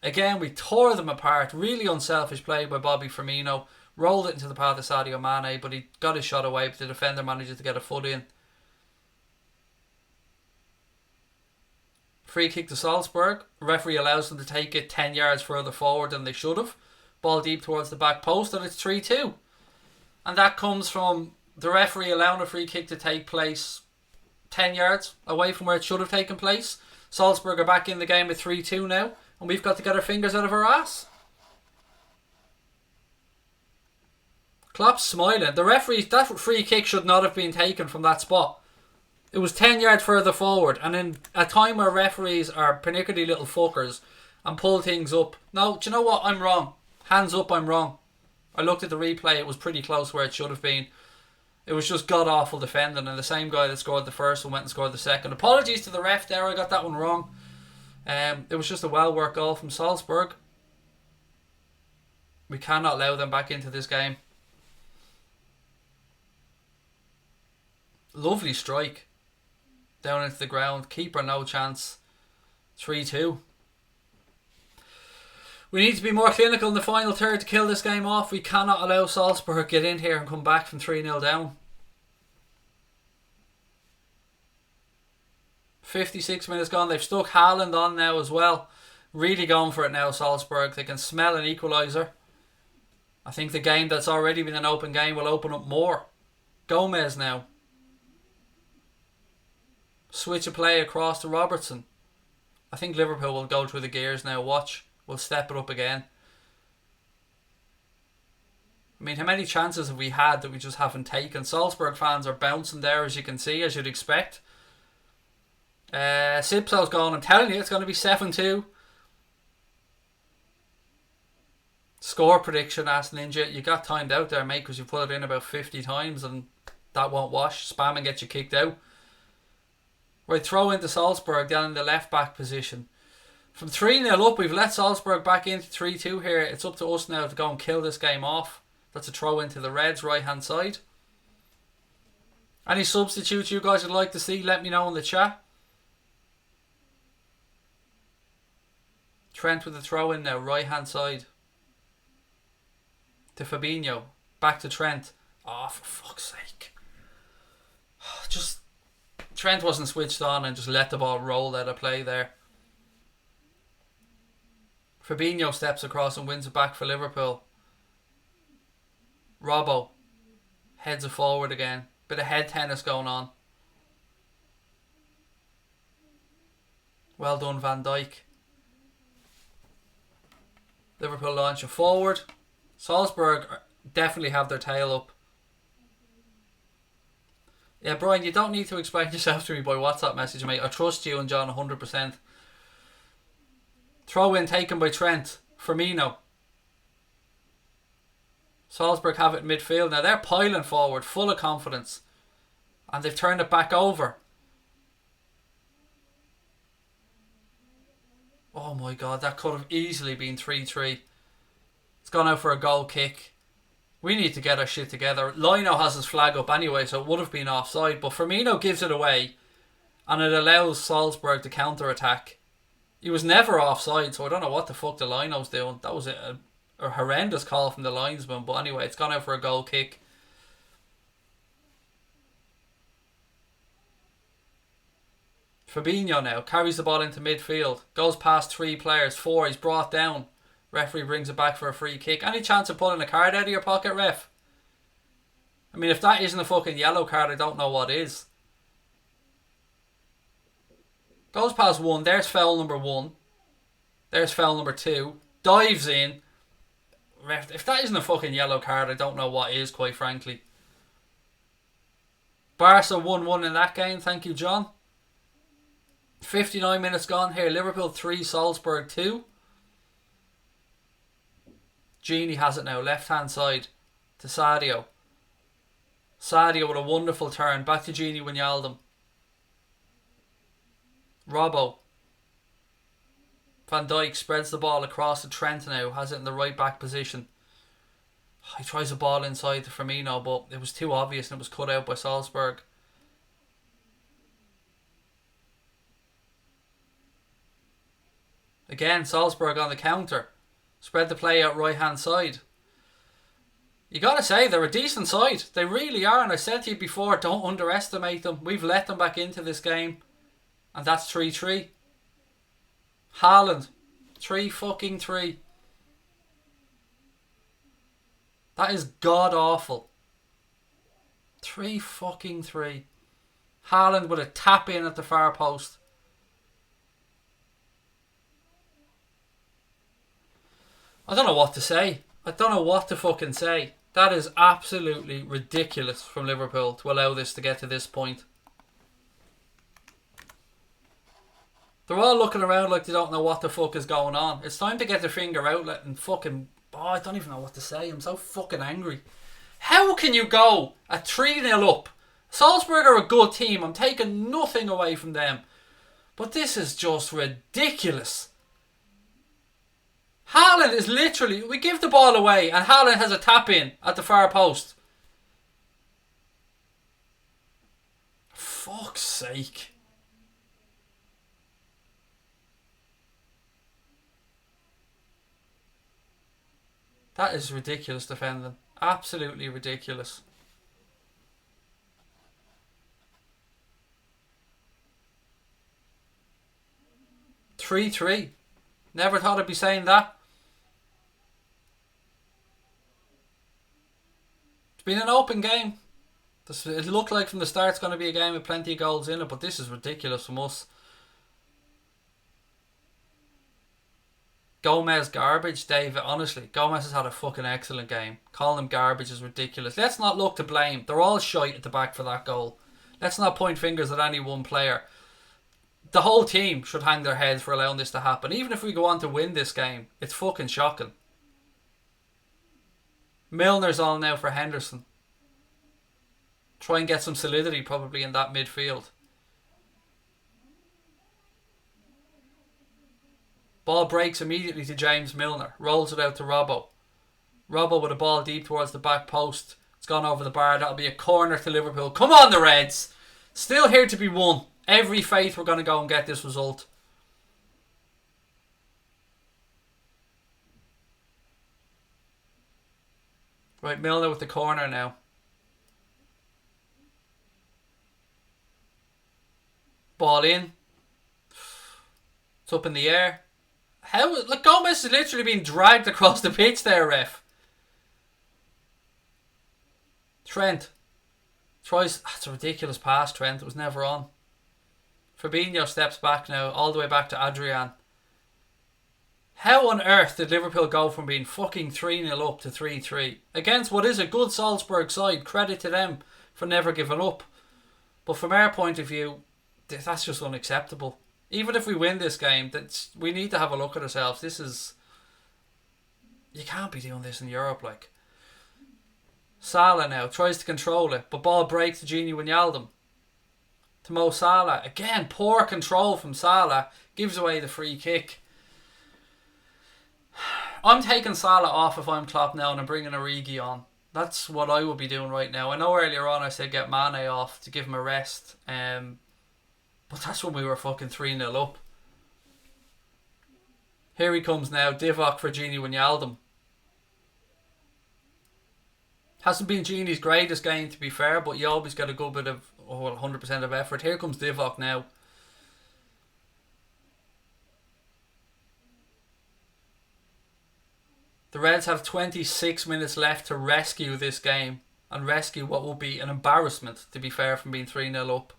Again, we tore them apart. Really unselfish play by Bobby Firmino. Rolled it into the path of Sadio Mane, but he got his shot away, but the defender managed to get a foot in. Free kick to Salzburg. Referee allows them to take it 10 yards further forward than they should have. Ball deep towards the back post, and it's 3-2. And that comes from the referee allowing a free kick to take place 10 yards away from where it should have taken place. Salzburg are back in the game at 3-2 now, and we've got to get our fingers out of our ass. Klopp's smiling. The referee, that free kick should not have been taken from that spot. It was 10 yards further forward, and in a time where referees are panicky little fuckers and pull things up. No, do you know what? I'm wrong. Hands up, I'm wrong. I looked at the replay, it was pretty close where it should have been. It was just god-awful defending, and the same guy that scored the first one went and scored the second. Apologies to the ref there, I got that one wrong. It was just a well-worked goal from Salzburg. We cannot allow them back into this game. Lovely strike. Down into the ground. Keeper no chance. 3-2. We need to be more clinical in the final third to kill this game off. We cannot allow Salzburg get in here and come back from 3-0 down. 56 minutes gone. They've stuck Haaland on now as well. Really going for it now, Salzburg. They can smell an equaliser. I think the game that's already been an open game will open up more. Gomez now. Switch of play across to Robertson. I think Liverpool will go through the gears now. Watch. We'll step it up again. I mean, how many chances have we had that we just haven't taken? Salzburg fans are bouncing there, as you can see, as you'd expect. Sipso's gone. I'm telling you, it's going to be 7-2. Score prediction, asked Ninja. You got timed out there, mate, because you put it in about 50 times and that won't wash. Spam and get you kicked out. Right, throw into Salzburg down in the left back position. From 3-0 up, we've let Salzburg back into 3-2 here. It's up to us now to go and kill this game off. That's a throw into the Reds' right-hand side. Any substitutes you guys would like to see, let me know in the chat. Trent with the throw in now, right-hand side. To Fabinho. Back to Trent. Oh, for fuck's sake. Just... Trent wasn't switched on and just let the ball roll out of play there. Fabinho steps across and wins it back for Liverpool. Robbo heads it forward again. Bit of head tennis going on. Well done, Van Dijk. Liverpool launch it forward. Salzburg definitely have their tail up. Yeah, Brian, you don't need to explain yourself to me by WhatsApp message, mate. I trust you and John 100%. Throw in taken by Trent. Firmino. Salzburg have it in midfield. Now they're piling forward, full of confidence. And they've turned it back over. Oh my god, that could have easily been 3-3. It's gone out for a goal kick. We need to get our shit together. Lino has his flag up anyway, so it would have been offside. But Firmino gives it away. And it allows Salzburg to counter-attack. He was never offside, so I don't know what the fuck the Lino's doing. That was a horrendous call from the linesman. But anyway, it's gone out for a goal kick. Fabinho now carries the ball into midfield. Goes past 3 players. 4. He's brought down. Referee brings it back for a free kick. Any chance of pulling a card out of your pocket, ref? I mean, if that isn't a fucking yellow card, I don't know what is. Goes past 1. There's foul number 1. There's foul number 2. Dives in. Ref, if that isn't a fucking yellow card, I don't know what is, quite frankly. Barca 1-1 in that game. Thank you, John. 59 minutes gone here. Liverpool 3, Salzburg 2. Genie has it now. Left hand side to Sadio. Sadio with a wonderful turn. Back to Genie Wijnaldum. Robbo. Van Dijk spreads the ball across to Trent now. Has it in the right back position. He tries a ball inside to Firmino, but it was too obvious and it was cut out by Salzburg. Again, Salzburg on the counter. Spread the play out right hand side. You gotta say, they're a decent side. They really are, and I said to you before, don't underestimate them. We've let them back into this game. And that's 3-3. Haaland. 3-3. That is god awful. 3-3. Haaland with a tap in at the far post. I don't know what to say. I don't know what to fucking say. That is absolutely ridiculous from Liverpool to allow this to get to this point. They're all looking around like they don't know what the fuck is going on. It's time to get their finger out and fucking... Oh, I don't even know what to say. I'm so fucking angry. How can you go at 3-0 up? Salzburg are a good team. I'm taking nothing away from them. But this is just ridiculous. Haaland is literally... We give the ball away and Haaland has a tap in at the far post. For fuck's sake. That is ridiculous defending. Absolutely ridiculous. "3-3. Never thought I'd be saying that. It's been an open game. It looked like from the start it's going to be a game with plenty of goals in it, but this is ridiculous from us. Gomez garbage, David. Honestly, Gomez has had a fucking excellent game. Calling him garbage is ridiculous. Let's not look to blame. They're all shite at the back for that goal. Let's not point fingers at any one player. The whole team should hang their heads for allowing this to happen. Even if we go on to win this game, it's fucking shocking. Milner's on now for Henderson. Try and get some solidity probably in that midfield. Ball breaks immediately to James Milner. Rolls it out to Robbo. Robbo with a ball deep towards the back post. It's gone over the bar. That'll be a corner to Liverpool. Come on, the Reds. Still here to be won. Every faith we're going to go and get this result. Right, Milner with the corner now. Ball in. It's up in the air. How? Look, Gomez is literally being dragged across the pitch there, ref. Trent. Tries... That's a ridiculous pass, Trent. It was never on. Fabinho steps back now, all the way back to Adrian. How on earth did Liverpool go from being fucking 3-0 up to 3-3? Against what is a good Salzburg side. Credit to them for never giving up. But from our point of view, that's just unacceptable. Even if we win this game, we need to have a look at ourselves. This is... You can't be doing this in Europe, like. Salah now tries to control it, but ball breaks to Gini Wijnaldum. To Mo Salah. Again, poor control from Salah. Gives away the free kick. I'm taking Salah off if I'm Klopp now and I'm bringing Origi on. That's what I will be doing right now. I know earlier on I said get Mane off to give him a rest. But that's when we were fucking 3-0 up. Here he comes now. Divock for Gini Wijnaldum. Hasn't been Gini's greatest game to be fair, but you always get a good bit of 100% of effort. Here comes Divock now. The Reds have 26 minutes left to rescue this game and rescue what will be an embarrassment, to be fair, from being 3-0 up.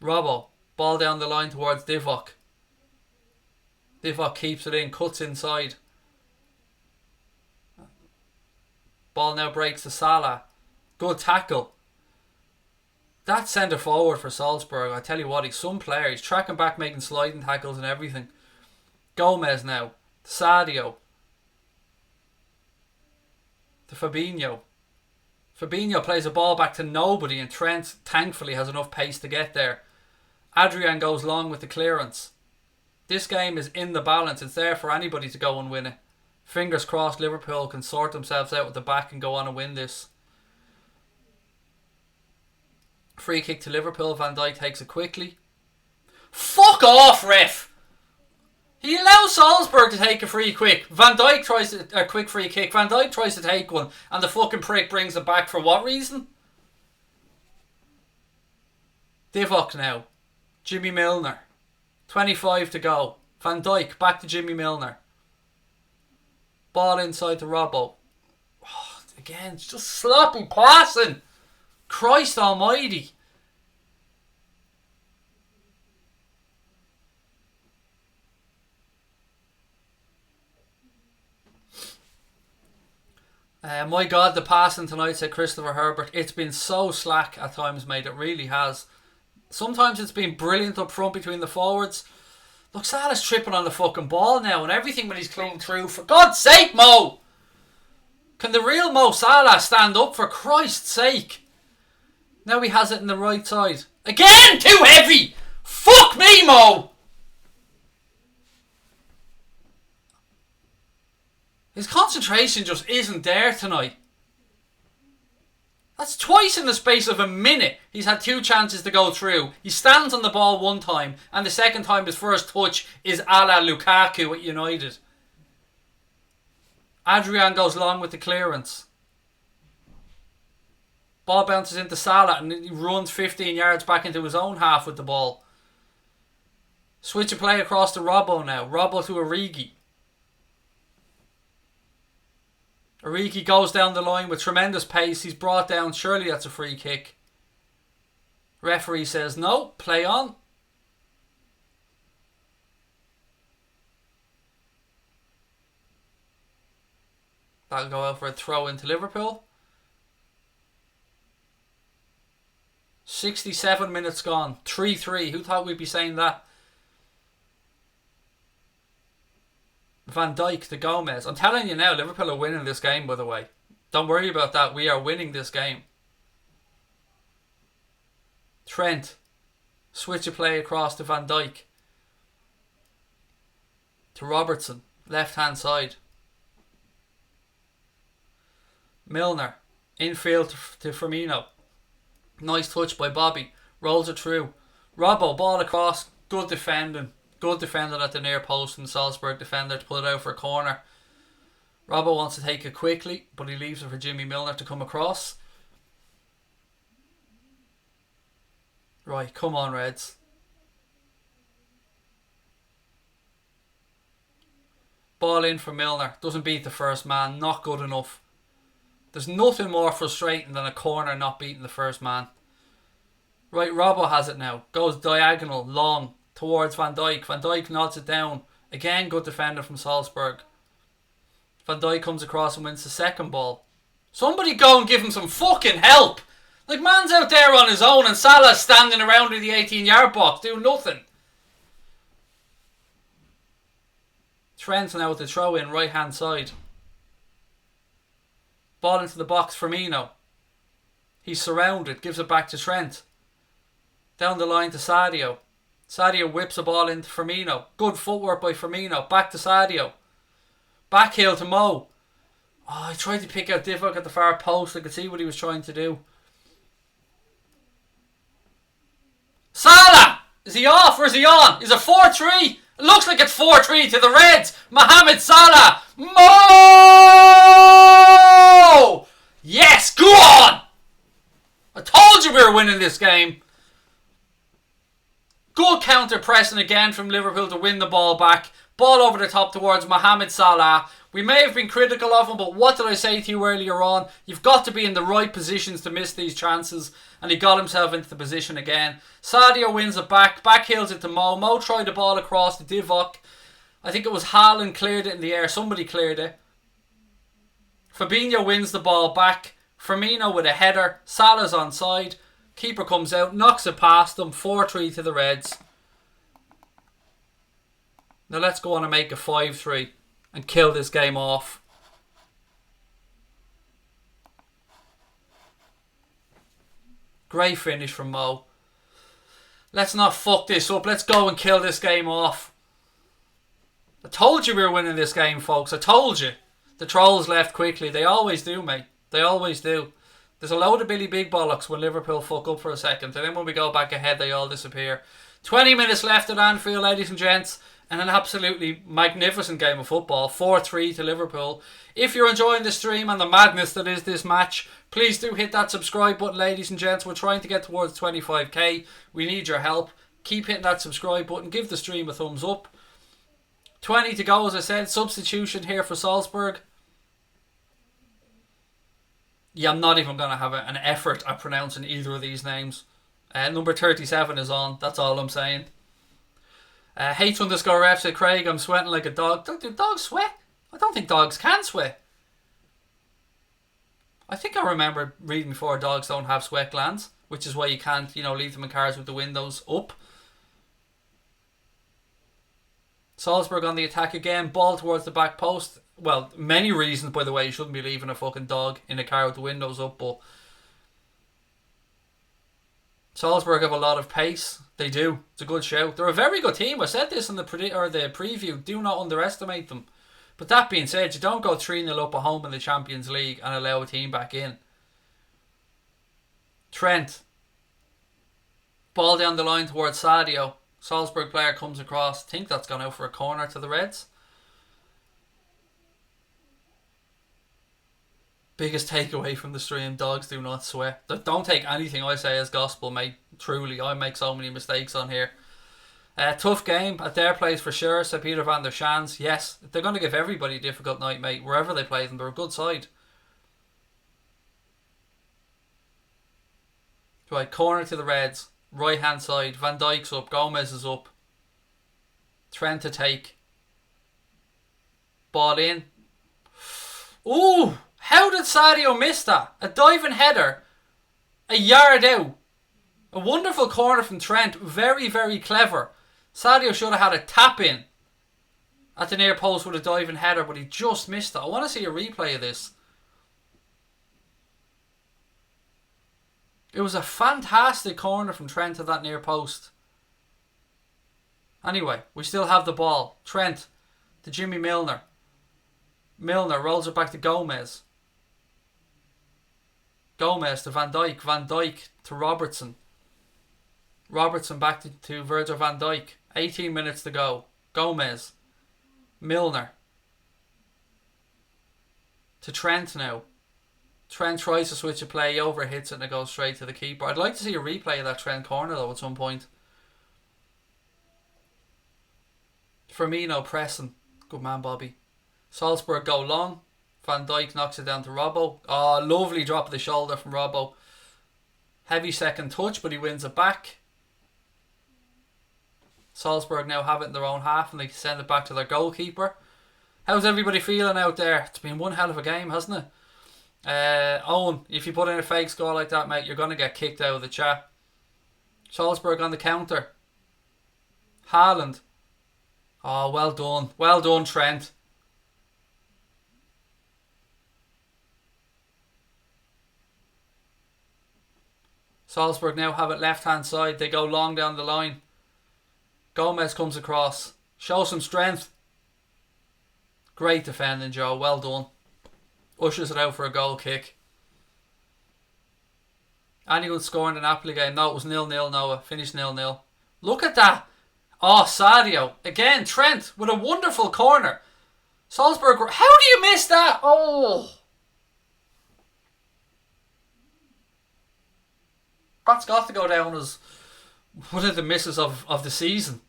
Robbo, ball down the line towards Divock. Divock keeps it in, cuts inside. Ball now breaks to Salah. Good tackle. That centre forward for Salzburg, I tell you what, he's some player. He's tracking back, making sliding tackles and everything. Gomez now. To Sadio. To Fabinho. Fabinho plays a ball back to nobody, and Trent thankfully has enough pace to get there. Adrian goes long with the clearance. This game is in the balance. It's there for anybody to go and win it. Fingers crossed Liverpool can sort themselves out with the back and go on and win this. Free kick to Liverpool. Van Dijk takes it quickly. Fuck off, ref! He allows Salzburg to take a free kick. Van Dijk tries a quick free kick. Van Dijk tries to take one, and the fucking prick brings it back for what reason? Divock now. Jimmy Milner. 25 to go. Van Dijk back to Jimmy Milner. Ball inside to Robbo. Oh, again, it's just sloppy passing. Christ almighty. My God, the passing tonight, said Christopher Herbert. It's been so slack at times, mate. It really has. Sometimes it's been brilliant up front between the forwards. Look, Salah's tripping on the fucking ball now and everything when he's clean through. For God's sake, Mo! Can the real Mo Salah stand up, for Christ's sake? Now he has it in the right side. Again! Too heavy! Fuck me, Mo! His concentration just isn't there tonight. That's twice in the space of a minute he's had 2 chances to go through. He stands on the ball one time, and the second time his first touch is a la Lukaku at United. Adrian goes long with the clearance. Ball bounces into Salah and he runs 15 yards back into his own half with the ball. Switch of play across to Robbo now. Robbo to Origi. Origi goes down the line with tremendous pace. He's brought down. Surely that's a free kick. Referee says no. Play on. That'll go out for a throw into Liverpool. 67 minutes gone. 3-3. Who thought we'd be saying that? Van Dijk to Gomez. I'm telling you now, Liverpool are winning this game, by the way. Don't worry about that. We are winning this game. Trent. Switch of play across to Van Dijk. To Robertson. Left hand side. Milner. Infield to Firmino. Nice touch by Bobby. Rolls it through. Robbo, ball across. Good defending. Good defending at the near post from the Salzburg defender to pull it out for a corner. Robbo wants to take it quickly, but he leaves it for Jimmy Milner to come across. Right, come on, Reds. Ball in for Milner. Doesn't beat the first man. Not good enough. There's nothing more frustrating than a corner not beating the first man. Right, Robbo has it now. Goes diagonal, long, towards Van Dijk. Van Dijk nods it down. Again, good defender from Salzburg. Van Dijk comes across and wins the second ball. Somebody go and give him some fucking help. Like, man's out there on his own and Salah's standing around in the 18-yard box doing nothing. Trent now with the throw in, right hand side. Ball into the box, Firmino. He's surrounded, gives it back to Trent. Down the line to Sadio. Sadio whips a ball into Firmino. Good footwork by Firmino. Back to Sadio. Back heel to Mo. Oh, he tried to pick out Divock at the far post. I could see what he was trying to do. Salah! Is he off or is he on? Is it 4-3? It looks like it's 4-3 to the Reds. Mohamed Salah. Mo! Yes, go on! I told you we were winning this game. Good counter pressing again from Liverpool to win the ball back. Ball over the top towards Mohamed Salah. We may have been critical of him, but what did I say to you earlier on? You've got to be in the right positions to miss these chances. And he got himself into the position again. Sadio wins it back. Backheels it to Mo. Mo tried the ball across to Divock. I think it was Haaland cleared it in the air. Somebody cleared it. Fabinho wins the ball back. Firmino with a header. Salah's onside. Keeper comes out. Knocks it past them. 4-3 to the Reds. Now let's go on and make it 5-3 and kill this game off. Great finish from Mo. Let's not fuck this up. Let's go and kill this game off. I told you we were winning this game, folks. I told you. The trolls left quickly. They always do, mate. They always do. There's a load of Billy Big Bollocks when Liverpool fuck up for a second. And then when we go back ahead, they all disappear. 20 minutes left at Anfield, ladies and gents. And an absolutely magnificent game of football. 4-3 to Liverpool. If you're enjoying the stream and the madness that is this match, please do hit that subscribe button, ladies and gents. We're trying to get towards 25k. We need your help. Keep hitting that subscribe button. Give the stream a thumbs up. 20 to go, as I said. Substitution here for Salzburg. Yeah, I'm not even going to have an effort at pronouncing either of these names. Number 37 is on. That's all I'm saying. H_F said, Craig, I'm sweating like a dog. Do dogs sweat? I don't think dogs can sweat. I think I remember reading before dogs don't have sweat glands, which is why you can't, leave them in cars with the windows up. Salzburg on the attack again. Ball towards the back post. Well, many reasons, by the way, you shouldn't be leaving a fucking dog in a car with the windows up, but Salzburg have a lot of pace. They do. It's a good shout. They're a very good team. I said this in the preview. Do not underestimate them. But that being said, you don't go 3-0 up at home in the Champions League and allow a team back in. Trent. Ball down the line towards Sadio. Salzburg player comes across. I think that's gone out for a corner to the Reds. Biggest takeaway from the stream, dogs do not sweat. Don't take anything I say as gospel, mate. Truly, I make so many mistakes on here. Tough game at their place for sure, said Peter van der Schans. Yes, they're going to give everybody a difficult night, mate. Wherever they play them, they're a good side. Right, corner to the Reds. Right hand side. Van Dijk's up. Gomez is up. Trent to take. Ball in. Ooh! How did Sadio miss that? A diving header. A yard out. A wonderful corner from Trent. Very, very clever. Sadio should have had a tap in at the near post with a diving header, but he just missed it. I want to see a replay of this. It was a fantastic corner from Trent at that near post. Anyway, we still have the ball. Trent to Jimmy Milner. Milner rolls it back to Gomez. Gomez to Van Dijk. Van Dijk to Robertson. Robertson back to Virgil van Dijk. 18 minutes to go. Gomez. Milner. To Trent now. Trent tries to switch a play over, hits it and it goes straight to the keeper. I'd like to see a replay of that Trent corner though at some point. Firmino pressing. Good man, Bobby. Salzburg go long. Van Dijk knocks it down to Robbo. Oh, lovely drop of the shoulder from Robbo. Heavy second touch, but he wins it back. Salzburg now have it in their own half and they send it back to their goalkeeper. How's everybody feeling out there? It's been one hell of a game, hasn't it? Owen, if you put in a fake score like that, mate, you're going to get kicked out of the chat. Salzburg on the counter. Haaland. Oh, well done. Well done, Trent. Salzburg now have it left hand side. They go long down the line. Gomez comes across. Show some strength. Great defending, Joe. Well done. Ushers it out for a goal kick. Anyone scoring an Napoli game? No, it was 0-0, Noah. Finished 0-0. Look at that. Oh, Sadio. Again, Trent with a wonderful corner. Salzburg. How do you miss that? Oh. That's got to go down as one of the misses of the season.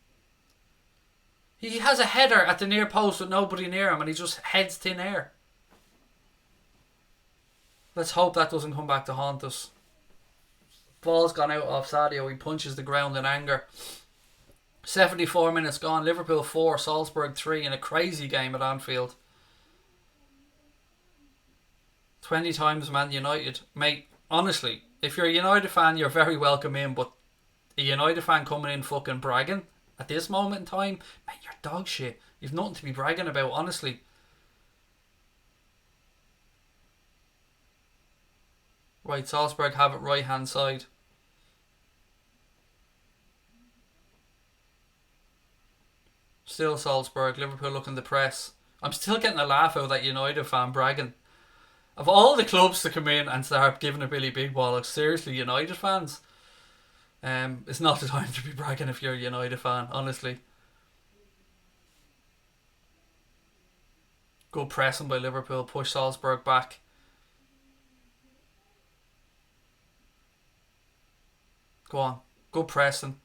He has a header at the near post with nobody near him and he just heads thin air. Let's hope that doesn't come back to haunt us. Ball's gone out off Sadio. He punches the ground in anger. 74 minutes gone. Liverpool 4, Salzburg 3 in a crazy game at Anfield. 20 times Man United. Mate, honestly, if you're a United fan, you're very welcome in, but a United fan coming in fucking bragging at this moment in time, mate, you're dog shit. You've nothing to be bragging about, honestly. Right, Salzburg have it right hand side. Still Salzburg. Liverpool looking to press. I'm still getting a laugh out of that United fan bragging. Of all the clubs to come in and start giving a Billy Big Bollocks, seriously, United fans, it's not the time to be bragging if you're a United fan, honestly. Good pressing by Liverpool, push Salzburg back. Go on, good pressing.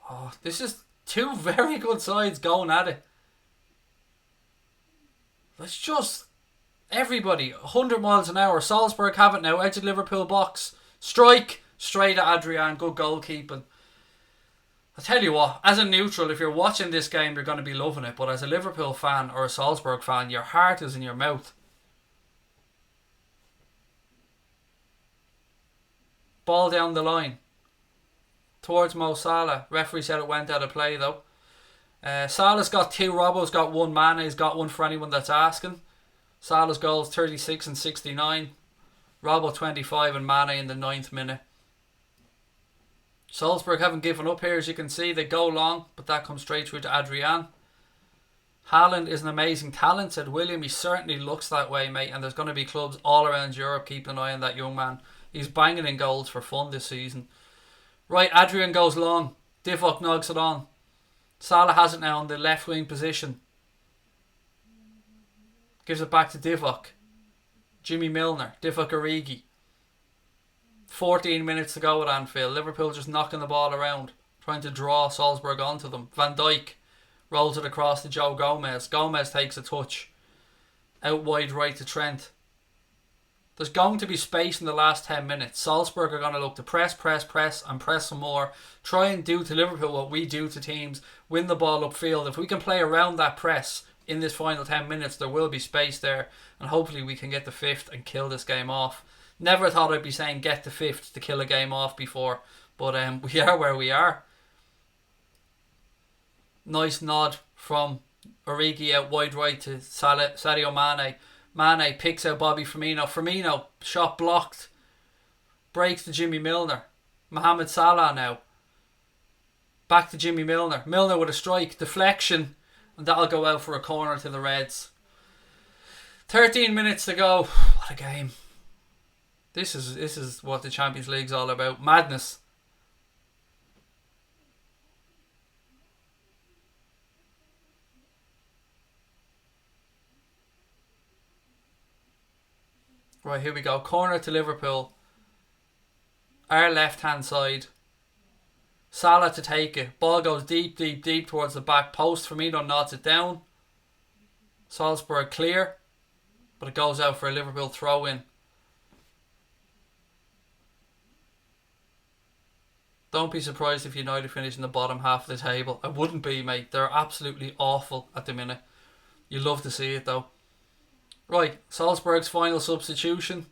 Oh, this is two very good sides going at it. Let's just... Everybody, 100 miles an hour. Salzburg have it now. Edge of Liverpool box. Strike. Straight at Adrian. Good goalkeeping. I'll tell you what, as a neutral, if you're watching this game, you're going to be loving it. But as a Liverpool fan or a Salzburg fan, your heart is in your mouth. Ball down the line. Towards Mo Salah. Referee said it went out of play though. Salah's got 2, Robbo's got 1, Mane's got 1 for anyone that's asking. Salah's goals 36 and 69. Robbo 25 and Mane in the 9th minute. Salzburg haven't given up here, as you can see. They go long, but that comes straight through to Adrian. Haaland is an amazing talent, said William. He certainly looks that way, mate. And there's going to be clubs all around Europe keeping an eye on that young man. He's banging in goals for fun this season. Right, Adrian goes long. Divock knocks it on. Salah has it now on the left wing position. Gives it back to Divock. Jimmy Milner. Divock Origi. 14 minutes to go at Anfield. Liverpool just knocking the ball around. Trying to draw Salzburg onto them. Van Dijk rolls it across to Joe Gomez. Gomez takes a touch. Out wide right to Trent. There's going to be space in the last 10 minutes. Salzburg are going to look to press and press some more. Try and do to Liverpool what we do to teams. Win the ball upfield. If we can play around that press in this final 10 minutes, there will be space there. And hopefully we can get the 5th and kill this game off. Never thought I'd be saying get the 5th to kill a game off before. But we are where we are. Nice nod from Origi out wide right to Sadio Mane. Mane picks out Bobby Firmino. Firmino, shot blocked. Breaks to Jimmy Milner. Mohamed Salah now. Back to Jimmy Milner. Milner with a strike. Deflection. And that'll go out for a corner to the Reds. 13 minutes to go. What a game. This is what the Champions League's all about. Madness. Right, here we go. Corner to Liverpool. Our left hand side. Salah to take it. Ball goes deep towards the back post. Firmino nods it down. Salzburg clear. But it goes out for a Liverpool throw in. Don't be surprised if United finish in the bottom half of the table. I wouldn't be, mate. They're absolutely awful at the minute. You love to see it though. Right, Salzburg's final substitution.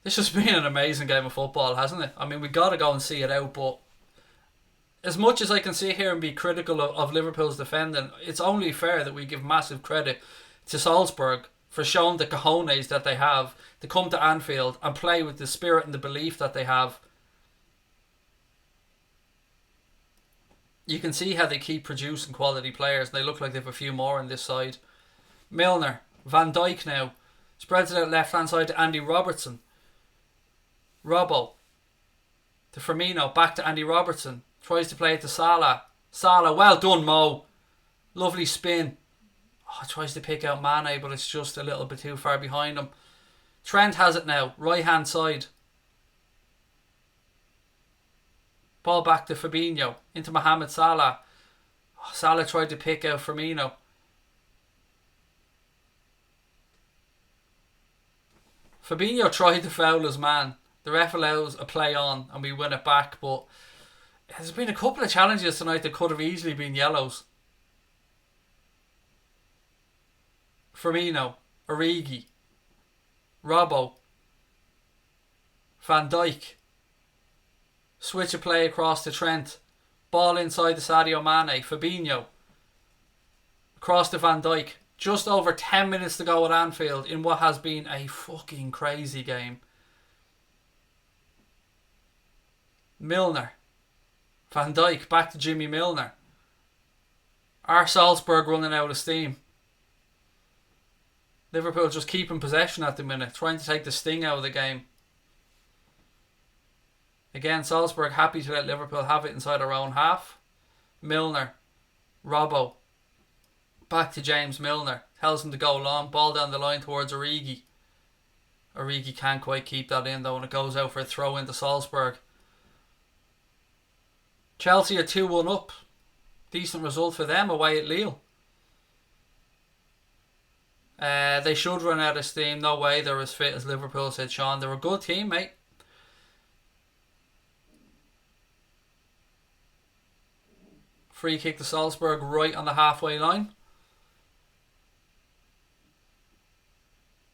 This has been an amazing game of football, hasn't it? I mean, we got to go and see it out, but as much as I can sit here and be critical of Liverpool's defending, it's only fair that we give massive credit to Salzburg for showing the cojones that they have to come to Anfield and play with the spirit and the belief that they have. You can see how they keep producing quality players. They look like they have a few more on this side. Milner. Van Dijk now. Spreads it out left hand side to Andy Robertson. Robbo. To Firmino. Back to Andy Robertson. Tries to play it to Salah. Salah. Well done, Mo. Lovely spin. Oh, tries to pick out Mane, but it's just a little bit too far behind him. Trent has it now. Right hand side. Ball back to Fabinho. Into Mohamed Salah. Oh, Salah tried to pick out Firmino. Fabinho tried to foul his man. The ref allows a play on and we win it back, but there's been a couple of challenges tonight that could have easily been yellows. Firmino, Origi, Robbo, Van Dijk. Switch of play across to Trent. Ball inside to Sadio Mane. Fabinho. Across to Van Dijk. Just over 10 minutes to go at Anfield in what has been a fucking crazy game. Milner. Van Dijk back to Jimmy Milner. Are Salzburg running out of steam? Liverpool just keeping possession at the minute, trying to take the sting out of the game. Again, Salzburg happy to let Liverpool have it inside their own half. Milner. Robbo. Back to James Milner. Tells him to go long. Ball down the line towards Origi. Origi can't quite keep that in though, and it goes out for a throw into Salzburg. Chelsea are 2-1 up. Decent result for them away at Lille. They should run out of steam. No way they're as fit as Liverpool, said Sean. They're a good team, mate. Free kick to Salzburg right on the halfway line.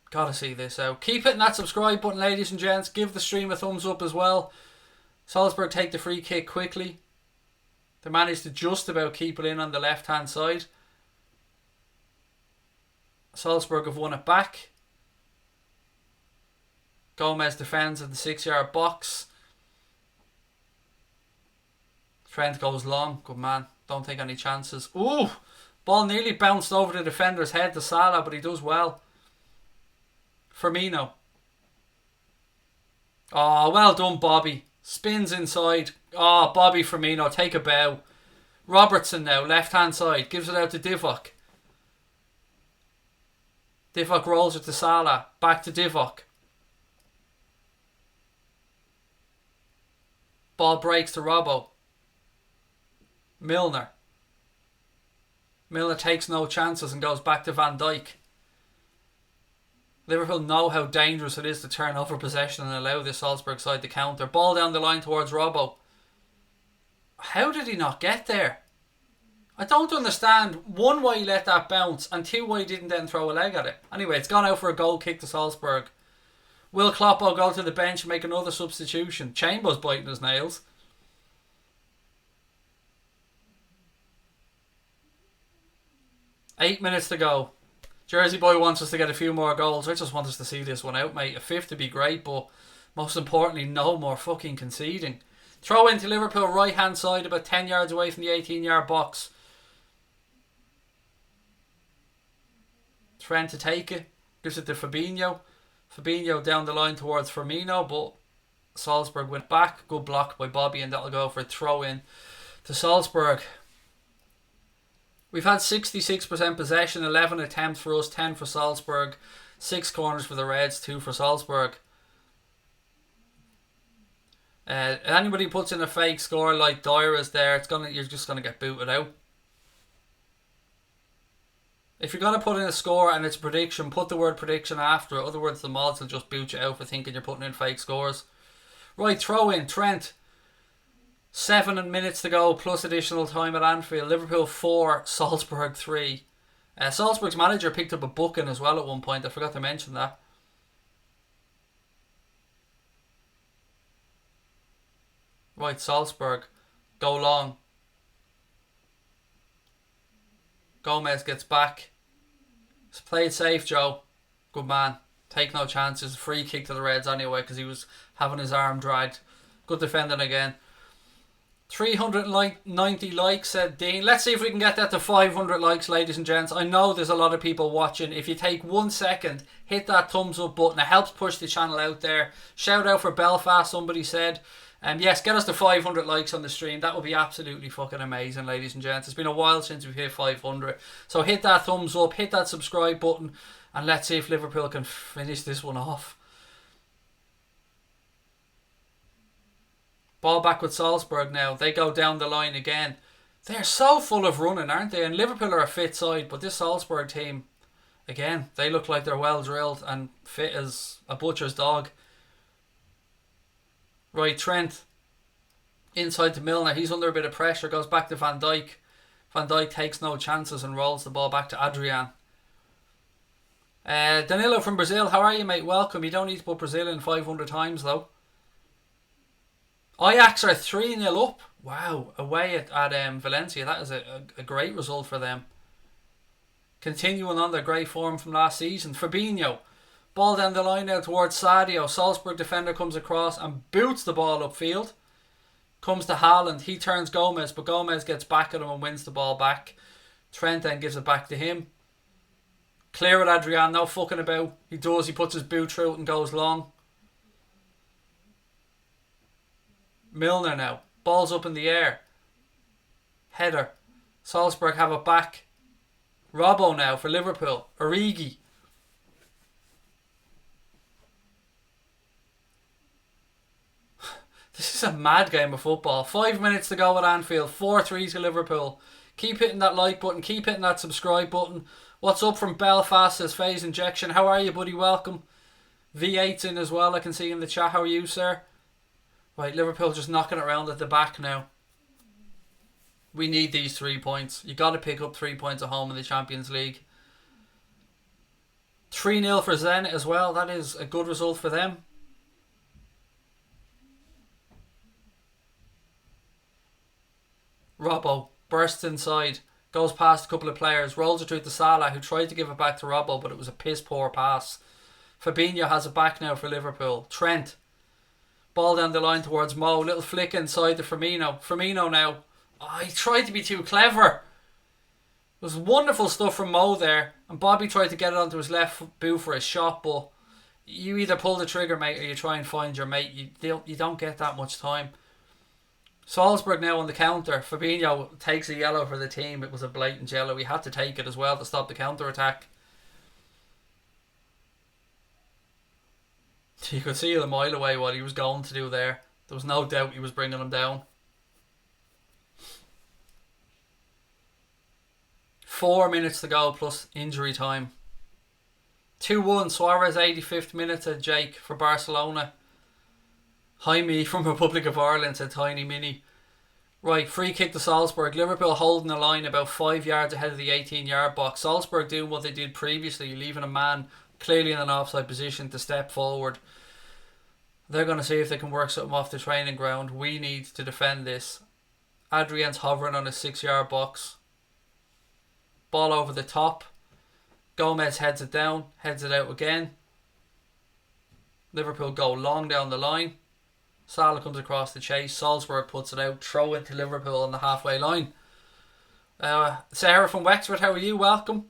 Gotta see this out. Keep hitting that subscribe button, ladies and gents. Give the stream a thumbs up as well. Salzburg take the free kick quickly. They managed to just about keep it in on the left hand side. Salzburg have won it back. Gomez defends at the 6-yard box. Trent goes long. Good man. Don't take any chances. Ooh! Ball nearly bounced over the defender's head to Salah, but he does well. Firmino. Oh, well done, Bobby. Spins inside. Oh, Bobby Firmino, take a bow. Robertson now, left hand side. Gives it out to Divock. Divock rolls it to Salah. Back to Divock. Ball breaks to Robbo. Milner. Milner takes no chances and goes back to Van Dijk. Liverpool know how dangerous it is to turn over possession and allow this Salzburg side to counter. Ball down the line towards Robbo. How did he not get there? I don't understand, one, why he let that bounce, and two, why he didn't then throw a leg at it. Anyway, it's gone out for a goal kick to Salzburg. Will Klopp will go to the bench and make another substitution. Chambers biting his nails. Eight minutes to go. Jersey boy wants us to get a few more goals. I just want us to see this one out, mate. A fifth would be great, but most importantly, no more fucking conceding. Throw into Liverpool right hand side, about 10 yards away from the 18-yard box. Trent to take it. Gives it to Fabinho. Fabinho down the line towards Firmino, but Salzburg went back. Good block by Bobby, and that'll go for a throw in to Salzburg. We've had 66% possession, 11 attempts for us, 10 for Salzburg, 6 corners for the Reds, 2 for Salzburg. Anybody puts in a fake score like Dyra's there, you're just gonna get booted out. If you're gonna put in a score and it's a prediction, put the word prediction after it. Otherwise, the mods will just boot you out for thinking you're putting in fake scores. Right, throw in Trent. 7 minutes to go plus additional time at Anfield. Liverpool 4, Salzburg 3. Salzburg's manager picked up a booking as well at one point. I forgot to mention that. Right, Salzburg. Go long. Gomez gets back. It's played safe, Joe. Good man. Take no chances. Free kick to the Reds anyway because he was having his arm dragged. Good defending again. 390 likes, said Dean. Let's see if we can get that to 500 likes, ladies and gents. I know there's a lot of people watching. If you take 1 second, hit that thumbs up button. It helps push the channel out there. Shout out for Belfast, somebody said. Yes, get us to 500 likes on the stream. That would be absolutely fucking amazing, ladies and gents. It's been a while since we've hit 500. So hit that thumbs up, hit that subscribe button, and let's see if Liverpool can finish this one off. Ball back with Salzburg now. They go down the line again. They're so full of running, aren't they? And Liverpool are a fit side, but this Salzburg team, again, they look like they're well drilled and fit as a butcher's dog. Right, Trent inside to Milner. He's under a bit of pressure. Goes back to Van Dijk. Van Dijk takes no chances and rolls the ball back to Adrian. Danilo from Brazil. How are you, mate? Welcome. You don't need to put Brazil in 500 times, though. Ajax are 3-0 up. Wow. Away at Valencia. That is a great result for them. Continuing on their great form from last season. Fabinho. Ball down the line now towards Sadio. Salzburg defender comes across and boots the ball upfield. Comes to Haaland. He turns Gomez, but Gomez gets back at him and wins the ball back. Trent then gives it back to him. Clear with Adrian. No fucking about. He does. He puts his boot through it and goes long. Milner now. Ball's up in the air. Header. Salzburg have it back. Robbo now for Liverpool. Origi. This is a mad game of football. 5 minutes to go at Anfield. 4-3 to Liverpool. Keep hitting that like button. Keep hitting that subscribe button. What's up from Belfast, says Phase Injection. How are you, buddy? Welcome. V8's in as well, I can see in the chat. How are you, sir? Right, Liverpool just knocking it around at the back now. We need these 3 points. You got to pick up 3 points at home in the Champions League. 3-0 for Zenit as well. That is a good result for them. Robbo bursts inside. Goes past a couple of players. Rolls it through to Salah, who tried to give it back to Robbo, but it was a piss poor pass. Fabinho has it back now for Liverpool. Trent. Ball down the line towards Mo. Little flick inside to Firmino. Firmino now. Oh, he tried to be too clever. It was wonderful stuff from Mo there. And Bobby tried to get it onto his left boot for a shot, but you either pull the trigger, mate, or you try and find your mate. You don't get that much time. Salzburg now on the counter. Fabinho takes a yellow for the team. It was a blatant yellow. He had to take it as well to stop the counter attack. You could see it a mile away what he was going to do there. There was no doubt he was bringing him down. 4 minutes to go plus injury time. 2-1. Suarez 85th minute to Jake for Barcelona. Jaime from Republic of Ireland, said Tiny Mini. Right, free kick to Salzburg. Liverpool holding the line about 5 yards ahead of the 18-yard box. Salzburg doing what they did previously, leaving a man clearly in an offside position to step forward. They're going to see if they can work something off the training ground. We need to defend this. Adrian's hovering on a 6-yard box. Ball over the top. Gomez heads it down, heads it out again. Liverpool go long down the line. Salah comes across the chase. Salzburg puts it out. Throw it to Liverpool on the halfway line. Sarah from Wexford, how are you? Welcome.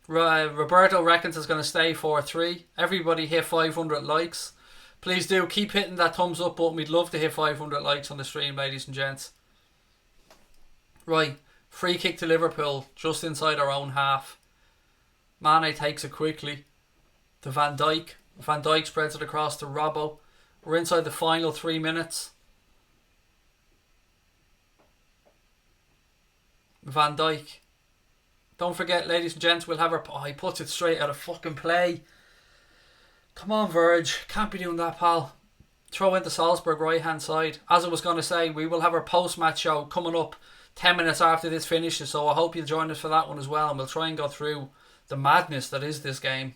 Roberto reckons it's going to stay 4-3. Everybody hit 500 likes. Please do keep hitting that thumbs up button. We'd love to hit 500 likes on the stream, ladies and gents. Right, free kick to Liverpool just inside our own half. Mane takes it quickly to Van Dijk. Van Dijk spreads it across to Robbo. We're inside the final 3 minutes. Van Dijk. Don't forget, ladies and gents, we'll have our... Oh, he puts it straight out of fucking play. Come on, Virgil. Can't be doing that, pal. Throw into Salzburg right hand side. As I was going to say, we will have our post-match show coming up 10 minutes after this finishes, so I hope you'll join us for that one as well, and we'll try and go through the madness that is this game.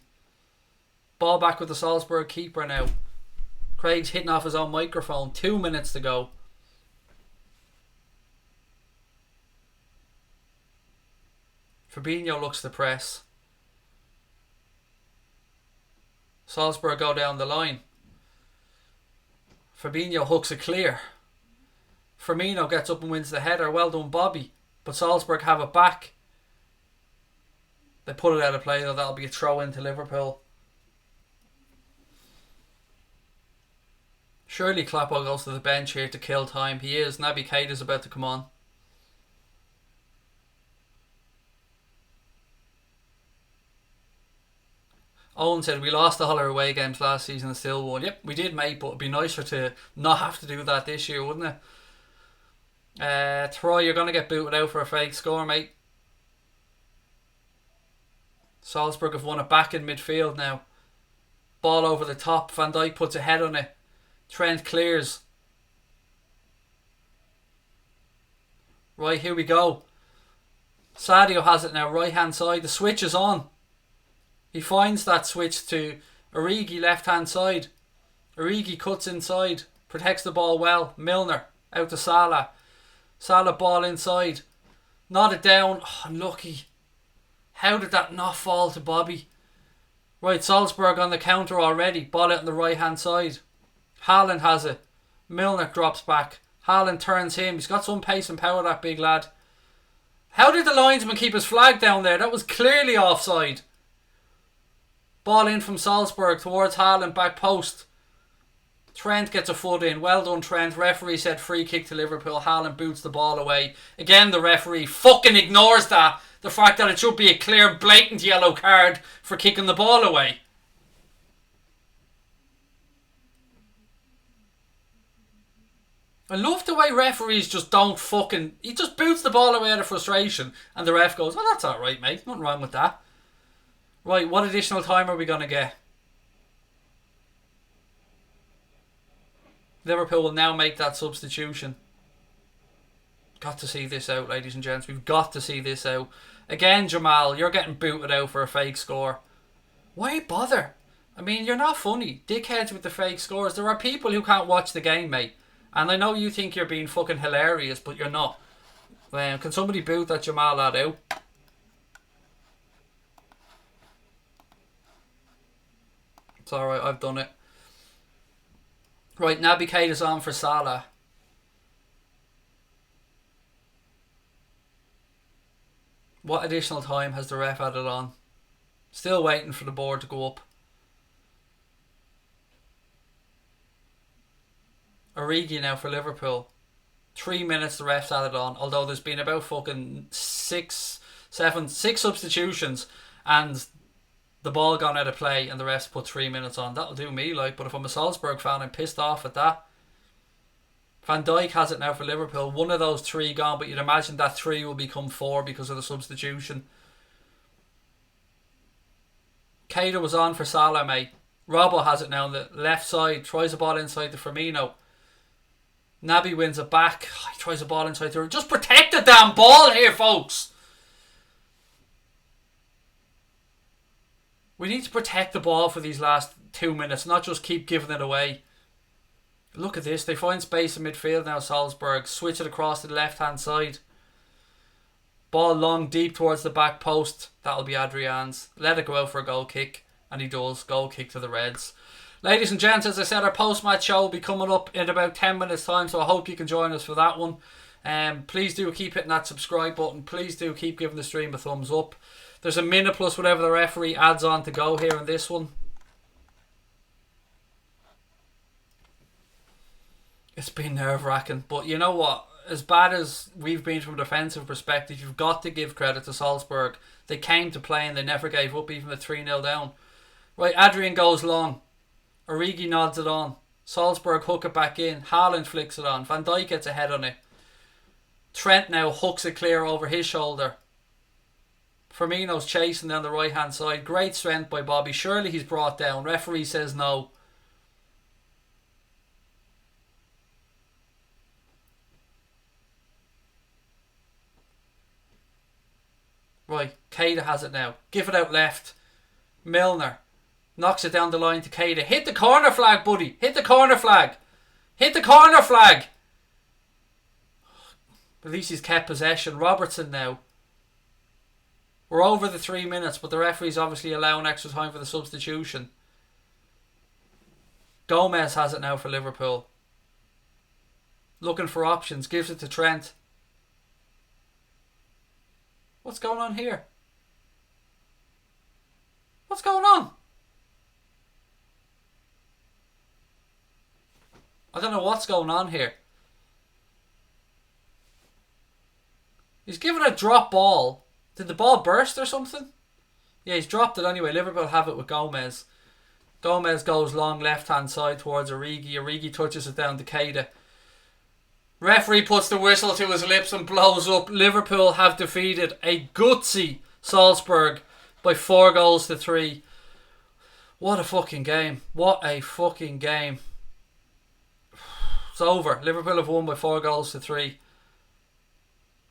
Ball back with the Salzburg keeper now. Craig's hitting off his own microphone. 2 minutes to go. Fabinho looks to press. Salzburg go down the line. Fabinho hooks it clear. Firmino gets up and wins the header. Well done, Bobby. But Salzburg have it back. They put it out of play though. That'll be a throw into Liverpool. Surely Kloppo goes to the bench here to kill time. He is. Naby Keita's about to come on. Owen said, we lost the Huller away games last season and still won. Yep, we did, mate, but it'd be nicer to not have to do that this year, wouldn't it? Troy, you're going to get booted out for a fake score, mate. Salzburg have won it back in midfield now. Ball over the top. Van Dijk puts a head on it. Trent clears. Right, here we go. Sadio has it now, right hand side. The switch is on. He finds that switch to Origi, left hand side. Origi cuts inside. Protects the ball well. Milner out to Salah. Salah ball inside. Nodded down. Oh, unlucky. How did that not fall to Bobby? Right, Salzburg on the counter already. Ball out on the right hand side. Haaland has it. Milner drops back. Haaland turns him. He's got some pace and power, that big lad. How did the linesman keep his flag down there? That was clearly offside. Ball in from Salzburg towards Haaland, back post. Trent gets a foot in. Well done, Trent. Referee said free kick to Liverpool. Haaland boots the ball away. Again, the referee fucking ignores that. The fact that it should be a clear, blatant yellow card for kicking the ball away. I love the way referees just don't fucking... He just boots the ball away out of frustration and the ref goes, oh, that's alright, mate. Nothing wrong with that. Right, what additional time are we going to get? Liverpool will now make that substitution. Got to see this out, ladies and gents. We've got to see this out. Again, Jamal, you're getting booted out for a fake score. Why bother? I mean, you're not funny. Dickheads with the fake scores. There are people who can't watch the game, mate. And I know you think you're being fucking hilarious, but you're not. Can somebody boot that Jamal lad out? It's alright, I've done it. Right, Naby Keita's on for Salah. What additional time has the ref added on? Still waiting for the board to go up. Origi now for Liverpool. 3 minutes the ref's added on. Although there's been about fucking six substitutions and the ball gone out of play and the ref's put 3 minutes on. That'll do me, like. But if I'm a Salzburg fan, I'm pissed off at that. Van Dijk has it now for Liverpool. One of those three gone, but you'd imagine that 3 will become 4 because of the substitution. Keita was on for Salah, mate. Robbo has it now on the left side. Tries a ball inside to Firmino. Naby wins it back. He tries a ball inside to her. Just protect the damn ball here, folks. We need to protect the ball for these last 2 minutes, not just keep giving it away. Look at this. They find space in midfield now, Salzburg. Switch it across to the left-hand side. Ball long, deep towards the back post. That'll be Adrian's. Let it go out for a goal kick. And he does. Goal kick to the Reds. Ladies and gents, as I said, our post-match show will be coming up in about 10 minutes' time. So I hope you can join us for that one. Please do keep hitting that subscribe button. Please do keep giving the stream a thumbs up. There's a minute plus whatever the referee adds on to go here in this one. It's been nerve-wracking, but you know what? As bad as we've been from a defensive perspective, you've got to give credit to Salzburg. They came to play and they never gave up, even at 3-0 down. Right, Adrian goes long. Origi nods it on. Salzburg hook it back in. Haaland flicks it on. Van Dijk gets a head on it. Trent now hooks it clear over his shoulder. Firmino's chasing down the right-hand side. Great strength by Bobby. Surely he's brought down. Referee says no. Right, Keita has it now. Give it out left. Milner knocks it down the line to Keita. Hit the corner flag, buddy. Hit the corner flag. Hit the corner flag. At least he's kept possession. Robertson now. We're over the 3 minutes, but the referee's obviously allowing extra time for the substitution. Gomez has it now for Liverpool. Looking for options. Gives it to Trent. What's going on here? What's going on? I don't know what's going on here. He's giving a drop ball. Did the ball burst or something? Yeah, he's dropped it anyway. Liverpool have it with Gomez. Gomez goes long left-hand side towards Origi. Origi touches it down to Keita. Referee puts the whistle to his lips and blows up. Liverpool have defeated a gutsy Salzburg by 4-3. What a fucking game. What a fucking game. It's over. Liverpool have won by 4-3.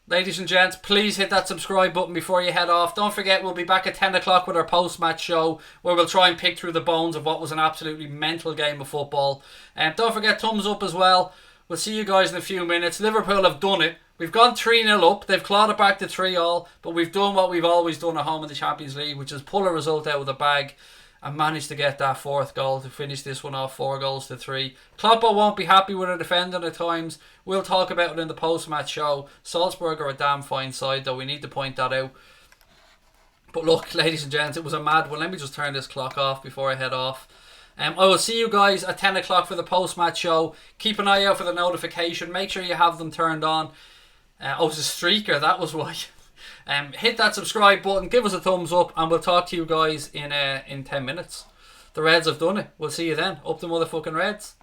Ladies and gents, please hit that subscribe button before you head off. Don't forget, we'll be back at 10 o'clock with our post-match show where we'll try and pick through the bones of what was an absolutely mental game of football. And don't forget, thumbs up as well. We'll see you guys in a few minutes. Liverpool have done it. We've gone 3-0 up. They've clawed it back to 3-all. But we've done what we've always done at home in the Champions League, which is pull a result out of the bag and manage to get that fourth goal to finish this one off 4-3. Klopp won't be happy with our defending at times. We'll talk about it in the post-match show. Salzburg are a damn fine side, though. We need to point that out. But look, ladies and gents, it was a mad one. Let me just turn this clock off before I head off. I will see you guys at 10 o'clock for the post-match show. Keep an eye out for the notification. Make sure you have them turned on. It's a streaker, that was why. Hit that subscribe button, give us a thumbs up, and we'll talk to you guys in 10 minutes. The Reds have done it. We'll see you then. Up the motherfucking Reds.